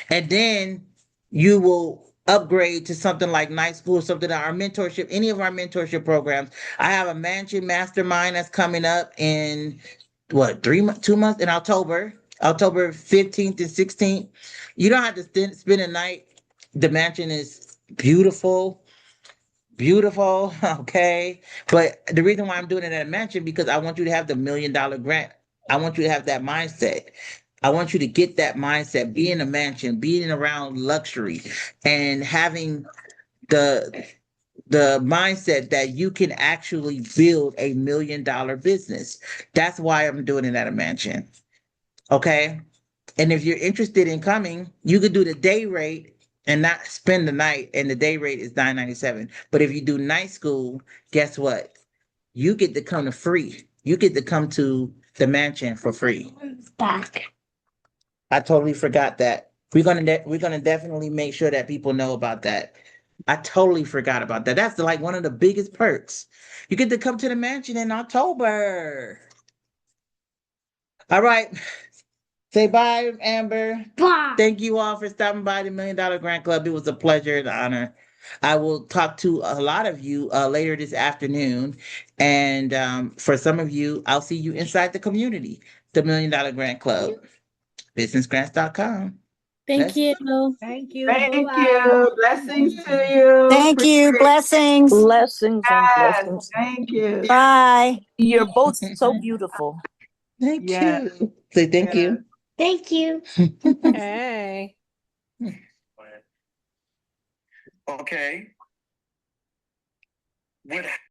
And then you will upgrade to something like night school, something that our mentorship, any of our mentorship programs. I have a mansion mastermind that's coming up in what 2 months in October 15th and 16th. You don't have to spend a night. The mansion is beautiful, beautiful. Okay. But the reason why I'm doing it at a mansion because I want you to have the $1 million grant. I want you to have that mindset. I want you to get that mindset, be in a mansion, being around luxury and having the mindset that you can actually build a $1 million business. That's why I'm doing it at a mansion. Okay. And if you're interested in coming, you could do the day rate and not spend the night. And the day rate is $997. But if you do night school, guess what? You get to come to free. You get to come to the mansion for free. Back. I totally forgot that. We're gonna definitely make sure that people know about that. I totally forgot about that. That's like one of the biggest perks. You get to come to the mansion in October. All right. Say bye, Amber. Bye. Thank you all for stopping by the $1 Million Grant Club. It was a pleasure and honor. I will talk to a lot of you later this afternoon. And for some of you, I'll see you inside the community, the $1 Million Grant Club, businessgrants.com. Thank you. Thank you. Thank Bye-bye. you. Blessings to you. Thank you. Appreciate Blessings. Blessings and that. blessings. Thank you. Bye. You're both so beautiful. Thank Yeah. you. Say thank Yeah. you. Thank you. Hey. Okay. What